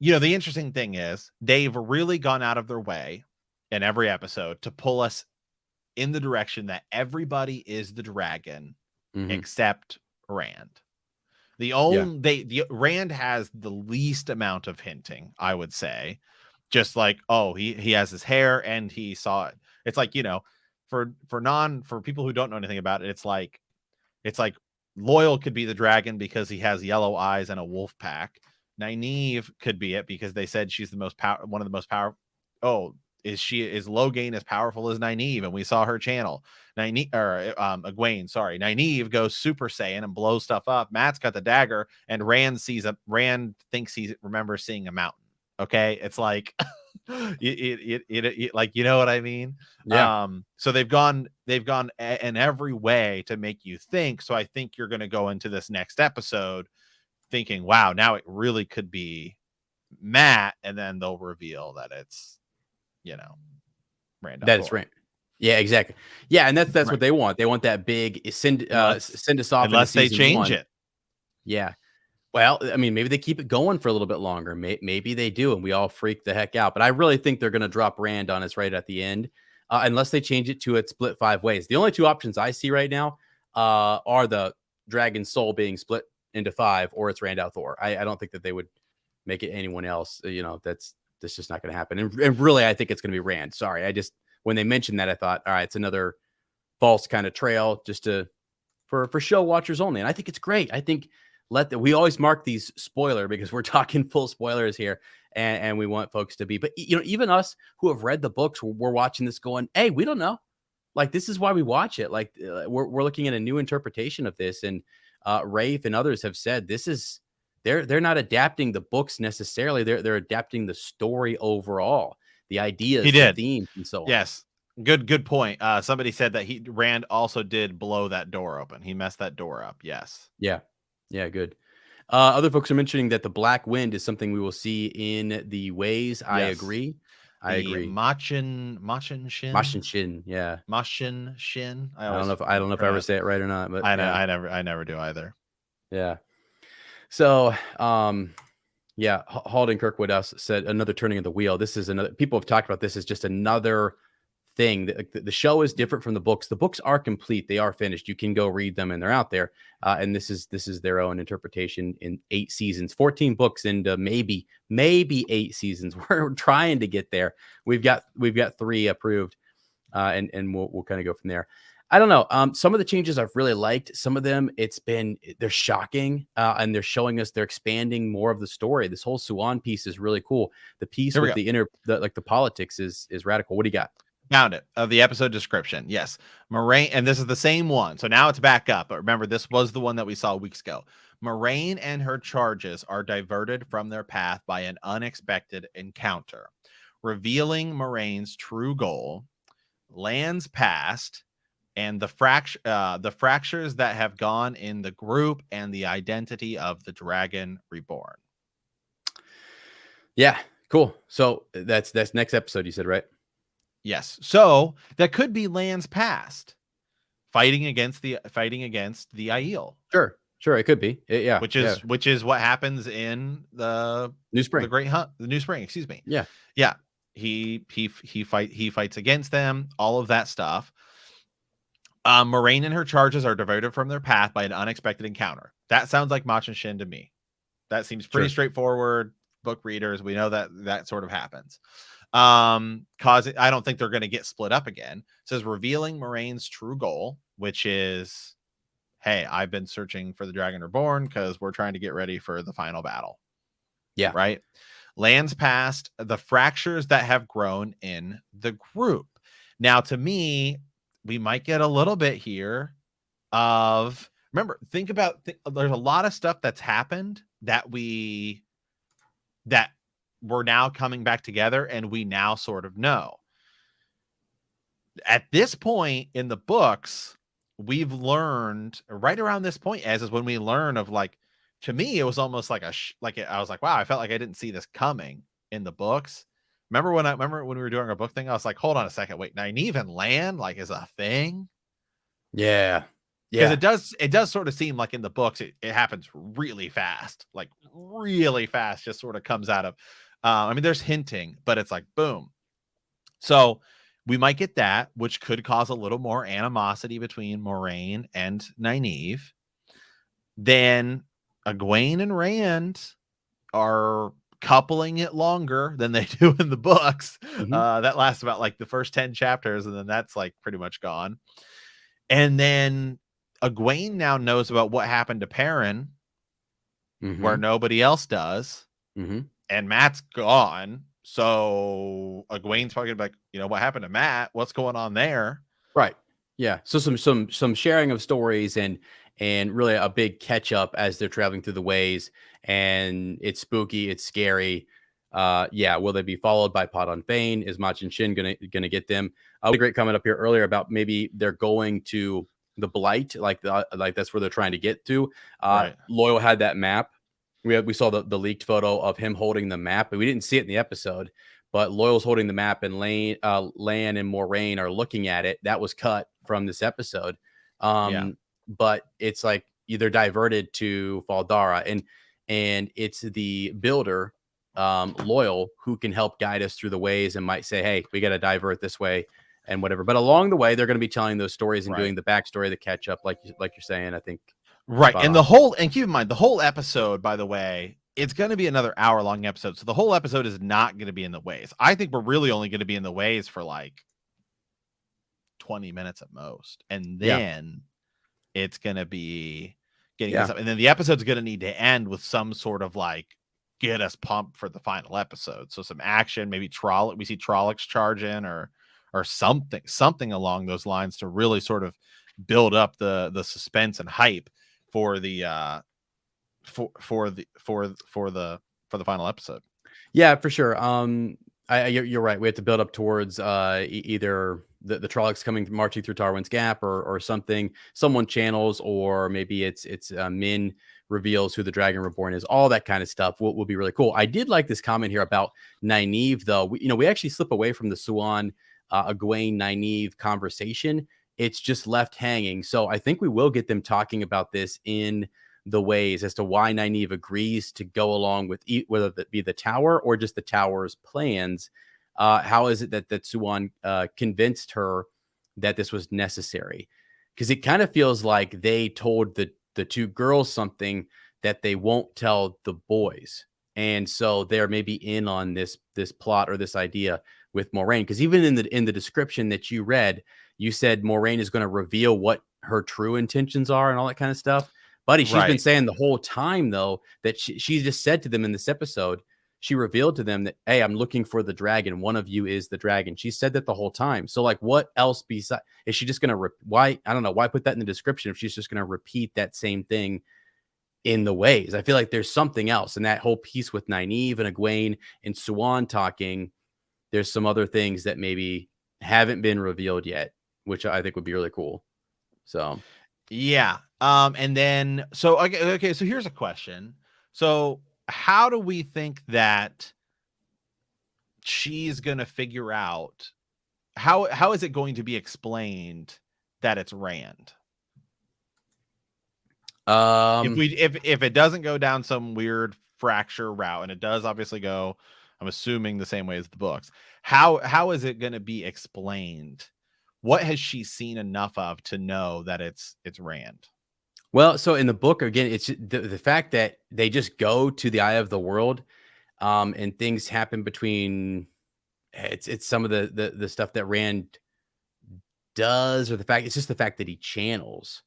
B: interesting thing is they've really gone out of their way in every episode to pull us in the direction that everybody is the dragon except Rand. Rand has the least amount of hinting, I would say. Just like, oh, he has his hair and he saw it. It's like, for people who don't know anything about it, it's like Loyal could be the dragon because he has yellow eyes and a wolf pack. Nynaeve could be it because they said she's one of the most powerful. Oh, is Logain as powerful as Nynaeve? And we saw her channel. Egwene, sorry. Nynaeve goes Super Saiyan and blows stuff up. Matt's got the dagger, and Rand thinks he remembers seeing a mountain. Okay, it's like like, you know what I mean?
A: Yeah.
B: So they've gone in every way to make you think. So I think you're going to go into this next episode thinking, wow, now it really could be Matt, and then they'll reveal that it's Rand.
A: That it's Rand. Yeah, exactly. Yeah, and that's what they want. They want that big send us off
B: unless they change it.
A: Yeah. Well, I mean, maybe they keep it going for a little bit longer. Maybe they do, and we all freak the heck out. But I really think they're going to drop Rand on us right at the end, unless they change it to it split 5 ways. The only 2 options I see right now are the dragon soul being split into 5, or it's Rand al'Thor. I don't think that they would make it anyone else. That's just not going to happen. And really, I think it's going to be Rand. Sorry, when they mentioned that, I thought, all right, it's another false kind of trail just for show watchers only. And I think it's great. I think we always mark these spoiler because we're talking full spoilers here, and we want folks to be. But even us who have read the books, we're watching this going, hey, we don't know. Like, this is why we watch it. Like, we're looking at a new interpretation of this, and Rafe and others have said this is. They're not adapting the books necessarily. They're adapting the story overall, the ideas, the themes, and so on.
B: Yes, good point. Somebody said that Rand also did blow that door open. He messed that door up. Yes.
A: Yeah, good. Other folks are mentioning that the Black Wind is something we will see in the Ways. Yes. I agree.
B: Machin Shin.
A: Yeah.
B: Machin Shin.
A: I don't know if I ever say it right or not, but
B: I never do either.
A: Yeah. So, Halden Kirkwood said another turning of the wheel. This is another. People have talked about this as just another thing. The show is different from the books. The books are complete. They are finished. You can go read them, and they're out there. And this is their own interpretation in 8 seasons, 14 books into maybe 8 seasons. We're trying to get there. We've got 3 approved, and we'll kind of go from there. I don't know. Some of the changes I've really liked. Some of them, they're shocking, and they're showing us they're expanding more of the story. This whole Siuan piece is really cool. The piece with the politics is radical. What do you got?
B: Found it. The episode description. Yes. Moiraine, and this is the same one. So now it's back up. But remember, this was the one that we saw weeks ago. Moiraine and her charges are diverted from their path by an unexpected encounter, revealing Moiraine's true goal, lands past, and the fractures that have gone in the group, and the identity of the Dragon Reborn.
A: Yeah, cool. So that's next episode, you said, right?
B: Yes. So that could be Lands past fighting against the Aiel.
A: Sure. Sure, it could be. Yeah.
B: Which is what happens in the
A: New Spring.
B: the New Spring, excuse me.
A: Yeah.
B: Yeah. He fights against them, all of that stuff. Moraine and her charges are diverted from their path by an unexpected encounter. That sounds like Machin Shin to me. That seems pretty straightforward. Book readers, we know that sort of happens. I don't think they're going to get split up again. It says revealing Moraine's true goal, which is, hey, I've been searching for the Dragon Reborn because we're trying to get ready for the final battle.
A: Yeah.
B: Right. Lands past the fractures that have grown in the group. Now, to me, we might get a little bit here of, remember, think about, there's a lot of stuff that's happened that we're now coming back together and we now sort of know. At this point in the books, we've learned right around this point, as is when we learn of, like, to me, it was almost like I was like, wow, I felt like I didn't see this coming in the books. Remember when we were doing our book thing, I was like, hold on a second, wait, Nynaeve and Lan like is a thing?
A: Yeah.
B: Because it does sort of seem like in the books it happens really fast, like really fast, just sort of comes out of I mean, there's hinting, but it's like boom. So we might get that, which could cause a little more animosity between Moraine and Nynaeve. Then Egwene and Rand are coupling it longer than they do in the books. That lasts about like the first 10 chapters, and then that's like pretty much gone. And then Egwene now knows about what happened to Perrin, where nobody else does. And Matt's gone. So Egwene's probably like, you know, what happened to Matt? What's going on there?
A: Right. Yeah. So some sharing of stories and really a big catch up as they're traveling through the ways, and it's spooky, it's scary. Yeah. Will they be followed by Podon Fane? Is Machin Shin gonna get them? A great comment up here earlier about maybe they're going to the Blight, like that's where they're trying to get to.
B: Right.
A: Loyal had that map. We saw the leaked photo of him holding the map, but we didn't see it in the episode. But Loyal's holding the map, and Lan and Moraine are looking at it. That was cut from this episode. But it's like either diverted to Fal Dara, and it's the builder, Loyal, who can help guide us through the ways and might say, hey, we got to divert this way and whatever. But along the way, they're going to be telling those stories and doing the backstory, the catch up, like you're saying, I think.
B: Right. And keep in mind, the whole episode, by the way, it's going to be another hour-long episode. So the whole episode is not going to be in the ways. I think we're really only going to be in the ways for like 20 minutes at most. And then it's going to be getting this up. And then the episode's going to need to end with some sort of like get us pumped for the final episode. So some action, maybe we see Trollocs charge in or something along those lines to really sort of build up the suspense and hype for the for the final episode.
A: Yeah, for sure. You're right. We have to build up towards either the Trollocs marching through Tarwin's Gap or something. Someone channels, or maybe it's Min reveals who the Dragon Reborn is. All that kind of stuff will be really cool. I did like this comment here about Nynaeve, though. We actually slip away from the Siuan Egwene Nynaeve conversation. It's just left hanging. So I think we will get them talking about this in the ways as to why Nynaeve agrees to go along with whether that be the tower or just the tower's plans. How is it that Siuan convinced her that this was necessary? Because it kind of feels like they told the two girls something that they won't tell the boys. And so they're maybe in on this plot or this idea with Moraine. Because even in the description that you read, you said Moraine is going to reveal what her true intentions are and all that kind of stuff. Buddy, she's been saying the whole time, though, that she just said to them in this episode, she revealed to them that, hey, I'm looking for the dragon. One of you is the dragon. She said that the whole time. So, like, what else besides? Is she just going to, why? I don't know. Why put that in the description if she's just going to repeat that same thing in the ways? I feel like there's something else. And that whole piece with Nynaeve and Egwene and Siuan talking, there's some other things that maybe haven't been revealed yet, which I think would be really cool. So,
B: yeah. And then, so, okay. So here's a question. So how do we think that she's going to figure out how is it going to be explained that it's Rand? If it doesn't go down some weird fracture route, and it does obviously go, I'm assuming the same way as the books, how is it going to be explained? What has she seen enough of to know that it's Rand?
A: Well, so in the book, again, it's the fact that they just go to the Eye of the World, and things happen between. It's some of the stuff that Rand does, or it's just the fact that he channels.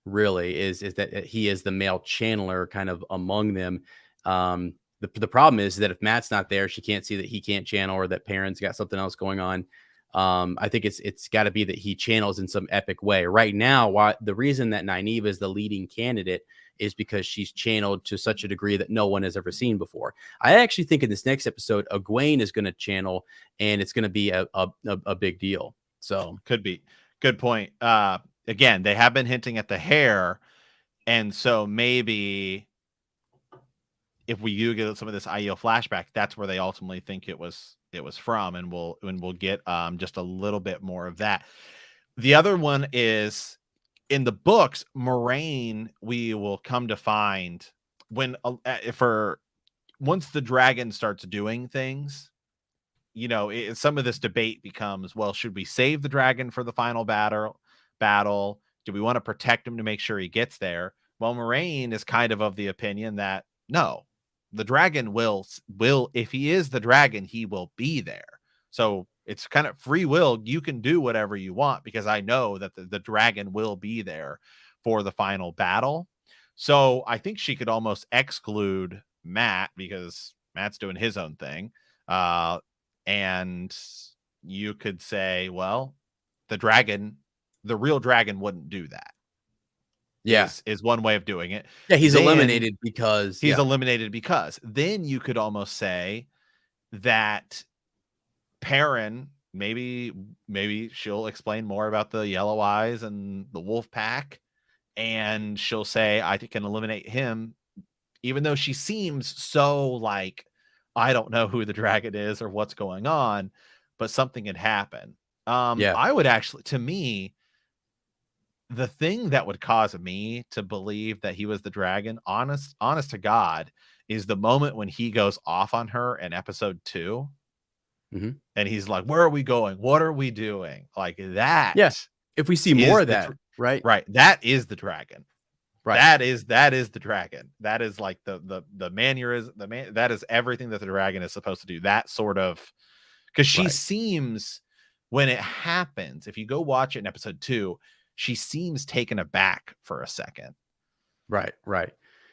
A: Really, is that he is the male channeler kind of among them. The problem is that if Mat's not there, she can't see that he can't channel, or that Perrin's got something else going on. I think it's got to be that he channels in some epic way. Right now, why the reason that Nynaeve is the leading candidate is because she's channeled to such a degree that no one has ever seen before. I actually think in this next episode, Egwene is going to channel, and it's going to be a big deal. So
B: could be. Good point. Again, they have been hinting at the hair, and so maybe if we do get some of this Aiel flashback, that's where they ultimately think it was from, and we'll get just a little bit more of that. The other one is in the books, Moiraine, we will come to find when once the dragon starts doing things, some of this debate becomes, well, should we save the dragon for the final battle? Do we want to protect him to make sure he gets there? Well, Moiraine is kind of the opinion that no, the dragon will, if he is the dragon, he will be there. So it's kind of free will. You can do whatever you want because I know that the dragon will be there for the final battle. So I think she could almost exclude Mat because Mat's doing his own thing. And you could say, well, the real dragon wouldn't do that.
A: Yeah,
B: is one way of doing it.
A: Yeah, he's eliminated because
B: then you could almost say that Perrin, maybe she'll explain more about the Yellow Eyes and the Wolf Pack, and she'll say I can eliminate him, even though she seems so like I don't know who the dragon is or what's going on, but something had happened. I would actually, to me, the thing that would cause me to believe that he was the dragon, honest to God, is the moment when he goes off on her in episode 2.
A: Mm-hmm.
B: And he's like, where are we going? What are we doing? Like that.
A: Yes. If we see more of that, right?
B: Right. That is the dragon.
A: Right.
B: That is the dragon. That is like the mannerism, that is everything that the dragon is supposed to do. That sort of, because she seems, when it happens, if you go watch it in episode 2, she seems taken aback for a second.
A: Right.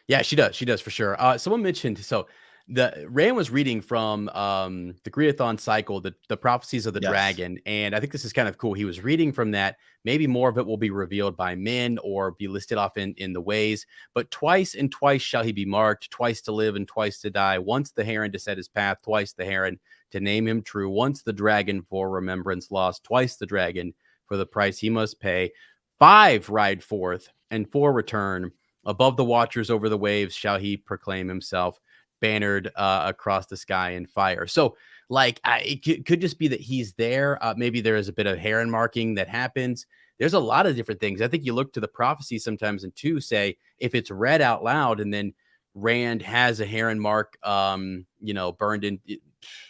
A: Yeah, she does for sure. Someone mentioned, so Rand was reading from the Griathon cycle, the prophecies of the dragon, and I think this is kind of cool. He was reading from that. Maybe more of it will be revealed by men or be listed off in the ways. But twice and twice shall he be marked, twice to live and twice to die. Once the heron to set his path, twice the heron to name him true. Once the dragon for remembrance lost, twice the dragon for the price he must pay. 5 ride forth and 4 return. Above the watchers over the waves shall he proclaim himself, bannered across the sky in fire. So like it could just be that he's there. Maybe there is a bit of heron marking that happens. There's a lot of different things. I think you look to the prophecy sometimes and say if it's read out loud and then Rand has a heron mark, burned in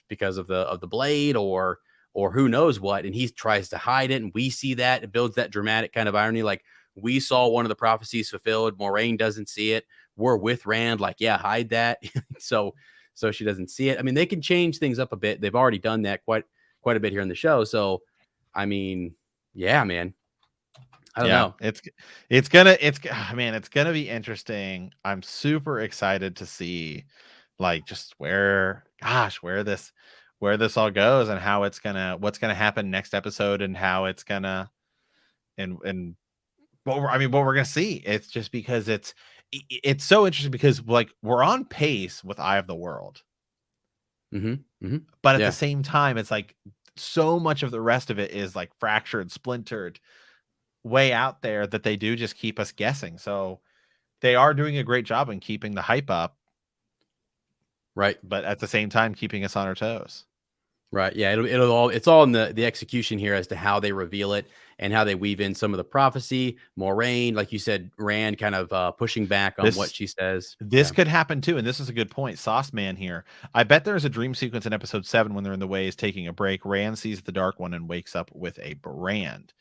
A: because of the blade or who knows what, and he tries to hide it, and we see that it builds that dramatic kind of irony. Like we saw one of the prophecies fulfilled. Moiraine doesn't see it. We're with Rand, like, yeah, hide that. so she doesn't see it. I mean, they can change things up a bit. They've already done that quite a bit here in the show. So, I mean, yeah, man. I don't know.
B: It's gonna be interesting. I'm super excited to see, like, just where this all goes and how what's gonna happen next episode and how it's gonna and what we're gonna see. It's just because it's so interesting because like we're on pace with Eye of the World, but at the same time, it's like so much of the rest of it is like fractured, splintered, way out there that they do just keep us guessing. So they are doing a great job in keeping the hype up,
A: right?
B: But at the same time, keeping us on our toes.
A: Right. Yeah. It's all in the execution here as to how they reveal it and how they weave in some of the prophecy. Moiraine, like you said, Rand kind of pushing back on what she says.
B: This could happen too. And this is a good point. Sauce Man here. I bet there's a dream sequence in episode 7 when they're in the ways taking a break. Rand sees the Dark One and wakes up with a brand.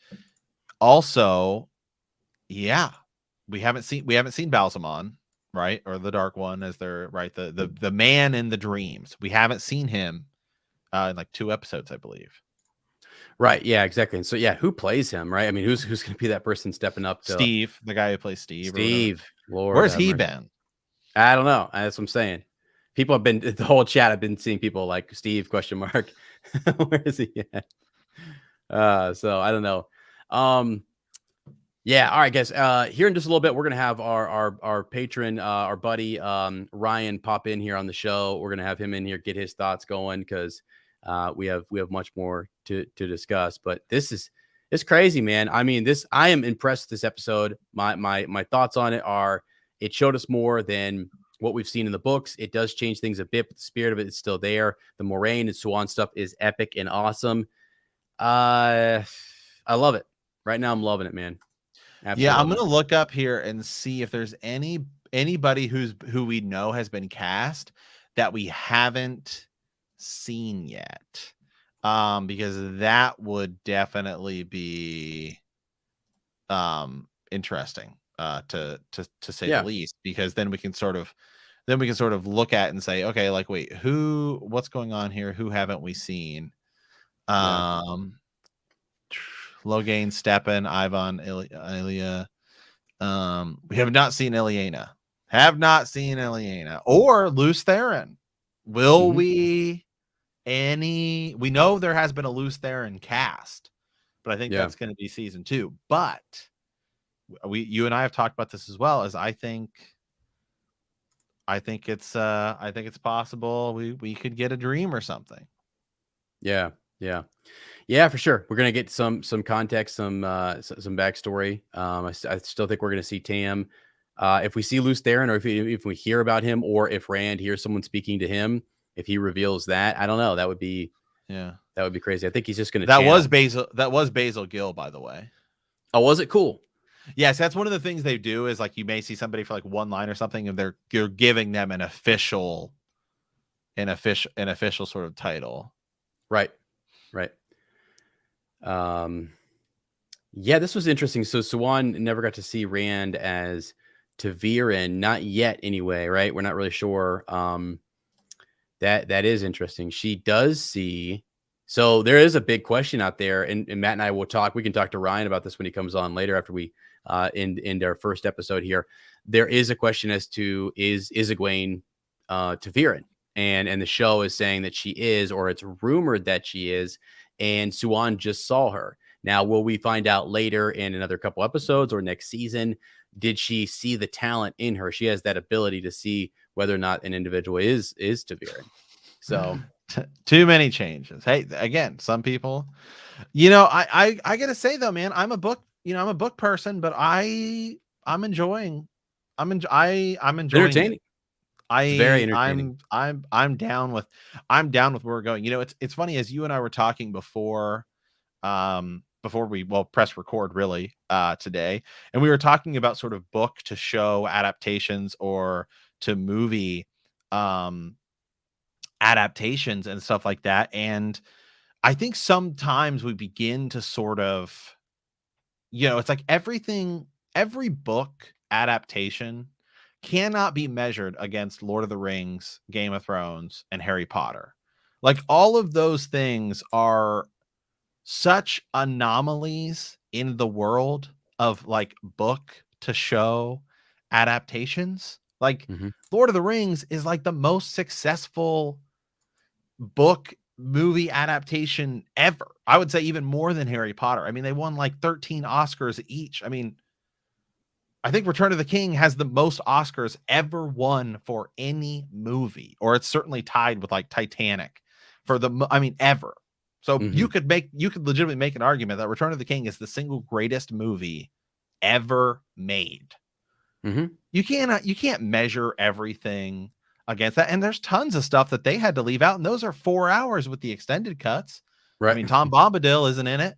B: Also, yeah, we haven't seen Balsamon, right? Or the Dark One as they're right. The man in the dreams. We haven't seen him in like 2 episodes, I believe.
A: Right. Yeah, exactly. And so, yeah, who plays him, right? I mean, who's going to be that person stepping up to
B: Steve, the guy who plays Steve.
A: Lord,
B: where's he been?
A: I don't know. That's what I'm saying. People have been, the whole chat, I've been seeing people like Steve ? Where is he at? So I don't know. Yeah. All right, guys. Here in just a little bit, we're going to have our patron, our buddy, Ryan, pop in here on the show. We're going to have him in here, get his thoughts going, because we have much more to discuss. But it's crazy, man. I mean, I am impressed with this episode. My thoughts on it are, it showed us more than what we've seen in the books. It does change things a bit, but the spirit of it is still there. The Moiraine and Siuan stuff is epic and awesome. I love it. Right now, I'm loving it, man.
B: Absolutely. Yeah, I'm gonna look up here and see if there's anybody who we know has been cast that we haven't seen yet, because that would definitely be interesting to say the least, because then we can sort of look at and say, okay, like, wait, what's going on here? Who haven't we seen? Logain, Steppen, Ivan, Ilya. We have not seen Ilyena. Or Lews Therin. Will we? We know there has been a Lews Therin cast, but I think that's going to be season 2. But you and I have talked about this as well. As I think it's possible we could get a dream or something.
A: Yeah, for sure. We're gonna get some context, some backstory. I still think we're gonna see Tam. If we see Lews Therin, or if we hear about him, or if Rand hears someone speaking to him, if he reveals that, I don't know. That would be crazy. I think he's just gonna.
B: That was Basil Gill, by the way.
A: Oh, was it? Cool.
B: Yes, that's one of the things they do, is like you may see somebody for like one line or something, and you're giving them an official sort of title.
A: Right. Yeah, this was interesting. So Siuan never got to see Rand as ta'veren, not yet anyway, right? We're not really sure. That is interesting. She does see. So there is a big question out there, and Matt and I will talk. We can talk to Ryan about this when he comes on later after we end our first episode here. There is a question as to, is Egwene ta'veren? And the show is saying that she is, or it's rumored that she is, and Siuan just saw her. Now, will we find out later in another couple episodes or next season? Did she see the talent in her? She has that ability to see whether or not an individual is ta'veren. So
B: too many changes. Hey, again, some people, I gotta say though, man, I'm a book person, but I'm enjoying
A: entertaining.
B: It's very entertaining. I'm down with where we're going. It's funny, as you and I were talking before we press record really today, and we were talking about sort of book to show adaptations or to movie adaptations and stuff like that. And I think sometimes we begin to sort of, it's like every book adaptation cannot be measured against Lord of the Rings, Game of Thrones, and Harry Potter. Like, all of those things are such anomalies in the world of like book to show adaptations. Like, Lord of the Rings is like the most successful book movie adaptation ever. I would say even more than Harry Potter. I mean, they won like 13 Oscars each. I mean, I think Return of the King has the most Oscars ever won for any movie, or it's certainly tied with like Titanic for ever. So you could legitimately make an argument that Return of the King is the single greatest movie ever made. You can't measure everything against that. And there's tons of stuff that they had to leave out, and those are 4 hours with the extended cuts. Right. I mean, Tom Bombadil isn't in it.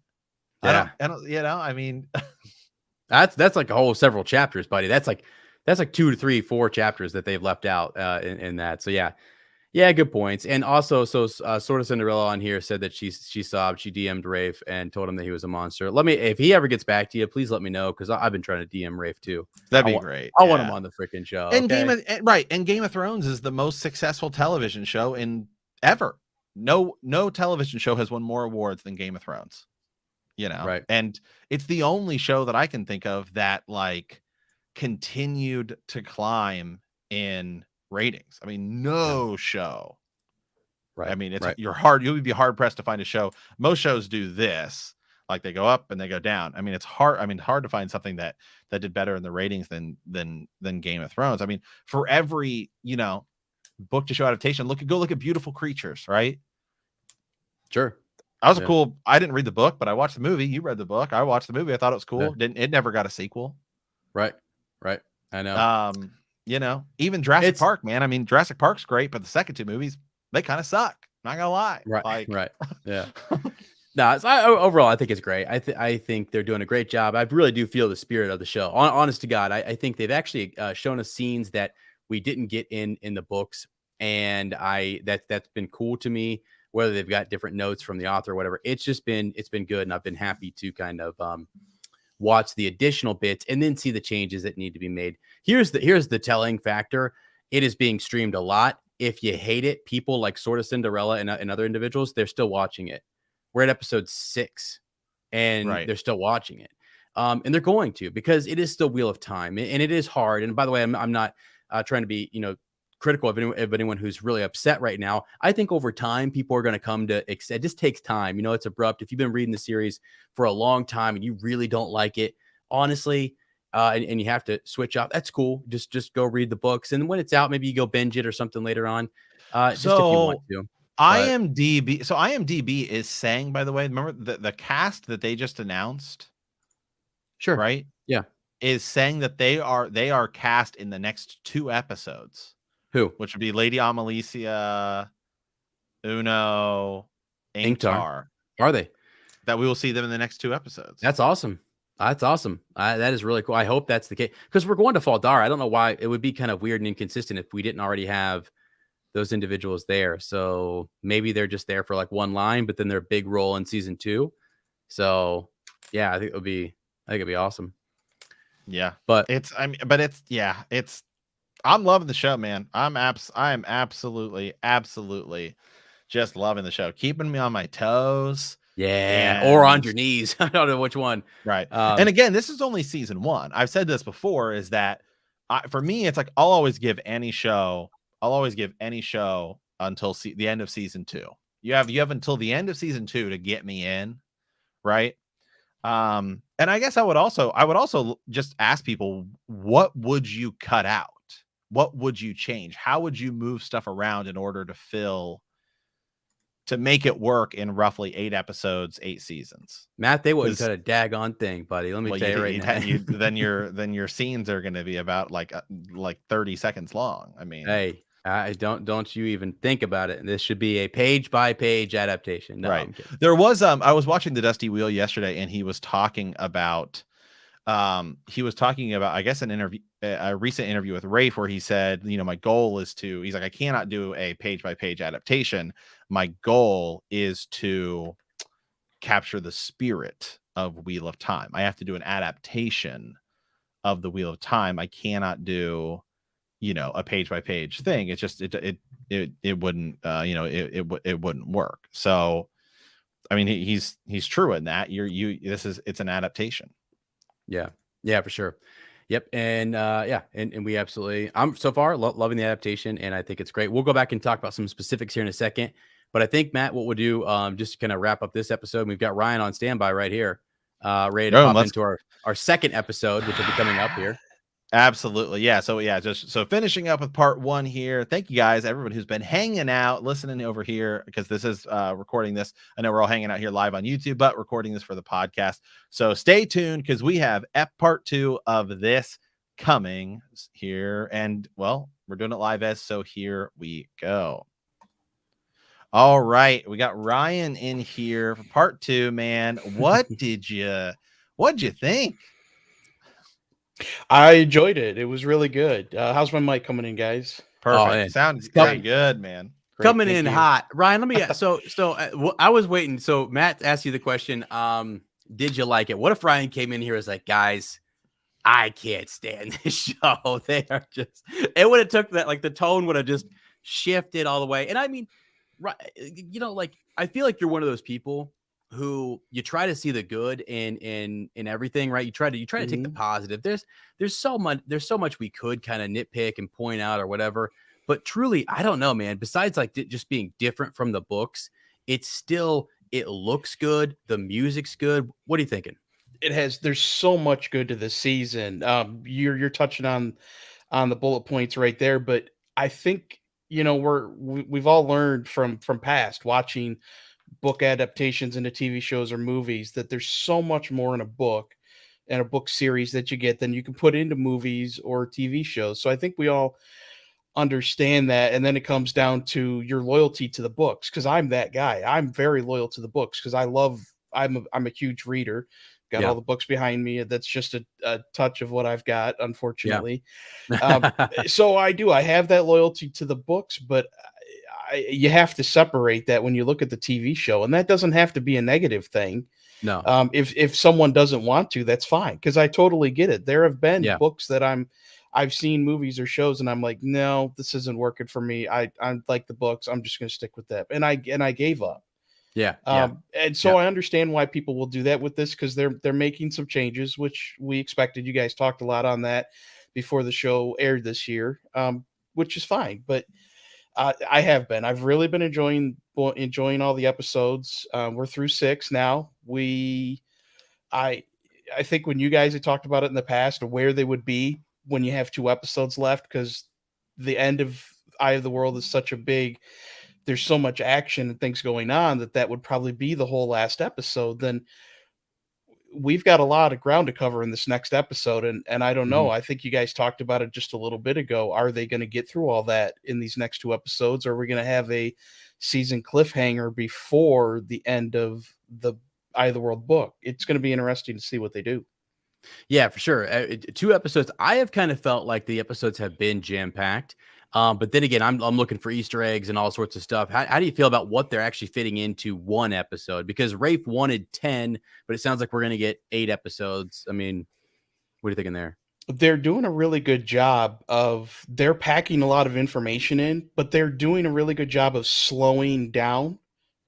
A: Yeah.
B: I don't, I mean,
A: that's like a whole several chapters, buddy. That's like 2 to 3, 4 chapters that they've left out in that. So yeah, good points. And also, Sort of Cinderella on here said that she sobbed. She DM'd Rafe and told him that he was a monster. If he ever gets back to you, please let me know, because I've been trying to DM Rafe too.
B: That'd be great.
A: I want him on the freaking show.
B: And Game of Thrones is the most successful television show in ever. No television show has won more awards than Game of Thrones.
A: Right.
B: And it's the only show that I can think of that like continued to climb in ratings. I mean, no show.
A: Right.
B: I mean, you would be hard pressed to find a show. Most shows do this, like they go up and they go down. I mean, it's hard. I mean, hard to find something that did better in the ratings than Game of Thrones. I mean, for every, book to show adaptation, go look at Beautiful Creatures, right?
A: Sure.
B: That was a cool. I didn't read the book, but I watched the movie. You read the book. I watched the movie. I thought it was cool. It never got a sequel.
A: Right. I know.
B: Even Jurassic Park, man. I mean, Jurassic Park's great, but the second 2 movies, they kind of suck. Not gonna lie.
A: Right. Right. Yeah. No, overall, I think it's great. I think they're doing a great job. I really do feel the spirit of the show. Honest to God, I think they've actually shown us scenes that we didn't get in the books, and that's been cool to me. Whether they've got different notes from the author or whatever, it's been good, and I've been happy to kind of watch the additional bits and then see the changes that need to be made. Here's the telling factor: it is being streamed a lot. If you hate it, people like Sort of Cinderella and other individuals, they're still watching it. We're at episode 6, and they're still watching it, and they're going to, because it is still Wheel of Time, and it is hard. And by the way, I'm not trying to be critical of anyone who's really upset right now. I think over time, people are going to come to accept. It just takes time. It's abrupt. If you've been reading the series for a long time and you really don't like it, honestly, and you have to switch up, that's cool. Just go read the books, and when it's out, maybe you go binge it or something later on. Just if you want to.
B: IMDb is saying, by the way, remember the cast that they just announced?
A: Sure.
B: Right?
A: Yeah.
B: Is saying that they are cast in the next 2 episodes.
A: Who?
B: Which would be Lady Amalisia, Uno, Ingtar.
A: Are they?
B: That we will see them in the next 2 episodes.
A: That's awesome. That is really cool. I hope that's the case, because we're going to Fall Dara. I don't know why it would be kind of weird and inconsistent if we didn't already have those individuals there. So maybe they're just there for like one line, but then they're a big role in season 2. So yeah, I think it'd be awesome.
B: Yeah, but I'm loving the show, man. I am absolutely just loving the show, keeping me on my toes.
A: Yeah, or on your knees. I don't know which one.
B: Right. And again, this is only season 1. I've said this before, is that for me, it's like I'll always give any show until the end of season 2. You have until the end of season 2 to get me in, right? And I guess I would also just ask people, what would you cut out? What would you change? How would you move stuff around in order to make it work in roughly 8 episodes, 8 seasons?
A: Matt, they wouldn't cut a daggone thing, buddy. Let me tell you right now.
B: Then your scenes are going to be about like 30 seconds long. I mean,
A: hey, I don't you even think about it. This should be a page by page adaptation. No,
B: right. There was I was watching the Dusty Wheel yesterday, and he was talking about I guess a recent interview with Rafe, where he said, my goal is he's like, I cannot do a page by page adaptation. My goal is to capture the spirit of Wheel of Time. I have to do an adaptation of the Wheel of Time. I cannot do, a page by page thing. It's just, it wouldn't, it wouldn't work. So, I mean, he's true in that it's an adaptation.
A: Yeah, for sure. Yep. And and we absolutely, I'm so far loving the adaptation, and I think it's great. We'll go back and talk about some specifics here in a second, but I think, Matt, what we'll do, just to kind of wrap up this episode, we've got Ryan on standby right here, ready to hop into our second episode, which will be coming up here.
B: Absolutely. Yeah. So finishing up with part 1 here. Thank you guys, everyone who's been hanging out, listening over here, because this is recording this. I know we're all hanging out here live on YouTube, but recording this for the podcast. So stay tuned, because we have part 2 of this coming here. And well, we're doing it live as, so here we go. All right, we got Ryan in here for part 2, man. What'd you think?
C: I enjoyed it. It was really good. How's my mic coming in, guys?
B: Perfect. Oh, sounds good, man.
A: Great, coming in hot. Ryan, let me so I was waiting. So Matt asked you the question, did you like it? What if Ryan came in here and was like, guys, I can't stand this show. They are just, it would have took that, like the tone would have just shifted all the way. And I mean, you know, like I feel like you're one of those people who you try to see the good in everything, right? You try to take the positive. There's so much we could kind of nitpick and point out or whatever. But truly, I don't know, man. Besides like just being different from the books, it looks good. The music's good. What are you thinking?
C: There's so much good to this season. You're touching on the bullet points right there, but I think, you know, we've all learned from past watching book adaptations into TV shows or movies that there's so much more in a book and a book series that you get than you can put into movies or TV shows. So I think we all understand that. And then it comes down to your loyalty to the books. Cause I'm that guy. I'm very loyal to the books because I'm a huge reader. Got all the books behind me. That's just a touch of what I've got, unfortunately. So I have that loyalty to the books, but you have to separate that when you look at the TV show, and that doesn't have to be a negative thing.
A: No.
C: If someone doesn't want to, that's fine. Cause I totally get it. There have been books that I've seen movies or shows and I'm like, no, this isn't working for me. I like the books. I'm just going to stick with that. And I gave up.
A: Yeah.
C: And so I understand why people will do that with this, because they're making some changes, which we expected. You guys talked a lot on that before the show aired this year, which is fine. But I've really been enjoying all the episodes. We're through 6 now. I think when you guys had talked about it in the past, where they would be when you have 2 episodes left, because the end of Eye of the World is such a big. There's so much action and things going on that would probably be the whole last episode. Then we've got a lot of ground to cover in this next episode. And I don't know, I think you guys talked about it just a little bit ago. Are they going to get through all that in these next 2 episodes? Or are we going to have a season cliffhanger before the end of the Eye of the World book? It's going to be interesting to see what they do.
A: Yeah, for sure. 2 episodes. I have kind of felt like the episodes have been jam-packed. But then again, I'm looking for Easter eggs and all sorts of stuff. How do you feel about what they're actually fitting into 1 episode? Because Rafe wanted 10, but it sounds like we're going to get 8 episodes. I mean, what are you thinking there?
C: They're doing a really good job they're packing a lot of information in, but they're doing a really good job of slowing down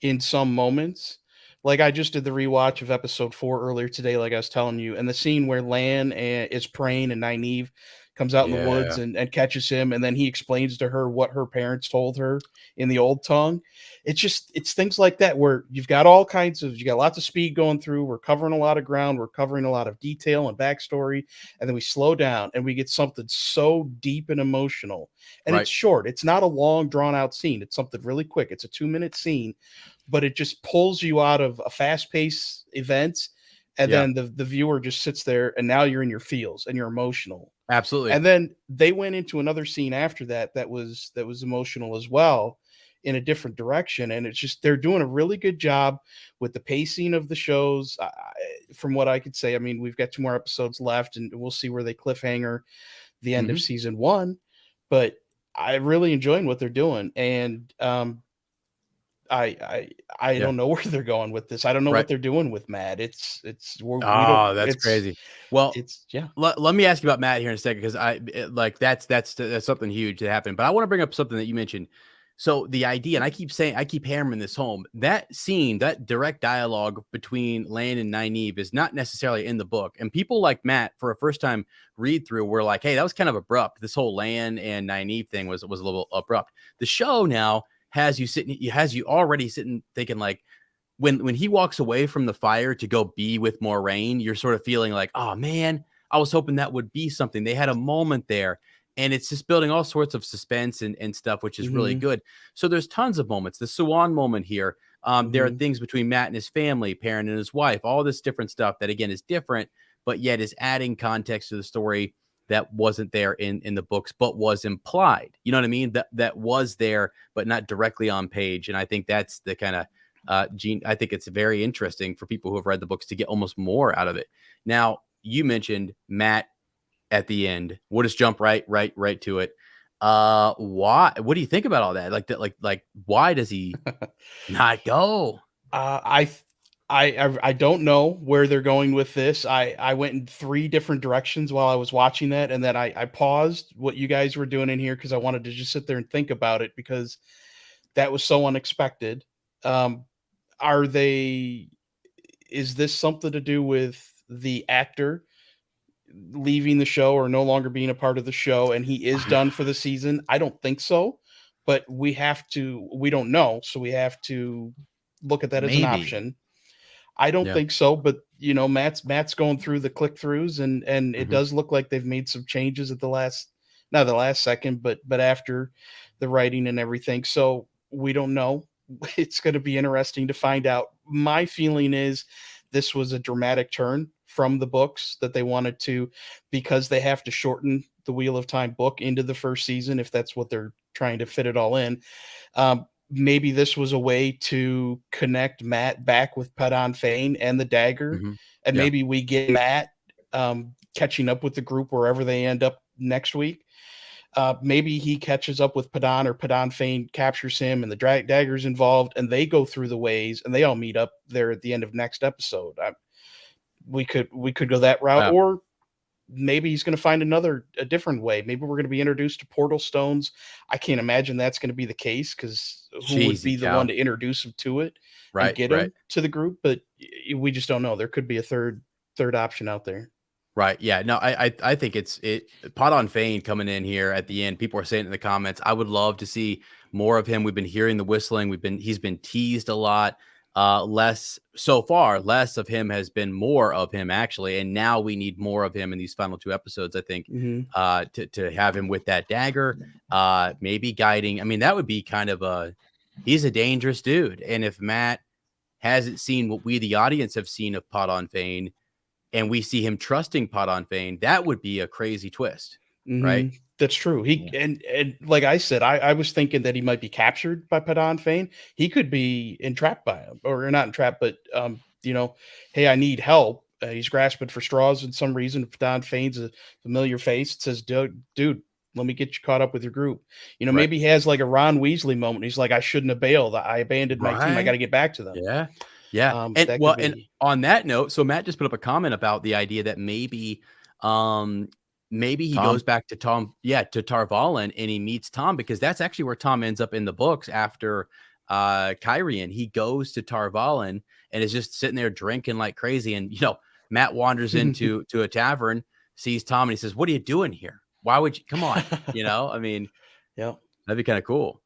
C: in some moments. Like I just did the rewatch of episode 4 earlier today, like I was telling you, and the scene where Lan is praying and Nynaeve comes out in the woods and catches him, and then he explains to her what her parents told her in the old tongue. It's things like that where you got lots of speed going through. We're covering a lot of ground. We're covering a lot of detail and backstory. And then we slow down and we get something so deep and emotional. And it's short. It's not a long drawn out scene. It's something really quick. It's a 2-minute scene, but it just pulls you out of a fast paced event. And then the viewer just sits there, and now you're in your feels and you're emotional.
A: Absolutely.
C: And then they went into another scene after that was emotional as well, in a different direction. And it's just, they're doing a really good job with the pacing of the shows. From what I could say, I mean, we've got 2 more episodes left, and we'll see where they cliffhanger the end of season 1. But I really enjoying what they're doing. And I don't know where they're going with this. I don't know what they're doing with Matt. That's
A: crazy. Well, let me ask you about Matt here in a second, because that's something huge that happened. But I want to bring up something that you mentioned. So the idea, and I keep hammering this home, that scene, that direct dialogue between Lan and Nynaeve is not necessarily in the book. And people like Matt, for a first time read through, were like, hey, that was kind of abrupt. This whole Lan and Nynaeve thing was a little abrupt. The show now has you already sitting thinking, like, when he walks away from the fire to go be with Moiraine, you're sort of feeling like, oh man, I was hoping that would be something. They had a moment there, and it's just building all sorts of suspense and stuff, which is really good. So there's tons of moments. The Siuan moment here. There are things between Matt and his family, Perrin and his wife, all this different stuff that again is different, but yet is adding context to the story. that wasn't there in the books, but was implied. You know what I mean? That was there, but not directly on page. And I think that's the kind of Gene. I think it's very interesting for people who have read the books to get almost more out of it. Now, you mentioned Matt at the end. We'll just jump right to it. Why? What do you think about all that? Like why does he not go?
C: I don't know where they're going with this. I went in 3 different directions while I was watching that, and then I paused what you guys were doing in here because I wanted to just sit there and think about it because that was so unexpected. Is this something to do with the actor leaving the show or no longer being a part of the show and he is done for the season? I don't think so, but we don't know, so we have to look at that as an option. I don't think so, but you know, Matt's going through the click-throughs and it does look like they've made some changes at not the last second, but after the writing and everything. So we don't know. It's going to be interesting to find out. My feeling is this was a dramatic turn from the books that they wanted to, because they have to shorten the Wheel of Time book into the first season if that's what they're trying to fit it all in. Maybe this was a way to connect Matt back with Padan Fain and the dagger. And maybe we get Matt catching up with the group wherever they end up next week. Maybe he catches up with Padan, or Padan Fain captures him and the dagger's involved and they go through the ways and they all meet up there at the end of next episode. We could go that route, or maybe he's going to find a different way. Maybe we're going to be introduced to portal stones. I can't imagine that's going to be the case, because who would be the one to introduce him to it and get him to the group? But we just don't know. There could be a third option out there.
A: Right. Yeah. No, I think it's Padan Fain coming in here at the end. People are saying in the comments, I would love to see more of him. We've been hearing the whistling. He's been teased a lot. Less of him has been more of him, actually, and now we need more of him in these final 2 episodes, I think. To have him with that dagger, maybe guiding. I mean, that would be kind of he's a dangerous dude, and if Matt hasn't seen what we the audience have seen of Padan Fain, and we see him trusting Padan Fain, that would be a crazy twist, right?
C: That's true. And like I said, I was thinking that he might be captured by Padan Fain. He could be entrapped by him, or not entrapped, but you know, hey, I need help. He's grasping for straws in some reason. Padan Fain's a familiar face. It says, dude, let me get you caught up with your group. You know, maybe he has like a Ron Weasley moment. He's like, I shouldn't have bailed. I abandoned my team. I got to get back to them.
A: Yeah. And on that note, so Matt just put up a comment about the idea that maybe he goes back to to Tar Valon, and he meets Tom, because that's actually where Tom ends up in the books after Kyrian. He goes to Tar Valon and is just sitting there drinking like crazy. And, you know, Matt wanders into a tavern, sees Tom, and he says, what are you doing here? Why would you come on? You know, I mean, that'd be kind of cool.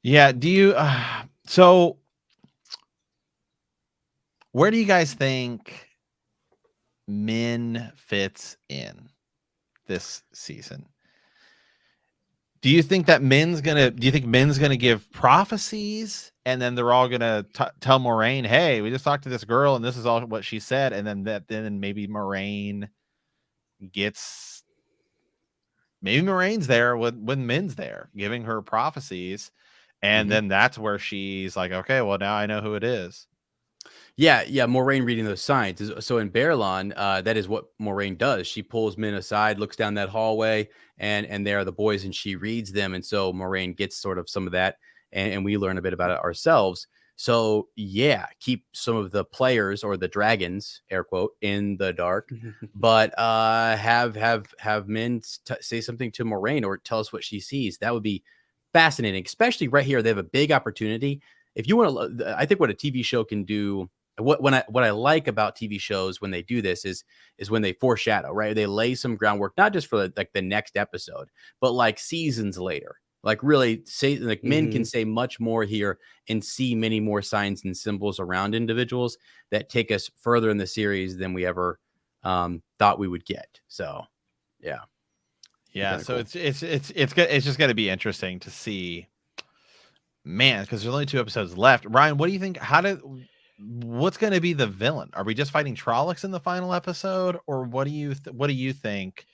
B: Yeah. Do you, so where do you guys think Min fits in this season? Do you think Min's gonna give prophecies, and then they're all gonna tell Moiraine, hey, we just talked to this girl and this is all what she said, and then maybe Moiraine's there when Min's there giving her prophecies, and then that's where she's like, okay, well, now I know who it is.
A: Yeah, Moiraine reading those signs. So in Baerlon, that is what Moiraine does. She pulls Min aside, looks down that hallway, and there are the boys, and she reads them. And so Moiraine gets sort of some of that, and we learn a bit about it ourselves. So yeah, keep some of the players, or the dragons, air quote, in the dark, but have Min say something to Moiraine, or tell us what she sees. That would be fascinating, especially right here. They have a big opportunity. If you want to, I think what a TV show can do. What I like about TV shows when they do this is when they foreshadow, right? They lay some groundwork, not just for like the next episode, but like seasons later. Like really say, like Min can say much more here and see many more signs and symbols around individuals that take us further in the series than we ever thought we would get. So, yeah.
B: So cool. It's just going to be interesting to see, man, because there's only 2 episodes left. Ryan, what do you think? what's going to be the villain? Are we just fighting Trollocs in the final episode, or what do you think?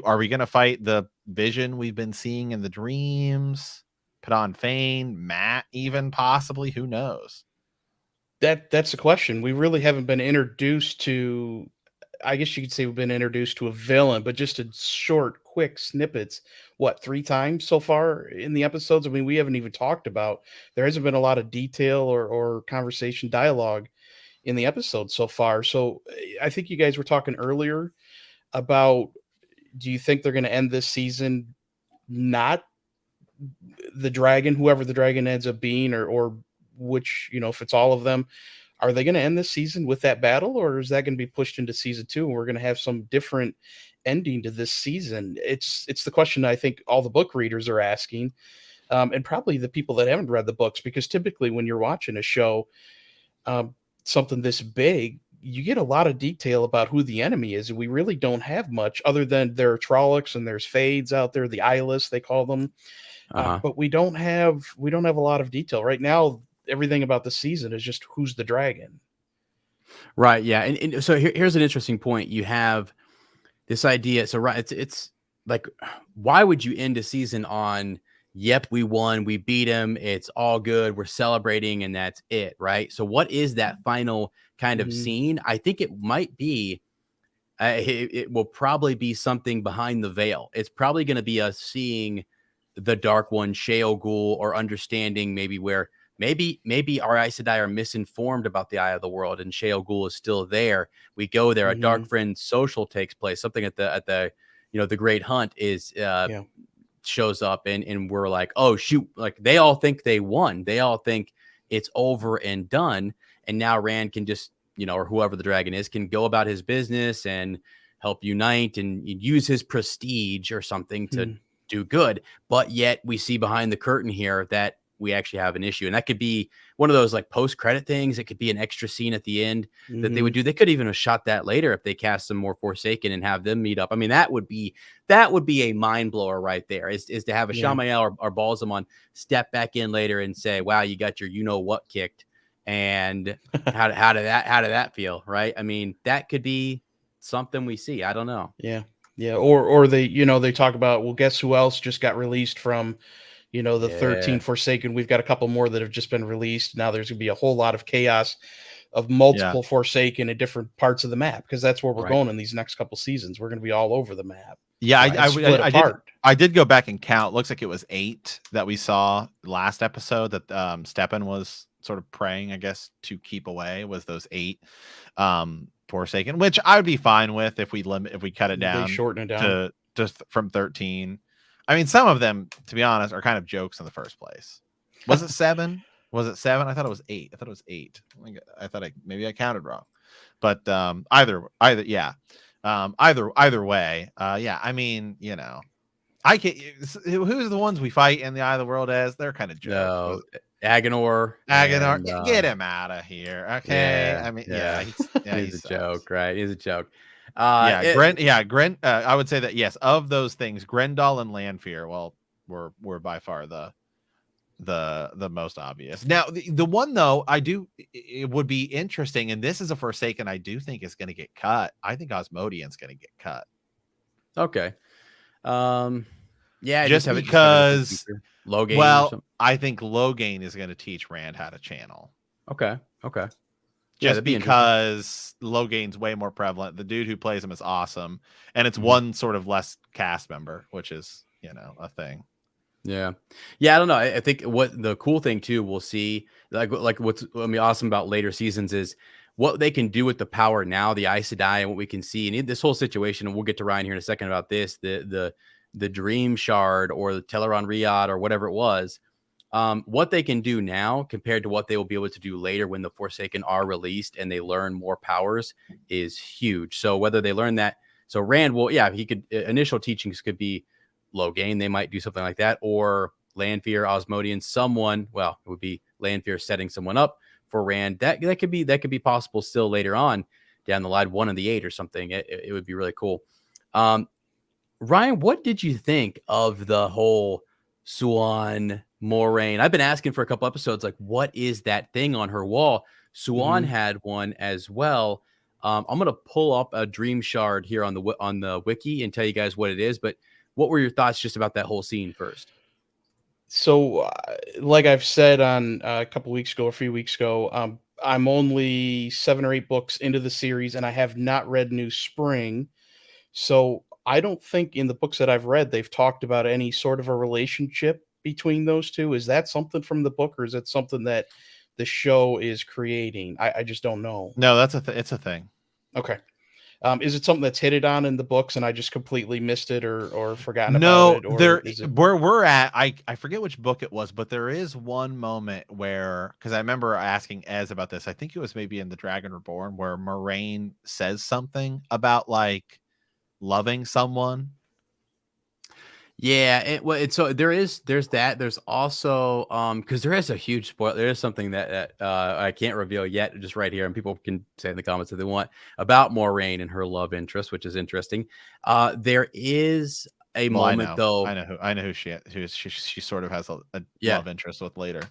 B: Are we going to fight the Vision we've been seeing in the dreams? Padan Fain, Mat, even possibly? Who knows?
C: That's the question. We really haven't been introduced to. I guess you could say we've been introduced to a villain, but just in short, quick snippets. What, 3 times so far in the episodes? I mean, we haven't even talked about. There hasn't been a lot of detail or conversation, dialogue in the episode so far. So I think you guys were talking earlier about, do you think they're going to end this season not the dragon, whoever the dragon ends up being, or which, if it's all of them, are they going to end this season with that battle, or is that going to be pushed into season 2 and we're going to have some different ending to this season? It's the question I think all the book readers are asking, and probably the people that haven't read the books, because typically when you're watching a show, something this big, you get a lot of detail about who the enemy is, and we really don't have much other than there are Trollocs and there's Fades out there, the eyeless they call them, but we don't have a lot of detail right now. Everything about the season is just who's the dragon.
A: Right. Yeah. And so here's an interesting point. You have this idea. So right, it's like, why would you end a season on, yep, we won, we beat him, it's all good, we're celebrating, and that's it, right? So what is that final kind of scene? I think it might be, it will probably be something behind the veil. It's probably going to be us seeing the Dark One, Shayol Ghul, or understanding maybe where maybe our Aes Sedai are misinformed about the Eye of the World, and Shayol Ghul is still there. We go there. A Dark Friend social takes place. Something at the the Great Hunt is shows up, and we're like, oh shoot! Like they all think they won. They all think it's over and done. And now Rand can just or whoever the dragon is can go about his business and help unite and use his prestige or something to do good. But yet we see behind the curtain here that we actually have an issue, and that could be one of those like post-credit things. It could be an extra scene at the end that they would do. They could even have shot that later if they cast some more Forsaken and have them meet up. I mean, that would be a mind blower right there. Is to have a Shamael or Balsamon step back in later and say, "Wow, you got your what kicked," and how did that feel, right? I mean, that could be something we see. I don't know.
C: Yeah, or they they talk about, well, guess who else just got released from the 13 Forsaken. We've got a couple more that have just been released. Now there's going to be a whole lot of chaos of multiple Forsaken in different parts of the map, because that's where we're going in these next couple seasons. We're going to be all over the map.
B: Yeah, I did go back and count. Looks like it was 8 that we saw last episode that Steppen was sort of praying, I guess, to keep away, was those 8 Forsaken, which I would be fine with if we cut it down,
C: shorten it down
B: to from 13. I mean, some of them, to be honest, are kind of jokes in the first place. Was it 7? Was it 7? I thought it was 8. I thought it was 8. I thought maybe I counted wrong. But either way, I mean, I can't. Who's the ones we fight in the Eye of the World as? They're kind of jokes.
A: No, Agenor,
B: get him out of here. Okay,
A: yeah,
B: I mean,
A: he's a joke, right? He's a joke.
B: Gren. I would say that yes, of those things, Grendel and Lanfear, well, were by far the most obvious. Now, the one though, it would be interesting, and this is a Forsaken I do think is going to get cut. I think Osmodian's going to get cut.
A: Okay.
B: Just because
A: Logain.
B: Well, I think Logain is going to teach Rand how to channel.
A: Okay.
B: Just because Logain's way more prevalent. The dude who plays him is awesome, and it's one sort of less cast member, which is a thing.
A: Yeah. I don't know. I think what the cool thing too, we'll see like what's going to be awesome about later seasons is what they can do with the power now, the Aes Sedai, and what we can see. And this whole situation, and we'll get to Ryan here in a second about this, the Dream Shard or the Teleron Riyadh or whatever it was, what they can do now compared to what they will be able to do later when the Forsaken are released and they learn more powers is huge. So whether they learn that, so Rand will, he could, initial teachings could be Logain. They might do something like that, or Lanfear, Osmodian, someone, well, it would be Lanfear setting someone up for Rand. That could be possible still later on down the line, 1 of the 8 or something. It would be really cool. Ryan, what did you think of the whole Siuan Moiraine? I've been asking for a couple episodes, like, what is that thing on her wall? Suan had one as well. I'm going to pull up a dream shard here on the wiki and tell you guys what it is. But what were your thoughts just about that whole scene first?
C: So, like I've said on a couple weeks ago, a few weeks ago, I'm only 7 or 8 books into the series, and I have not read New Spring. So I don't think in the books that I've read they've talked about any sort of a relationship between those two. Is that something from the book, or is it something that the show is creating? I just don't know.
B: No, that's it's a thing.
C: Okay. Is it something that's hit on in the books and I just completely missed it or forgotten about it?
B: Or where we're at, I forget which book it was, but there is one moment where, because I remember asking Ez about this, I think it was maybe in The Dragon Reborn, where Moiraine says something about like loving someone.
A: Yeah, so there's that. There's also because there is a huge spoiler. There is something that I can't reveal yet, just right here, and people can say in the comments if they want about Moiraine and her love interest, which is interesting. There is a moment though.
B: I know who she sort of has a love interest with later.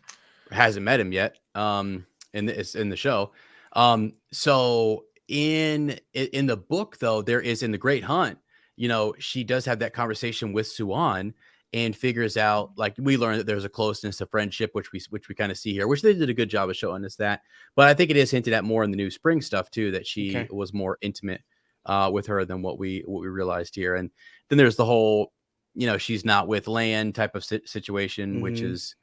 A: Hasn't met him yet. In the show. So in the book though, there is in The Great Hunt. You know, she does have that conversation with Suan and figures out, like, we learn that there's a closeness, a friendship, which we kind of see here, which they did a good job of showing us that. But I think it is hinted at more in the New Spring stuff too, that she was more intimate with her than what we realized here. And then there's the whole, you know, she's not with Lan type of situation, which is,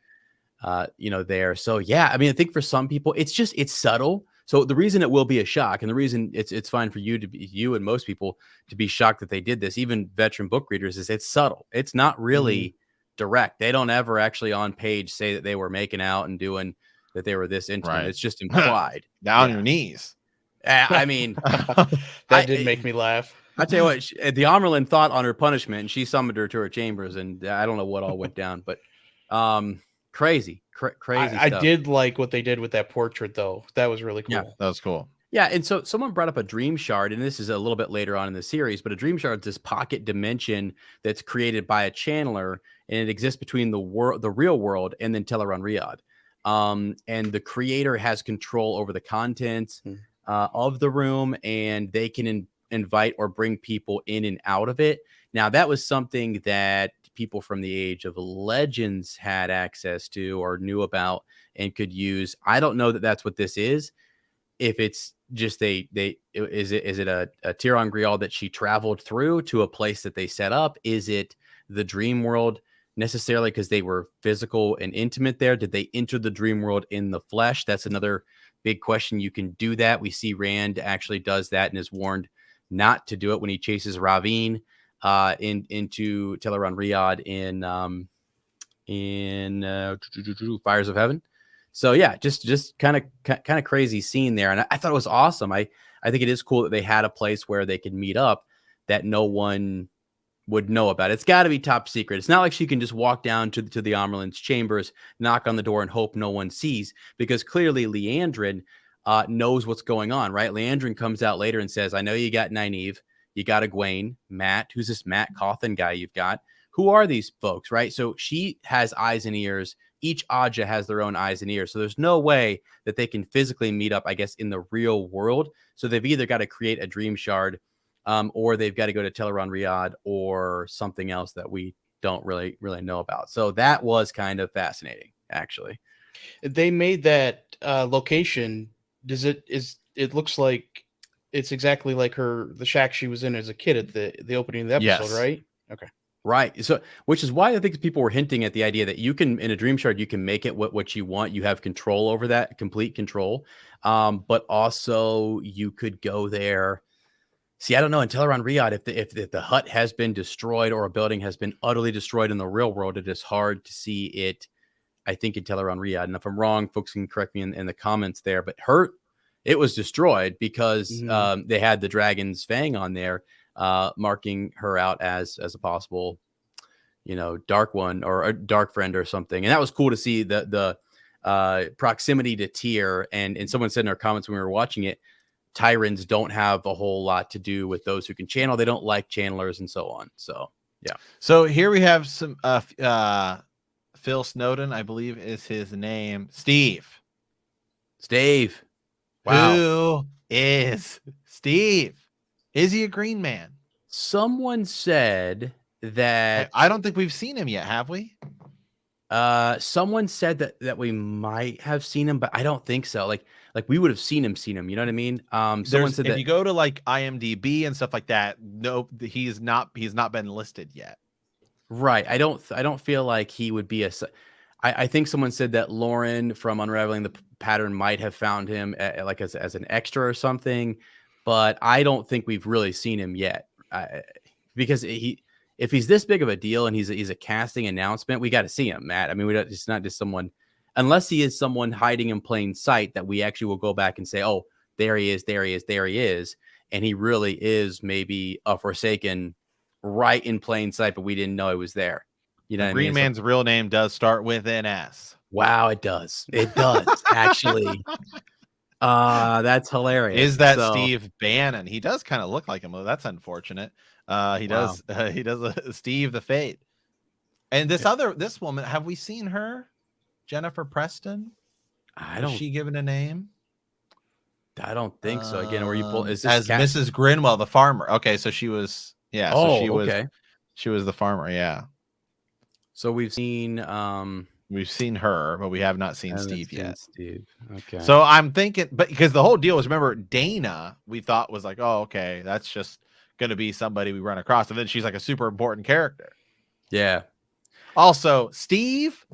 A: you know, there. So yeah, I mean, I think for some people, it's subtle. So the reason it will be a shock, and the reason it's fine for you and most people to be shocked that they did this, even veteran book readers, is it's subtle. It's not really direct. They don't ever actually on page say that they were making out and doing that they were this intimate. Right. It's just implied.
B: Down your knees.
A: I mean,
C: that did make me laugh.
A: I tell you what, the Amyrlin thought on her punishment, and she summoned her to her chambers, and I don't know what all went down, but crazy stuff.
C: I did like what they did with that portrait, though. That was really cool.
B: Yeah, that was cool.
A: Yeah, and so someone brought up a dream shard, and this is a little bit later on in the series, but a dream shard is this pocket dimension that's created by a channeler, and it exists between the real world, and then Tel'aran'rhiod. And the creator has control over the contents of the room, and they can invite or bring people in and out of it. Now, that was something that people from the Age of Legends had access to or knew about and could use. I don't know that that's what this is. If it's just is it a Tel'aran'rhiod that she traveled through to a place that they set up? Is it the dream world necessarily because they were physical and intimate there? Did they enter the dream world in the flesh? That's another big question. You can do that. We see Rand actually does that and is warned not to do it when he chases Ravine into Tel'aran'rhiod in Fires of Heaven. So yeah, just kind of crazy scene there, and I thought it was awesome. I think it is cool that they had a place where they could meet up that no one would know about. It's got to be top secret. It's not like she can just walk down to the Amyrlin's chambers, knock on the door, and hope no one sees, because clearly Liandrin knows what's going on, right? Liandrin comes out later and says, "I know you got Nynaeve, you got Egwene, Matt. Who's this Matt Cawthon guy you've got? Who are these folks?" Right? So she has eyes and ears. Each Aja has their own eyes and ears. So there's no way that they can physically meet up, I guess, in the real world. So they've either got to create a dream shard or they've got to go to Tel'aran'rhiod or something else that we don't really know about. So that was kind of fascinating, actually.
C: They made that location. It looks like it's exactly like the shack she was in as a kid at the opening of the episode, right? Okay.
A: Right. So, which is why I think people were hinting at the idea that you can, in a dream shard, you can make it what you want. You have control over that, complete control. But also you could go there. See, I don't know. In Tel'aran'rhiod, if the hut has been destroyed or a building has been utterly destroyed in the real world, it is hard to see it, I think, in Tel'aran'rhiod. And if I'm wrong, folks can correct me in the comments there. But it was destroyed because they had the dragon's fang on there. Marking her out as a possible, dark one or a dark friend or something. And that was cool to see the proximity to Tyr. And someone said in our comments when we were watching it, Tyrants don't have a whole lot to do with those who can channel. They don't like channelers and so on. So, yeah.
B: So here we have some Phil Snowden, I believe is his name. Steve. Wow. Who is Steve? Is he a green man?
A: Someone said that
B: I don't think we've seen him yet, have we?
A: Someone said that we might have seen him, but I don't think so. Like we would have seen him, you know what I mean? Someone said
B: if
A: that
B: you go to like IMDb and stuff like that, no, he's not been listed yet.
A: Right. I don't feel like he would be I think someone said that Lauren from Unraveling the Pattern might have found him like as an extra or something, but I don't think we've really seen him yet. Because if he's this big of a deal and he's a casting announcement, we got to see him, Matt. I mean, it's not just someone, unless he is someone hiding in plain sight that we actually will go back and say, oh, there he is, there he is, there he is. And he really is maybe a Forsaken right in plain sight, but we didn't know he was there. You know,
B: Green Man's real name does start with an S.
A: Wow, it does. It does actually. That's hilarious.
B: Is that Steve Bannon? He does kind of look like him. Well, that's unfortunate. He does Steve the Fate. And this woman, have we seen her? Jennifer Preston? Is she given a name?
A: I don't think so. Again, were you is
B: this as Mrs. Grinwell, the farmer? Okay, so she was she was the farmer, yeah.
A: So we've seen
B: her, but we have not seen Steve yet.
A: Steve. Okay.
B: So I'm thinking, but because the whole deal was, remember, Dana, we thought was like, oh, okay, that's just gonna be somebody we run across, and then she's like a super important character.
A: Yeah.
B: Also, Steve.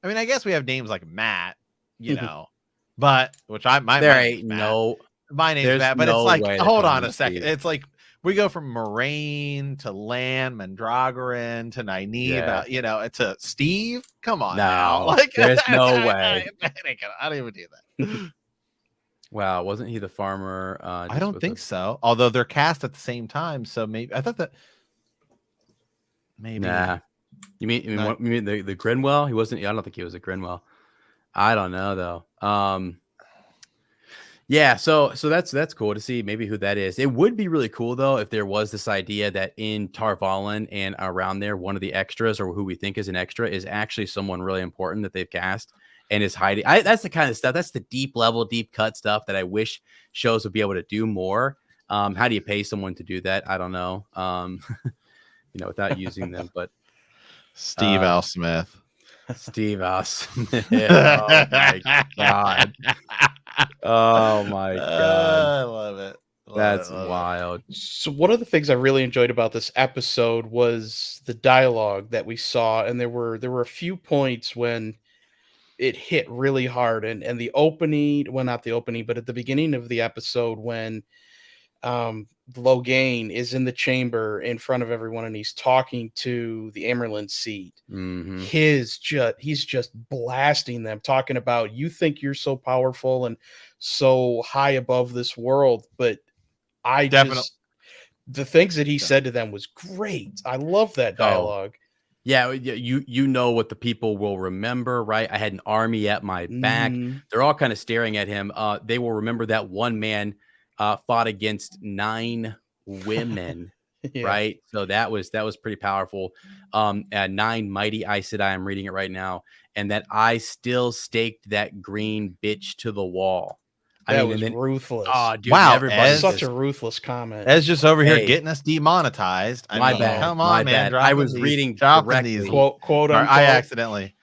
B: I mean, I guess we have names like Matt, you know, but my name's Matt, but it's like, hold on a second, Steve. It's like we go from Moraine to Lan Mandragoran to Nynaeve, you know, to Steve. Come on, now. Like,
A: there's no way.
B: I don't even do that.
A: Wow, wasn't he the farmer?
B: I don't think so. Although they're cast at the same time, so maybe I thought that. Maybe.
A: Nah. You mean the Grinwell? He wasn't. I don't think he was a Grinwell. I don't know though. Yeah, so that's cool to see maybe who that is. It would be really cool though if there was this idea that in Tar Valon and around there, one of the extras or who we think is an extra is actually someone really important that they've cast and is hiding. That's the kind of stuff. That's the deep level, deep cut stuff that I wish shows would be able to do more. How do you pay someone to do that? I don't know. You know, without using them, but
B: Steve Al Smith.
A: Steve Al Smith. Oh my God. Oh my God.
B: I love it.
A: That's wild.
C: So one of the things I really enjoyed about this episode was the dialogue that we saw, and there were a few points when it hit really hard, and the opening, well, not the opening, but at the beginning of the episode when Logain is in the chamber in front of everyone and he's talking to the Amyrlin Seed.
A: Mm-hmm.
C: He's just blasting them, talking about, you think you're so powerful and so high above this world, but the things that he said to them was great. I love that dialogue.
A: Yeah, you know what the people will remember, right? I had an army at my back. They're all kind of staring at him. They will remember that one man fought against 9 women, right? So that was pretty powerful. 9 mighty Aes Sedai, I'm reading it right now, and that I still staked that green bitch to the wall.
C: That was ruthless.
A: Oh, dude,
B: wow,
C: everybody's such a ruthless comment.
B: Ed's just over here getting us demonetized.
A: My bad.
B: Come on, man.
A: I was reading directly.
C: Quote unquote.
B: I accidentally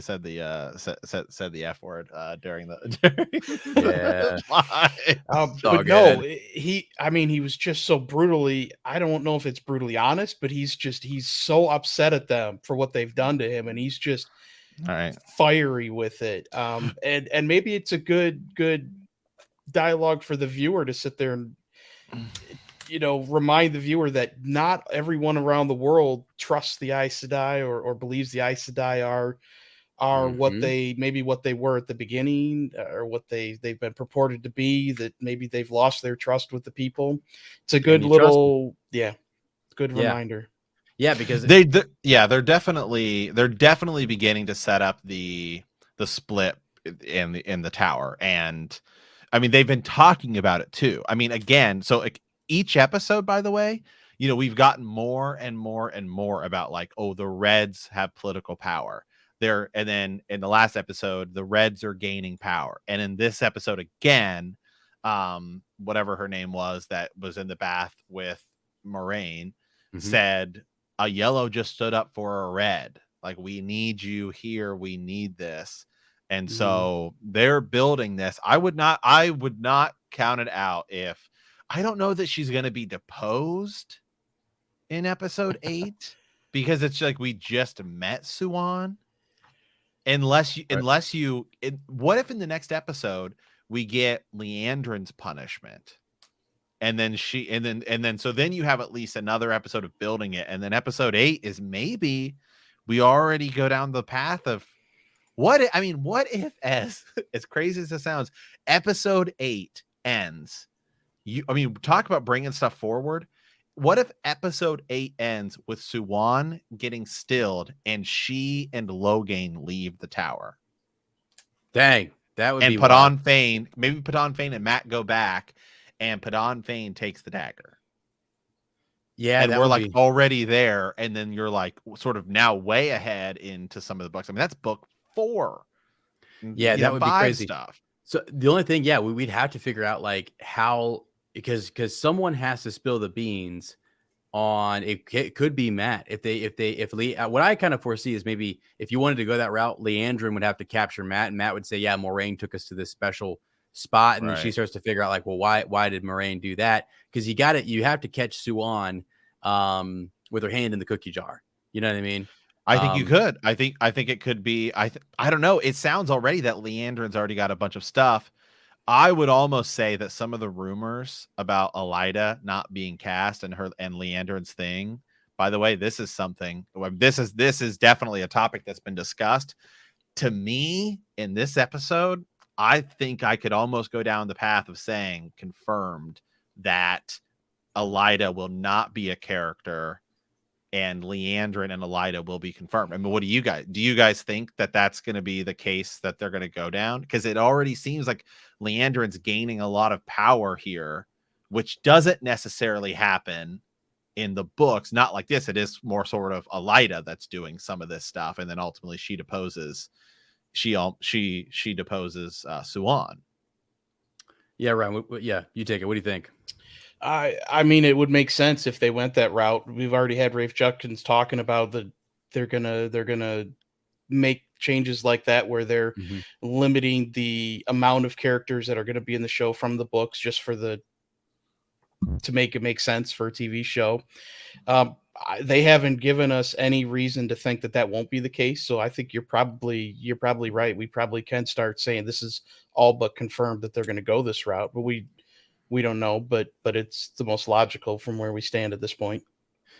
B: said the F word during the
C: but no, he was just so brutally, I don't know if it's brutally honest, but he's so upset at them for what they've done to him, and he's just fiery with it. And maybe it's a good dialogue for the viewer to sit there and remind the viewer that not everyone around the world trusts the Aes Sedai or believes the Aes Sedai are what they were at the beginning, or what they've been purported to be, that maybe they've lost their trust with the people. It's a good little reminder.
A: Yeah, because
B: they're definitely beginning to set up the split in the tower, and I mean they've been talking about it too. I mean, again, so each episode, by the way, we've gotten more and more and more about like, oh, the Reds have political power. and then in the last episode, the Reds are gaining power. And in this episode again, whatever her name was that was in the bath with Moiraine said a yellow just stood up for a red. Like, we need you here. We need this. And so they're building this. I would not count it out if I don't know that she's going to be deposed in episode 8 because it's like we just met Siuan. What if in the next episode we get Liandrin's punishment? And then so then you have at least another episode of building it. And then episode 8 is maybe we already go down the path of what if as crazy as it sounds, episode 8 ends. Talk about bringing stuff forward. What if episode 8 ends with Siuan getting stilled and she and Logain leave the tower?
A: Dang, that would be
B: Padan Fain, maybe Padan Fain and Mat go back and Padan Fain takes the dagger.
A: Yeah,
B: and we're like already there, and then you're like sort of now way ahead into some of the books. I mean, that's book 4.
A: Yeah, that would be crazy
B: stuff.
A: So the only thing, we'd have to figure out like how, because someone has to spill the beans on it could be Mat. If Lee, what I kind of foresee is maybe if you wanted to go that route, Liandrin would have to capture Mat, and Mat would say, yeah, Moiraine took us to this special spot, and then she starts to figure out like, well, why did Moiraine do that? Because you have to catch Siuan with her hand in the cookie jar. You know what I mean?
B: I think you could. I think it could be. I don't know. It sounds already that Liandrin's already got a bunch of stuff. I would almost say that some of the rumors about Elaida not being cast and Liandrin's thing. By the way, this is something. This is definitely a topic that's been discussed. To me, in this episode, I think I could almost go down the path of saying confirmed that Elaida will not be a character and Liandrin and Elaida will be confirmed. I mean, what do you guys think that that's going to be the case that they're going to go down? Because it already seems like Liandrin's gaining a lot of power here, which doesn't necessarily happen in the books. Not like this. It is more sort of Elaida that's doing some of this stuff. And then ultimately she deposes Siuan.
A: Yeah, Ryan. Yeah, you take it. What do you think?
C: I mean, it would make sense if they went that route. We've already had Rafe Judkins talking about they're gonna make changes like that where they're limiting the amount of characters that are going to be in the show from the books just to make it make sense for a TV show. They haven't given us any reason to think that won't be the case. So I think you're probably right. We probably can start saying this is all but confirmed that they're going to go this route, but we don't know, but it's the most logical from where we stand at this point.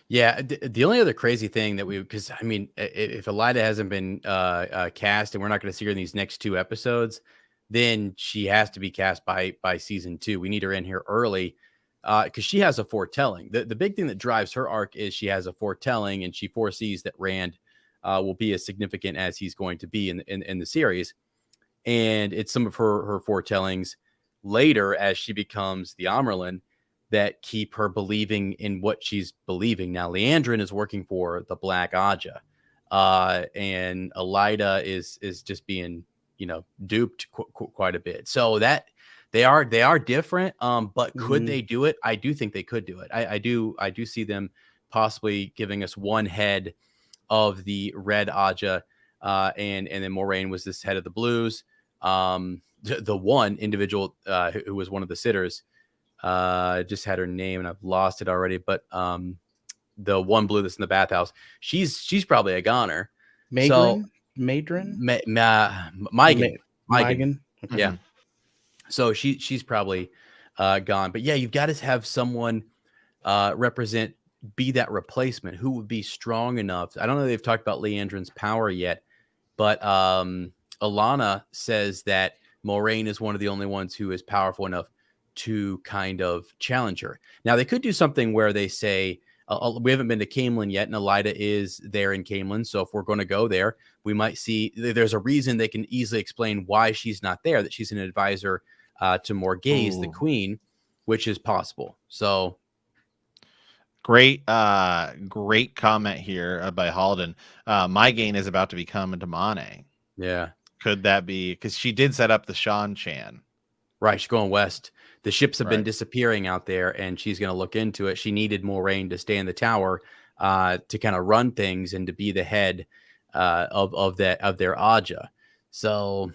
A: Yeah. The only other crazy thing because I mean, if Elaida hasn't been cast and we're not going to see her in these next 2 episodes, then she has to be cast by season 2. We need her in here early because she has a foretelling. The big thing that drives her arc is she has a foretelling, and she foresees that Rand will be as significant as he's going to be in the series. And it's some of her foretellings later as she becomes the Amyrlin that keep her believing in what she's believing. Now, Liandrin is working for the Black Ajah, and Elaida is just being, duped quite a bit. So that they are different. But could they do it? I do think they could do it. I do see them possibly giving us one head of the Red Ajah, and then Moiraine was this head of the Blues. The one individual who was one of the sitters, just had her name and I've lost it already, but the one blue that's in the bathhouse, she's probably a goner.
C: Maegrin?
A: Maigan. Yeah. So she's probably gone. But yeah, you've got to have someone be that replacement who would be strong enough. I don't know if they've talked about Liandrin's power yet, but Alanna says that Moiraine is one of the only ones who is powerful enough to kind of challenge her. Now, they could do something where they say, we haven't been to Caemlyn yet, and Elaida is there in Caemlyn. So if we're going to go there, we might see there's a reason they can easily explain why she's not there, that she's an advisor to Morghese, the queen, which is possible. So
B: Great comment here by Halden. My gain is about to become a Damane.
A: Yeah.
B: Could that be because she did set up the Sean Chan?
A: Right. She's going west. The ships have been disappearing out there, and she's going to look into it. She needed Moiraine to stay in the tower to kind of run things and to be the head of their Aja. So,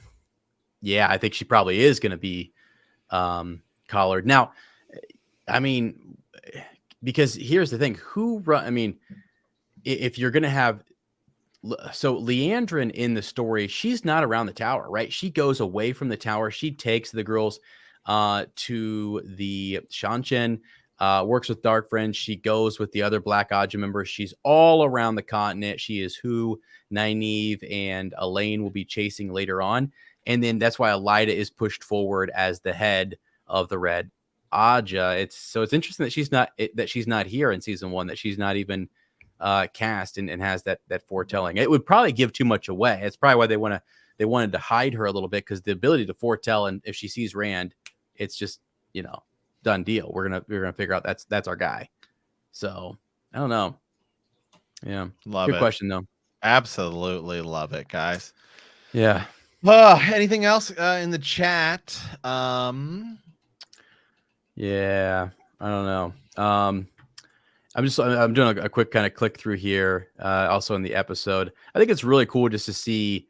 A: yeah, I think she probably is going to be collared. Now, I mean, because here's the thing: if you're going to have, so Liandrin in the story, she's not around the tower, right? She goes away from the tower. She takes the girls to the Seanchan, works with Dark Friends. She goes with the other Black Aja members. She's all around the continent. She is who Nynaeve and Elaine will be chasing later on. And then that's why Elaida is pushed forward as the head of the Red Aja. It's interesting that she's not here in season 1, that she's not even cast and has that foretelling. It would probably give too much away. It's probably why they wanted to hide her a little bit, because the ability to foretell, and if she sees Rand, it's just, done deal. We're gonna figure out that's our guy. So I don't know. Yeah,
B: love
A: Good question though.
B: Absolutely love it, guys.
A: Yeah.
B: Anything else in the chat?
A: Yeah, I don't know. I'm doing a quick kind of click through here. Also in the episode, I think it's really cool just to see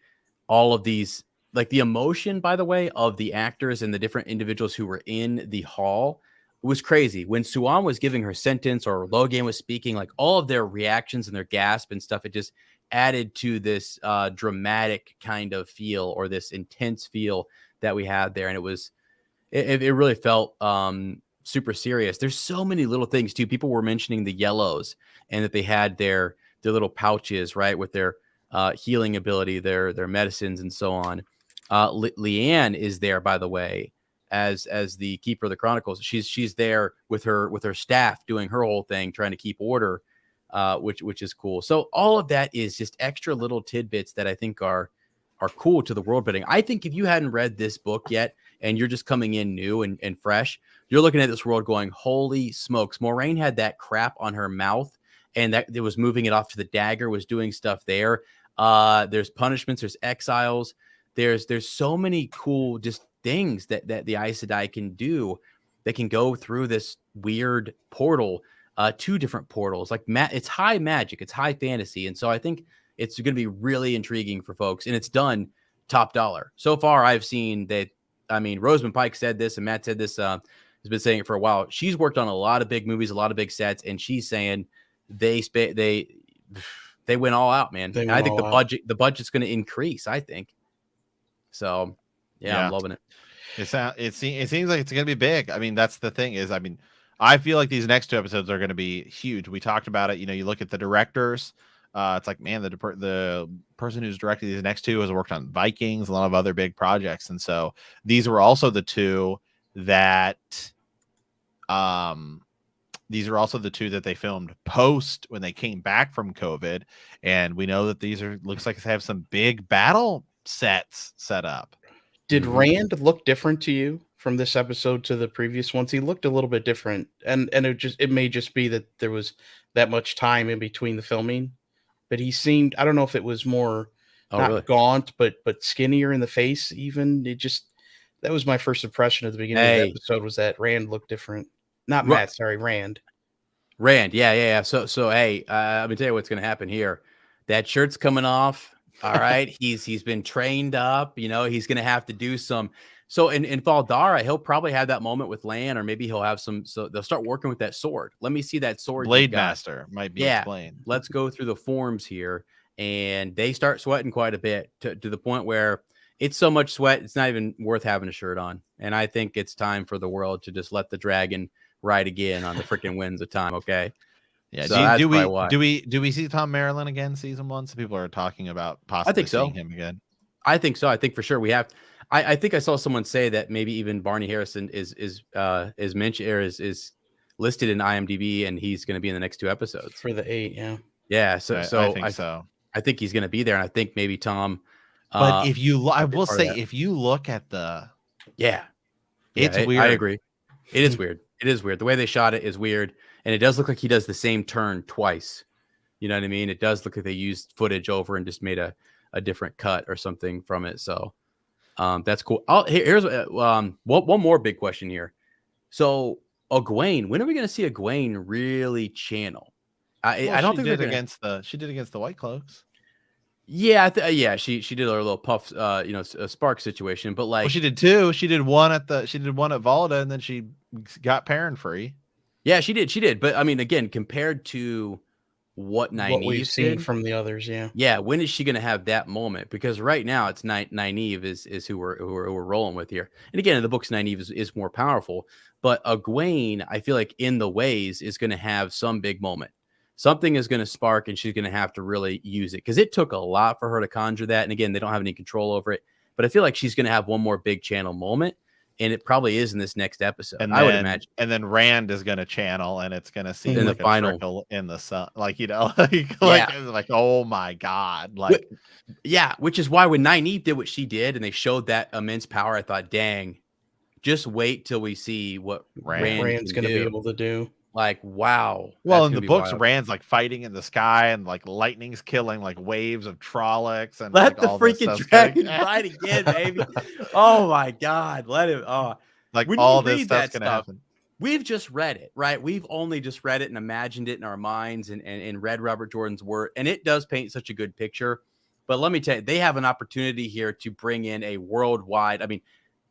A: all of these, like the emotion, by the way, of the actors and the different individuals who were in the hall. It was crazy when Siuan was giving her sentence or Logain was speaking, like all of their reactions and their gasp and stuff. It just added to this dramatic kind of feel, or this intense feel that we had there. And it really felt super serious. There's so many little things too. People were mentioning the yellows and that they had their little pouches, right, with their healing ability, their medicines and so on. Leanne is there, by the way, as the keeper of the chronicles. She's there with her staff doing her whole thing, trying to keep order, which is cool. So all of that is just extra little tidbits that I think are cool to the world building. I think if you hadn't read this book yet and you're just coming in new and fresh, you're looking at this world going, holy smokes. Moiraine had that crap on her mouth, and that it was moving it off to the dagger, was doing stuff there. There's punishments, there's exiles. There's so many cool just things that the Aes Sedai can do, that can go through this weird portal, 2 different portals. Like it's high magic, it's high fantasy. And so I think it's going to be really intriguing for folks, and it's done top dollar. So far, I've seen that. I mean, Rosamund Pike said this, and Matt said this, has been saying it for a while. She's worked on a lot of big movies, a lot of big sets, and she's saying they went all out, man. And I think the budget's going to increase, I think. So, yeah, I'm loving it.
B: It seems like it's going to be big. I mean, that's the thing is, I feel like these next 2 episodes are going to be huge. We talked about it. You look at the directors. It's like, man, the person who's directed these next 2 has worked on Vikings, a lot of other big projects. And so these were also the 2 that they filmed post when they came back from COVID. And we know that these looks like they have some big battle sets set up.
C: Did Rand look different to you from this episode to the previous ones? He looked a little bit different, and it may just be that there was that much time in between the filming, but he seemed, I don't know if it was more really gaunt, but skinnier in the face. Even that was my first impression at the beginning of the episode, was that Rand looked different. Not Matt, sorry, Rand.
A: Yeah. So hey, let me tell you what's going to happen here. That shirt's coming off. All right, he's been trained up. He's going to have to do some. So in Val Dara, he'll probably have that moment with Lan, or maybe he'll have some. So they'll start working with that sword. Let me see that sword.
B: Blade Master might be explained.
A: Let's go through the forms here, and they start sweating quite a bit to the point where it's so much sweat, it's not even worth having a shirt on. And I think it's time for the world to just let the dragon ride again on the freaking winds of time. Okay.
B: Yeah. So do we see Tom Maryland again season 1? Some people are talking about possibly seeing him again.
A: I think so. I think for sure we have. I think I saw someone say that maybe even Barney Harrison is mentioned, or is listed in IMDb, and he's going to be in the next 2 episodes
C: for the 8. Yeah.
A: Yeah. So
B: I think so.
A: I think he's going to be there, and I think maybe Tom.
B: But if you look at the,
A: it's weird. I agree. It is weird. It is weird. The way they shot it is weird, and it does look like he does the same turn twice. You know what I mean? It does look like they used footage over and just made a different cut or something from it. So that's cool. Here's one more big question here. So Egwene, when are we going to see Egwene really channel? I don't think
B: she did against the White Cloaks.
A: Yeah, she did a little puff, a spark situation, but like
B: she did two. She did one at Valda, and then she got Perrin free.
A: Yeah, she did. But I mean, again, compared to what
C: we've seen from the others,
A: yeah. When is she going to have that moment? Because right now, it's Nynaeve is who we're rolling with here. And again, in the books, Nynaeve is more powerful. But Egwene, I feel like in the ways is going to have some big moment. Something is going to spark, and she's going to have to really use it because it took a lot for her to conjure that. And again, they don't have any control over it. But I feel like she's going to have one more big channel moment. And it probably is in this next episode. I would imagine.
B: And then Rand is going to channel, and it's going to seem
A: in
B: like
A: the final
B: in the sun, like like oh my god, like
A: which is why when Nynaeve did what she did, and they showed that immense power, I thought, dang, just wait till we see what Rand's
C: going to be able to do.
A: Like, wow.
B: Well, in the books, Rand's like fighting in the sky, and like lightning's killing like waves of Trollocs, and
A: let the freaking dragon ride again, baby. Oh my god, let him.
B: Like all this stuff's gonna happen.
A: We've just read it, right? We've only just read it and imagined it in our minds, and read Robert Jordan's work, and it does paint such a good picture. But let me tell you, they have an opportunity here to bring in a worldwide. I mean,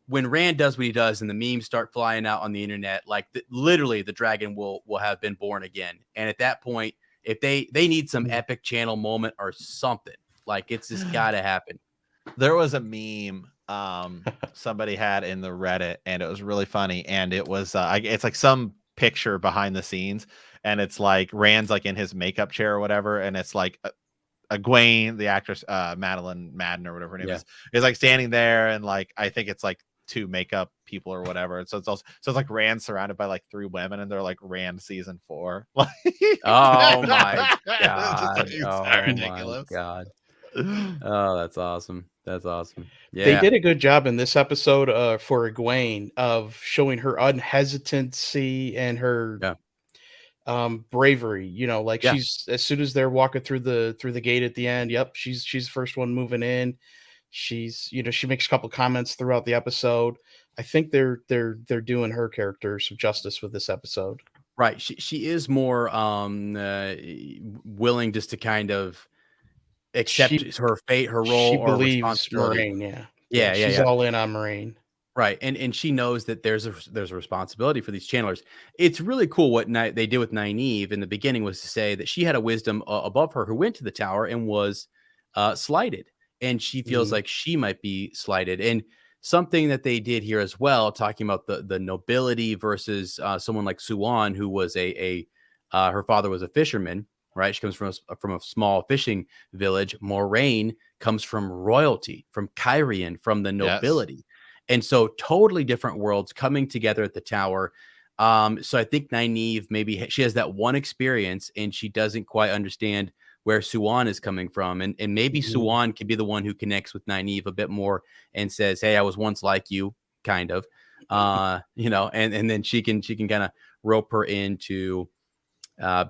A: when Rand does what he does and the memes start flying out on the internet, like literally the dragon will have been born again. And at that point, if they need some epic channel moment or something, like it's just got to happen.
B: There was a meme somebody had in the Reddit, and it was really funny. And it was it's like some picture behind the scenes, and it's like Rand's like in his makeup chair or whatever, and it's like Egwene, the actress, Madeline Madden or whatever her name is like standing there, and like I think it's like 2 makeup people or whatever. And so it's like Rand surrounded by like 3 women, and they're like Rand season 4. Like,
A: oh my god! Oh ridiculous. My god! Oh, that's awesome. That's awesome. Yeah,
C: they did a good job in this episode for Egwene of showing her unhesitancy and her bravery. You know, like she's as soon as they're walking through the gate at the end. Yep, she's the first one moving in. She's, she makes a couple comments throughout the episode. I think they're doing her character some justice with this episode.
A: Right. She is more willing just to kind of accept her fate, her role,
C: she
A: or
C: believes
A: responsibility.
C: Moiraine,
A: She's
C: all in on Moiraine.
A: Right. And she knows that there's a responsibility for these channelers. It's really cool what they did with Nynaeve in the beginning was to say that she had a wisdom above her who went to the tower and was slighted. And she feels like she might be slighted. And something that they did here as well, talking about the nobility versus someone like Siuan, who was her father was a fisherman, right? She comes from a small fishing village. Moiraine comes from royalty, from Cairhien, from the nobility. Yes. And so totally different worlds coming together at the tower. So I think Nynaeve, maybe she has that one experience and she doesn't quite understand where Siuan is coming from. And maybe Siuan can be the one who connects with Nynaeve a bit more and says, hey, I was once like you, kind of, and then she can kind of rope her into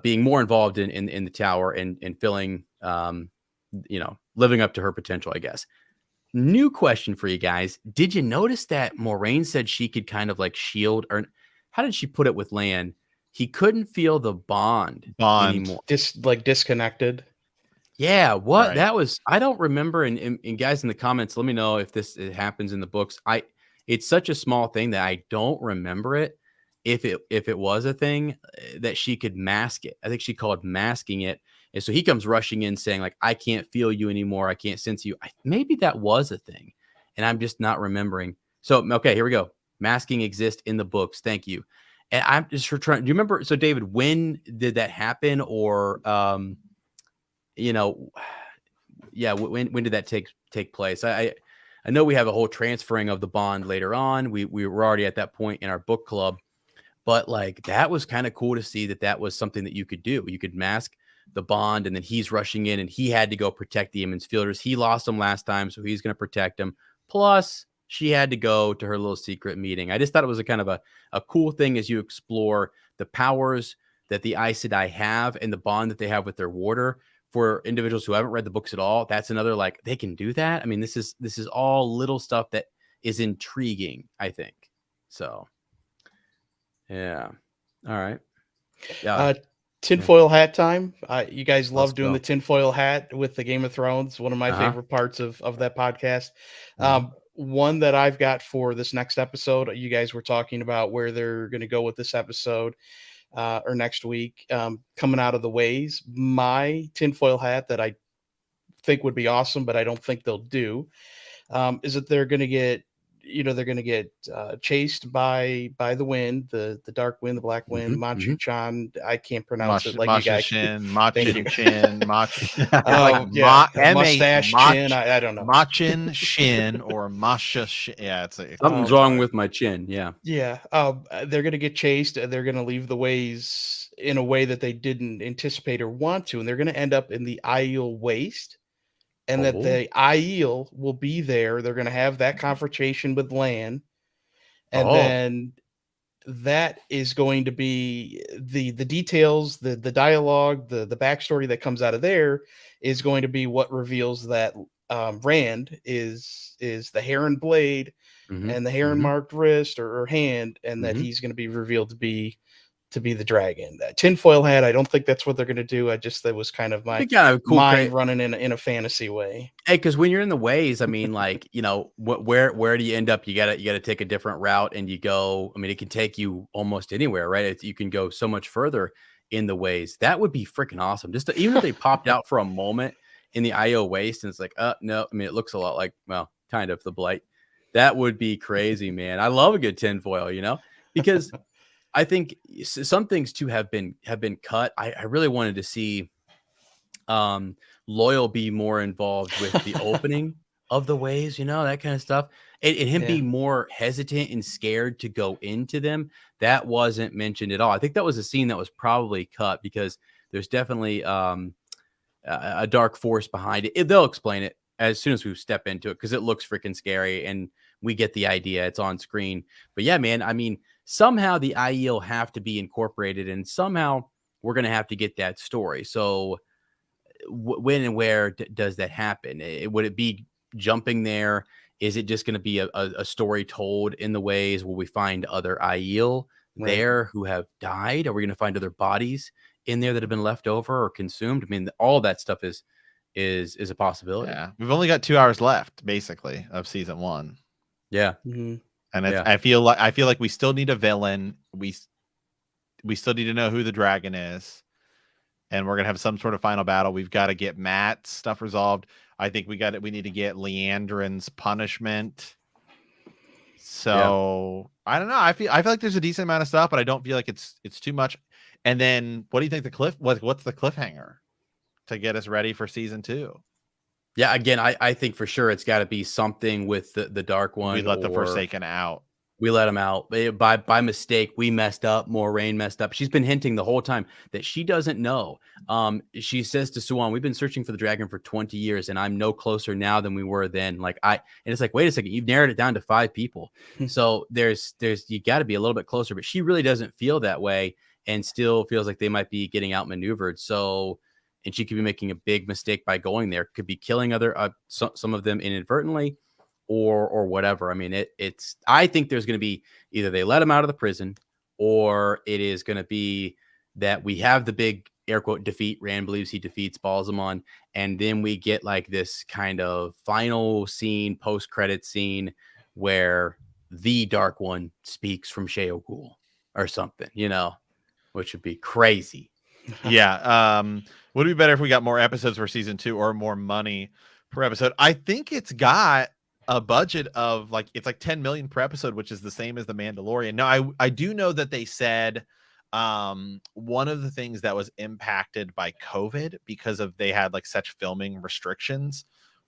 A: being more involved in the tower and feeling, living up to her potential, I guess. New question for you guys. Did you notice that Moiraine said she could kind of like shield, or how did she put it with Lan? He couldn't feel the bond anymore.
C: Disconnected.
A: Yeah, what? Right. That was, I don't remember. And guys in the comments, let me know if it happens in the books. It's such a small thing that I don't remember it. If it was a thing that she could mask it. I think she called masking it. And so he comes rushing in saying like, I can't feel you anymore. I can't sense you. Maybe that was a thing and I'm just not remembering. So, okay, here we go. Masking exists in the books. Thank you. And I'm just trying. Do you remember? So David, when did that happen? Or, when did that take place? I know we have a whole transferring of the bond later on. We were already at that point in our book club, but like, that was kind of cool to see that was something that you could do. You could mask the bond, and then he's rushing in and he had to go protect the Emond's Fielders. He lost them last time, so he's going to protect them. Plus, she had to go to her little secret meeting. I just thought it was a kind of a cool thing as you explore the powers that the Aes Sedai have and the bond that they have with their warder. For individuals who haven't read the books at all, that's another, like, they can do that. I mean, this is all little stuff that is intriguing, I think. So, yeah. All right.
C: Yeah. Tinfoil hat time. You guys love doing the tinfoil hat with the Game of Thrones. One of my favorite parts of that podcast. One that I've got for this next episode, you guys were talking about where they're going to go with this episode or next week, coming out of the ways. My tinfoil hat that I think would be awesome, but I don't think they'll do, is that they're going to get, chased by the wind, the dark wind, the black wind, Machi-chan. I can't pronounce it like you guys.
B: Machin-Shin,
C: mustache chin. I don't know.
B: Machin-Shin or Masha-Shin. Yeah,
A: something's wrong with my chin. Yeah.
C: Yeah. They're going to get chased. They're going to leave the ways in a way that they didn't anticipate or want to, and they're going to end up in the Aiel Waste. And that the Aiel will be there. They're going to have that confrontation with Lan. And then that is going to be the details, the dialogue, the backstory that comes out of there is going to be what reveals that Rand is the Heron blade and the Heron marked wrist or hand, and that he's going to be revealed to be the dragon. That tinfoil hat, I don't think that's what they're going to do. That was kind of my cool mind running in a fantasy way.
A: Hey, because when you're in the ways, I mean, like, where do you end up? You gotta take a different route, and you go. I mean, it can take you almost anywhere, right? You can go so much further in the ways. That would be freaking awesome. Even if they popped out for a moment in the Aiel Waste, and it's like, no, I mean, it looks a lot like, well, kind of the Blight. That would be crazy, man. I love a good tinfoil, because I think some things too have been cut. I really wanted to see Loyal be more involved with the opening of the ways, that kind of stuff. And him be more hesitant and scared to go into them. That wasn't mentioned at all. I think that was a scene that was probably cut because there's definitely a dark force behind it. They'll explain it as soon as we step into it because it looks freaking scary and we get the idea. It's on screen. But yeah, man, I mean, somehow the Aiel have to be incorporated and somehow we're going to have to get that story. So when and where does that happen? Would it be jumping there? Is it just going to be a story told in the ways? Will we find other Aiel there who have died? Are we going to find other bodies in there that have been left over or consumed? I mean, all of that stuff is a possibility.
B: Yeah. We've only got 2 hours left basically of season 1.
A: Yeah.
B: And I feel like we still need a villain. We still need to know who the dragon is, and we're gonna have some sort of final battle. We've got to get Matt's stuff resolved. I think we need to get Leandrin's punishment. So I don't know. I feel like there's a decent amount of stuff, but I don't feel like it's too much. And then what do you think what's the cliffhanger to get us ready for season 2?
A: Yeah, again, I think for sure it's got to be something with the Dark One.
B: We let the Forsaken out.
A: We let him out by mistake. We messed up. Moiraine messed up. She's been hinting the whole time that she doesn't know. She says to Siuan, "We've been searching for the dragon for 20 years, and I'm no closer now than we were then." And it's like, wait a second, you've narrowed it down to 5 people. So there's you got to be a little bit closer, but she really doesn't feel that way, and still feels like they might be getting outmaneuvered. So. And she could be making a big mistake by going there. Could be killing some of them inadvertently, or whatever. I mean, I think there's going to be either they let him out of the prison, or it is going to be that we have the big air quote defeat. Rand believes he defeats Balsamon, and then we get like this kind of final scene, post-credit scene, where the Dark One speaks from Sheo Ghul or something, which would be crazy.
B: Yeah. Would it be better if we got more episodes for season 2 or more money per episode? I think it's got a budget of it's like 10 million per episode, which is the same as The Mandalorian. Now, I do know that they said one of the things that was impacted by COVID because they had such filming restrictions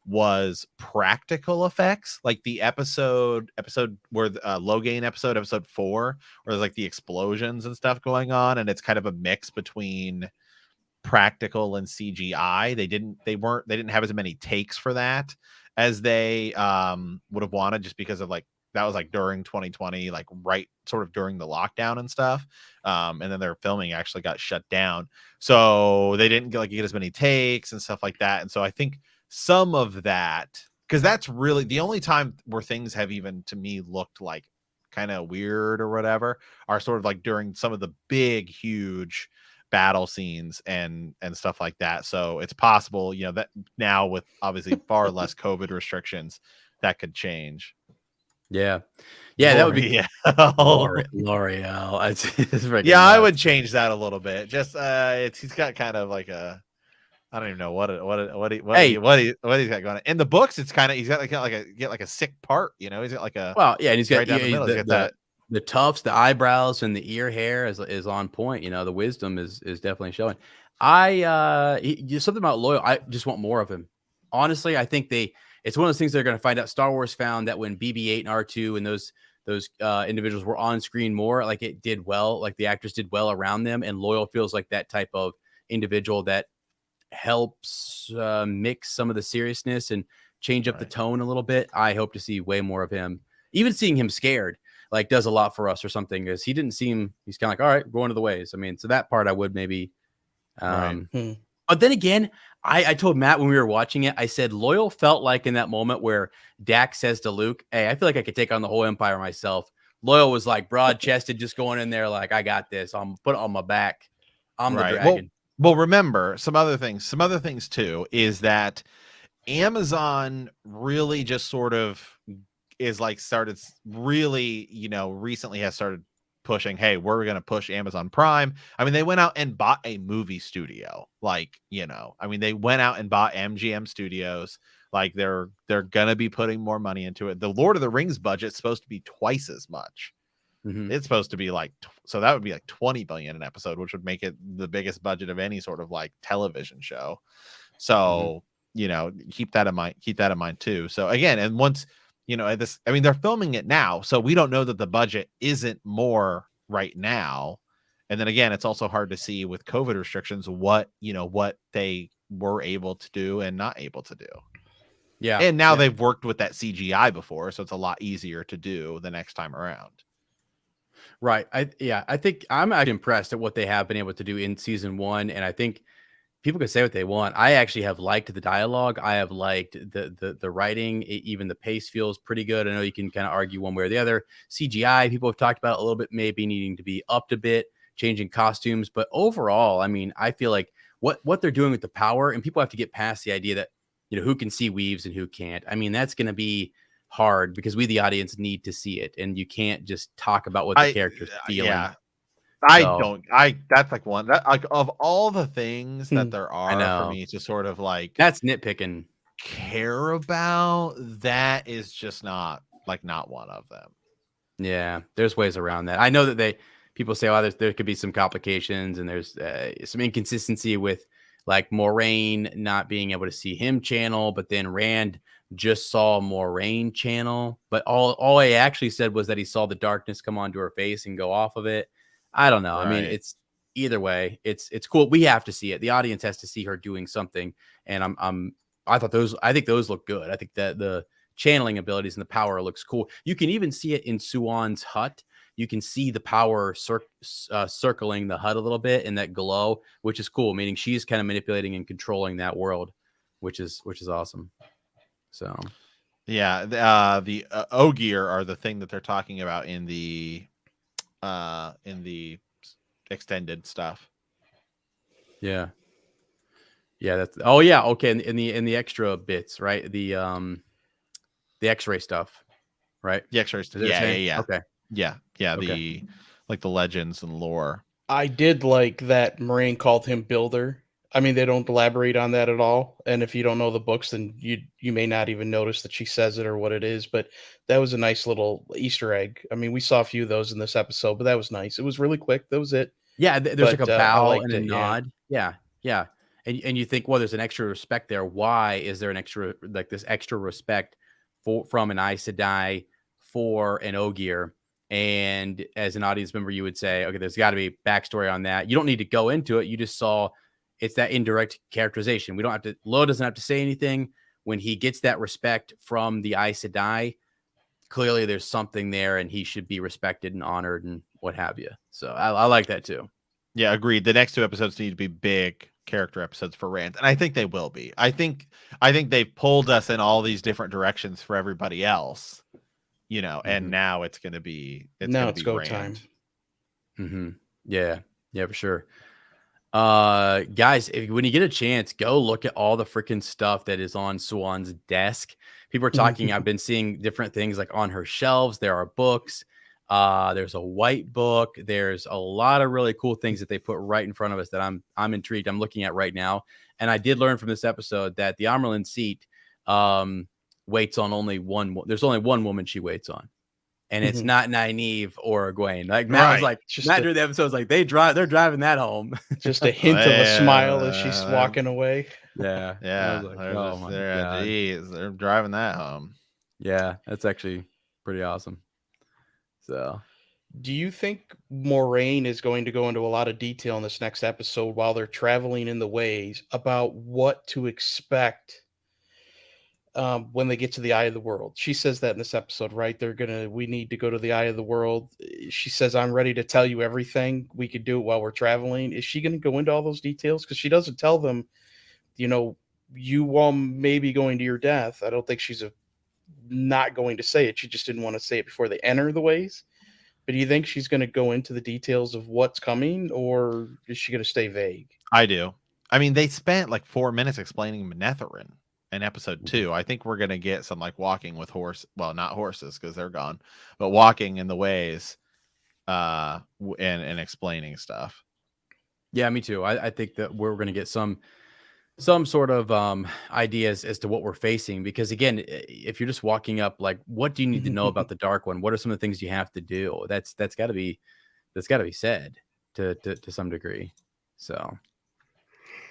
B: was practical effects. Like the episode where Logain episode 4, where there's the explosions and stuff going on, and it's kind of a mix between practical and CGI. They didn't have as many takes for that, as they would have wanted, just because of like that was like during 2020, like right sort of during the lockdown and stuff. And then their filming actually got shut down, so they didn't get as many takes and stuff like that. And so I think some of that, because that's really the only time where things have even to me looked like kind of weird or whatever, are sort of like during some of the big, huge battle scenes and stuff like that. So it's possible, that now with obviously far less COVID restrictions, that could change.
A: Yeah, that would be L'Oreal. It's
B: I would change that a little bit. Just he's got kind of like a, I don't even know what he's got going on. In the books, it's kind of, he's got like a sick part, he's got like a,
A: and he's got, right down the middle. He's got the tufts, the eyebrows, and the ear hair is on point. The wisdom is definitely showing. Something about Loyal. I just want more of him. Honestly, I think it's one of those things they're going to find out. Star Wars found that when BB-8 and R2 and those individuals were on screen more, like it did well, like the actors did well around them, and Loyal feels like that type of individual that helps mix some of the seriousness and change up the tone a little bit. I hope to see way more of him. Even seeing him scared like does a lot for us or something, because he didn't seem, he's kind of like, all right, going to the ways. I mean, so that part I would maybe But then again, I told Matt when we were watching it, I said Loyal felt like in that moment where Dak says to Luke, hey, I feel like I could take on the whole Empire myself. Loyal was like broad chested, just going in there like, I got this. I'm put it on my back. I'm the dragon.
B: Well, remember some other things too, is that Amazon really just sort of is like started really, recently has started pushing, hey, we're going to push Amazon Prime. I mean, they went out and bought a movie studio. Like, they went out and bought MGM Studios. Like they're going to be putting more money into it. The Lord of the Rings budget's supposed to be twice as much. Mm-hmm. It's supposed to be like, so that would be like 20 billion an episode, which would make it the biggest budget of any sort of like television show. So, keep that in mind too. So again, and once, they're filming it now, so we don't know that the budget isn't more right now. And then again, it's also hard to see with COVID restrictions what they were able to do and not able to do.
A: Yeah.
B: And now they've worked with that CGI before, so it's a lot easier to do the next time around.
A: Right. I think I'm actually impressed at what they have been able to do in season 1. And I think people can say what they want. I actually have liked the dialogue. I have liked the writing. Even the pace feels pretty good. I know you can kind of argue one way or the other. CGI, people have talked about a little bit, maybe needing to be upped a bit, changing costumes. But overall, I mean, I feel like what they're doing with the power, and people have to get past the idea that, who can see weaves and who can't. I mean, that's going to be hard because we, the audience, need to see it. And you can't just talk about what the character's feeling.
B: Yeah. That's like one that, like, of all the things that there are for me to sort of like,
A: that's nitpicking,
B: care about, that is just not one of them.
A: Yeah, there's ways around that. I know that people say, oh, there could be some complications, and there's some inconsistency with like Moraine not being able to see him channel, but then Rand just saw Moraine channel. But all he actually said was that he saw the darkness come onto her face and go off of it. I don't know. Right. I mean, it's either way, it's cool. We have to see it. The audience has to see her doing something. And I think those look good. I think that the channeling abilities and the power looks cool. You can even see it in Suan's hut. You can see the power circling the hut a little bit in that glow, which is cool. Meaning she's kind of manipulating and controlling that world, which is awesome. So,
B: yeah, the Ogier are the thing that they're talking about in the extended stuff.
A: Yeah. That's okay. In the extra bits, right? The X-ray stuff, right?
B: The X-ray stuff. Yeah.
A: Okay.
B: Yeah. Okay. The legends and lore.
C: I did like that Moraine called him Builder. I mean, they don't elaborate on that at all. And if you don't know the books, then you may not even notice that she says it or what it is. But that was a nice little Easter egg. I mean, we saw a few of those in this episode, but that was nice. It was really quick. That was it.
A: Yeah, there's like a bow and a nod. Yeah. And you think, well, there's an extra respect there. Why is there an extra, like this extra respect from an Aes Sedai for an Ogier? And as an audience member, you would say, okay, there's got to be backstory on that. You don't need to go into it. You just saw it's that indirect characterization. We don't have to, Lo doesn't have to say anything. when he gets that respect from the Aes Sedai, clearly there's something there and he should be respected and honored and what have you. So I like that too.
B: Yeah, agreed. The next 2 episodes need to be big character episodes for Rand, and I think they will be. I think they've pulled us in all these different directions for everybody else, and now it's going to be
C: go
B: Rand.
C: time.
A: Mm-hmm. Yeah, for sure. Guys, when you get a chance, go look at all the freaking stuff that is on Siuan's desk. People are talking. I've been seeing different things like on her shelves. There are books. There's a white book. There's a lot of really cool things that they put right in front of us that I'm intrigued. I'm looking at right now. And I did learn from this episode that the Amyrlin seat waits on only one. There's only one woman she waits on. And it's not Nynaeve or Egwene. Like Matt was like, Matt during the episode was like, they're driving that home.
C: Just a hint of a smile as she's walking away.
A: Yeah.
B: Like, geez, they're driving that home.
A: Yeah, that's actually pretty awesome. So,
C: do you think Moiraine is going to go into a lot of detail in this next episode while they're traveling in the ways about what to expect when they get to the Eye of the World? She says that in this episode, right? We need to go to the Eye of the World. She says, I'm ready to tell you everything. We could do it while we're traveling. Is she going to go into all those details? Because she doesn't tell them, you all may be going to your death. I don't think she's not going to say it. She just didn't want to say it before they enter the ways. But do you think she's going to go into the details of what's coming, or is she going to stay vague?
B: I do. I mean, they spent like 4 minutes explaining Manetheren in episode 2. I think we're going to get some like walking with not horses because they're gone, but walking in the ways and explaining stuff.
A: Yeah, me too. I think that we're going to get some sort of ideas as to what we're facing, because again, if you're just walking up, like, what do you need to know about the Dark One? What are some of the things you have to do? That's got to be said to some degree. So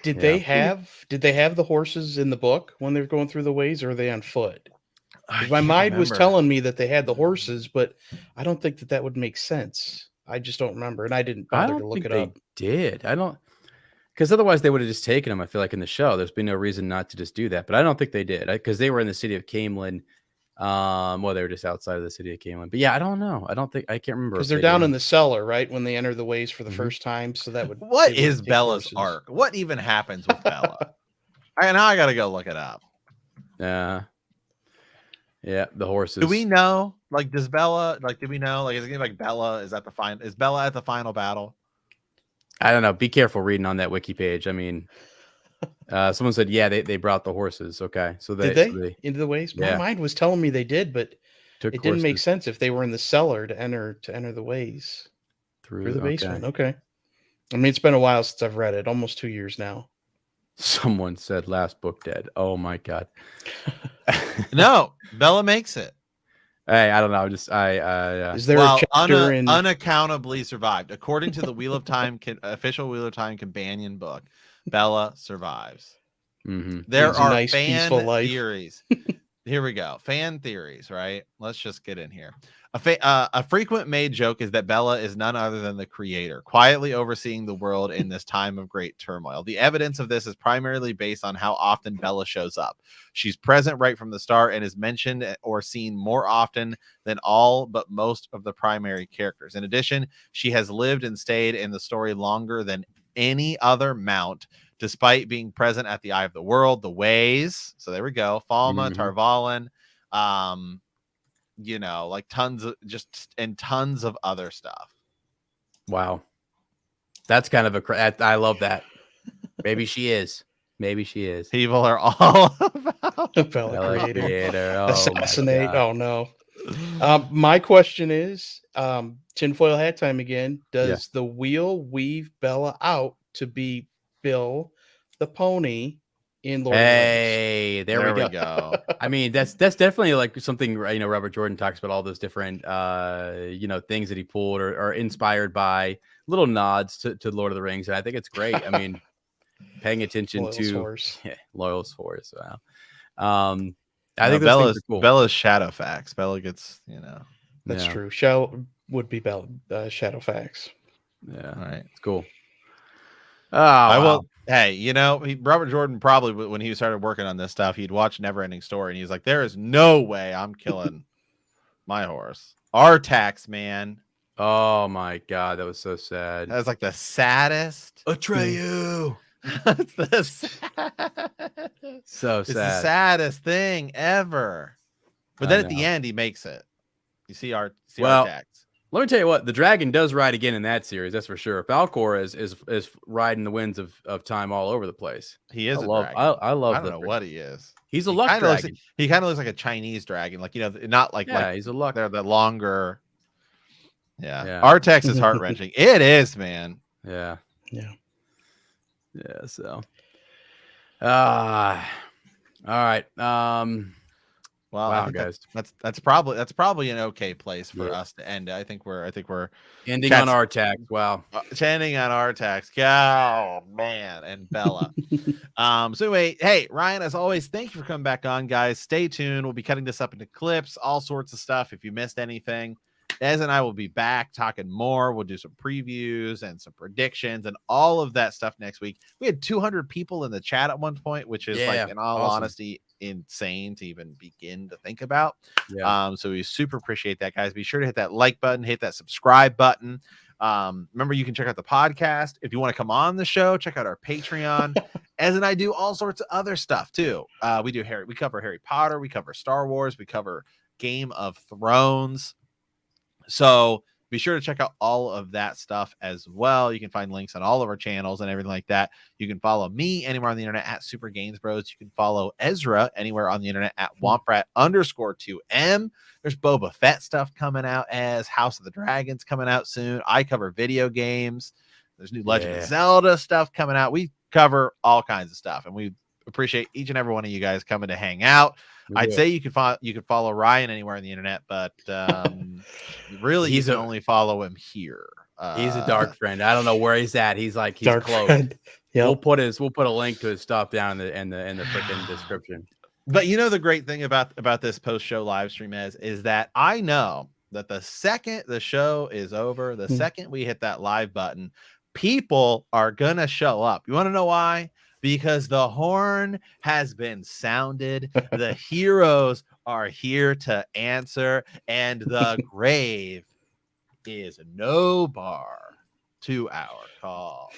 C: did they have the horses in the book when they're going through the ways, or are they on foot? My mind was telling me that they had the horses, but I don't think that would make sense. I just don't remember, and I didn't bother to look it up.
A: Did I don't. Because otherwise they would have just taken them. I feel like in the show, there's been no reason not to just do that. But I don't think they did, because they were in the city of Caemlyn. Well, they were just outside of the city of Caemlyn. But yeah, I don't know. I can't remember.
C: Because they're down in the cellar, right, when they enter the ways for the first time. So that would.
B: What is Bella's arc? What even happens with Bella? Now I got to go look it up.
A: Yeah, the horses.
B: Do we know? Like, does Bella? Like, do we know? Like, is it gonna be like Bella is at the final? Is Bella at the final battle?
A: I don't know. Be careful reading on that wiki page. I mean, someone said, yeah, they brought the horses. Okay. So
C: did they into the ways?
A: Yeah.
C: My mind was telling me they did, but it didn't make sense if they were in the cellar to enter the ways through the basement. Okay. I mean, it's been a while since I've read it, almost 2 years now.
A: Someone said last book dead. Oh my God.
B: No, Bella makes it.
A: Hey, I don't know.
C: Is there a chapter
B: unaccountably survived? According to the Wheel of Time official Wheel of Time companion book, Bella survives.
A: Mm-hmm.
B: There are fan theories. Here we go. Fan theories, right? Let's just get in here. A frequent made joke is that Bella is none other than the creator, quietly overseeing the world in this time of great turmoil. The evidence of this is primarily based on how often Bella shows up. She's present right from the start and is mentioned or seen more often than all but most of the primary characters. In addition, she has lived and stayed in the story longer than any other Mount, despite being present at the Eye of the World, the Ways. So there we go. Falma, Tarvalin, like tons of other stuff.
A: Wow. That's kind of I love that. Maybe she is.
B: People are all about
C: Bella Creator. Assassinate. Oh no. My question is, tinfoil hat time again. Does the wheel weave Bella out to be Bill the pony in Lord of the Rings?
A: Hey, there we go. I mean, that's definitely like something, Robert Jordan talks about all those different things that he pulled or inspired by, little nods to Lord of the Rings, and I think it's great. I mean, paying attention Loyal's Horse. Wow. I think
B: Bella's
A: cool.
B: Bella's Shadowfax. Bella gets,
C: That's true. Would be Bella Shadowfax.
A: Yeah.
B: All right.
A: It's cool.
B: I will. Hey, Robert Jordan probably, when he started working on this stuff, he'd watch Neverending Story, and he's like, "There is no way I'm killing my horse." Artax, man.
A: Oh my god, that was so sad.
B: That was like the saddest.
A: Atreyu.
B: It's the
A: so sad.
B: It's the saddest thing ever. But then at the end, he makes it. You see Artax.
A: Let me tell you what, the dragon does ride again in that series. That's for sure. Falkor is riding the winds of time all over the place.
B: He is.
A: I love.
B: I don't know what he is.
A: He's a luck dragon.
B: He kind of looks like a Chinese dragon, like not like
A: he's a luck.
B: They're the longer. Yeah. Artax is heart wrenching. It is, man.
A: Yeah. So. All right.
B: Well, wow, guys, that's probably an okay place for us to end. I think we're
A: ending on Artax. Wow,
B: ending on Artax. Oh man, and Bella. So anyway, hey Ryan, as always, thank you for coming back on, guys. Stay tuned. We'll be cutting this up into clips, all sorts of stuff. If you missed anything, Ez and I will be back talking more. We'll do some previews and some predictions and all of that stuff next week. We had 200 people in the chat at one point, which is in all honesty, insane to even begin to think about. So we super appreciate that, guys. Be sure to hit that like button, hit that subscribe button. Remember, you can check out the podcast. If you want to come on the show, check out our Patreon. Ez and I do all sorts of other stuff too. We cover Harry Potter, we cover Star Wars, we cover Game of Thrones. So be sure to check out all of that stuff as well. You can find links on all of our channels and everything like that. You can follow me anywhere on the internet at Super Games Bros. You can follow Ezra anywhere on the internet at Womprat_2M. There's Boba Fett stuff coming out, as House of the Dragons coming out soon. I cover video games. There's new Legend of Zelda stuff coming out. We cover all kinds of stuff, and we appreciate each and every one of you guys coming to hang out. I'd say you could follow Ryan anywhere on the internet, but really you can only follow him here.
A: He's a dark friend. I don't know where he's at. He's close. Yep. We'll put a link to his stuff down in the freaking description.
B: But the great thing about this post show live stream is that I know that the second the show is over, the second we hit that live button, people are gonna show up. You want to know why? Because the horn has been sounded. The heroes are here to answer, and the grave is no bar to our call.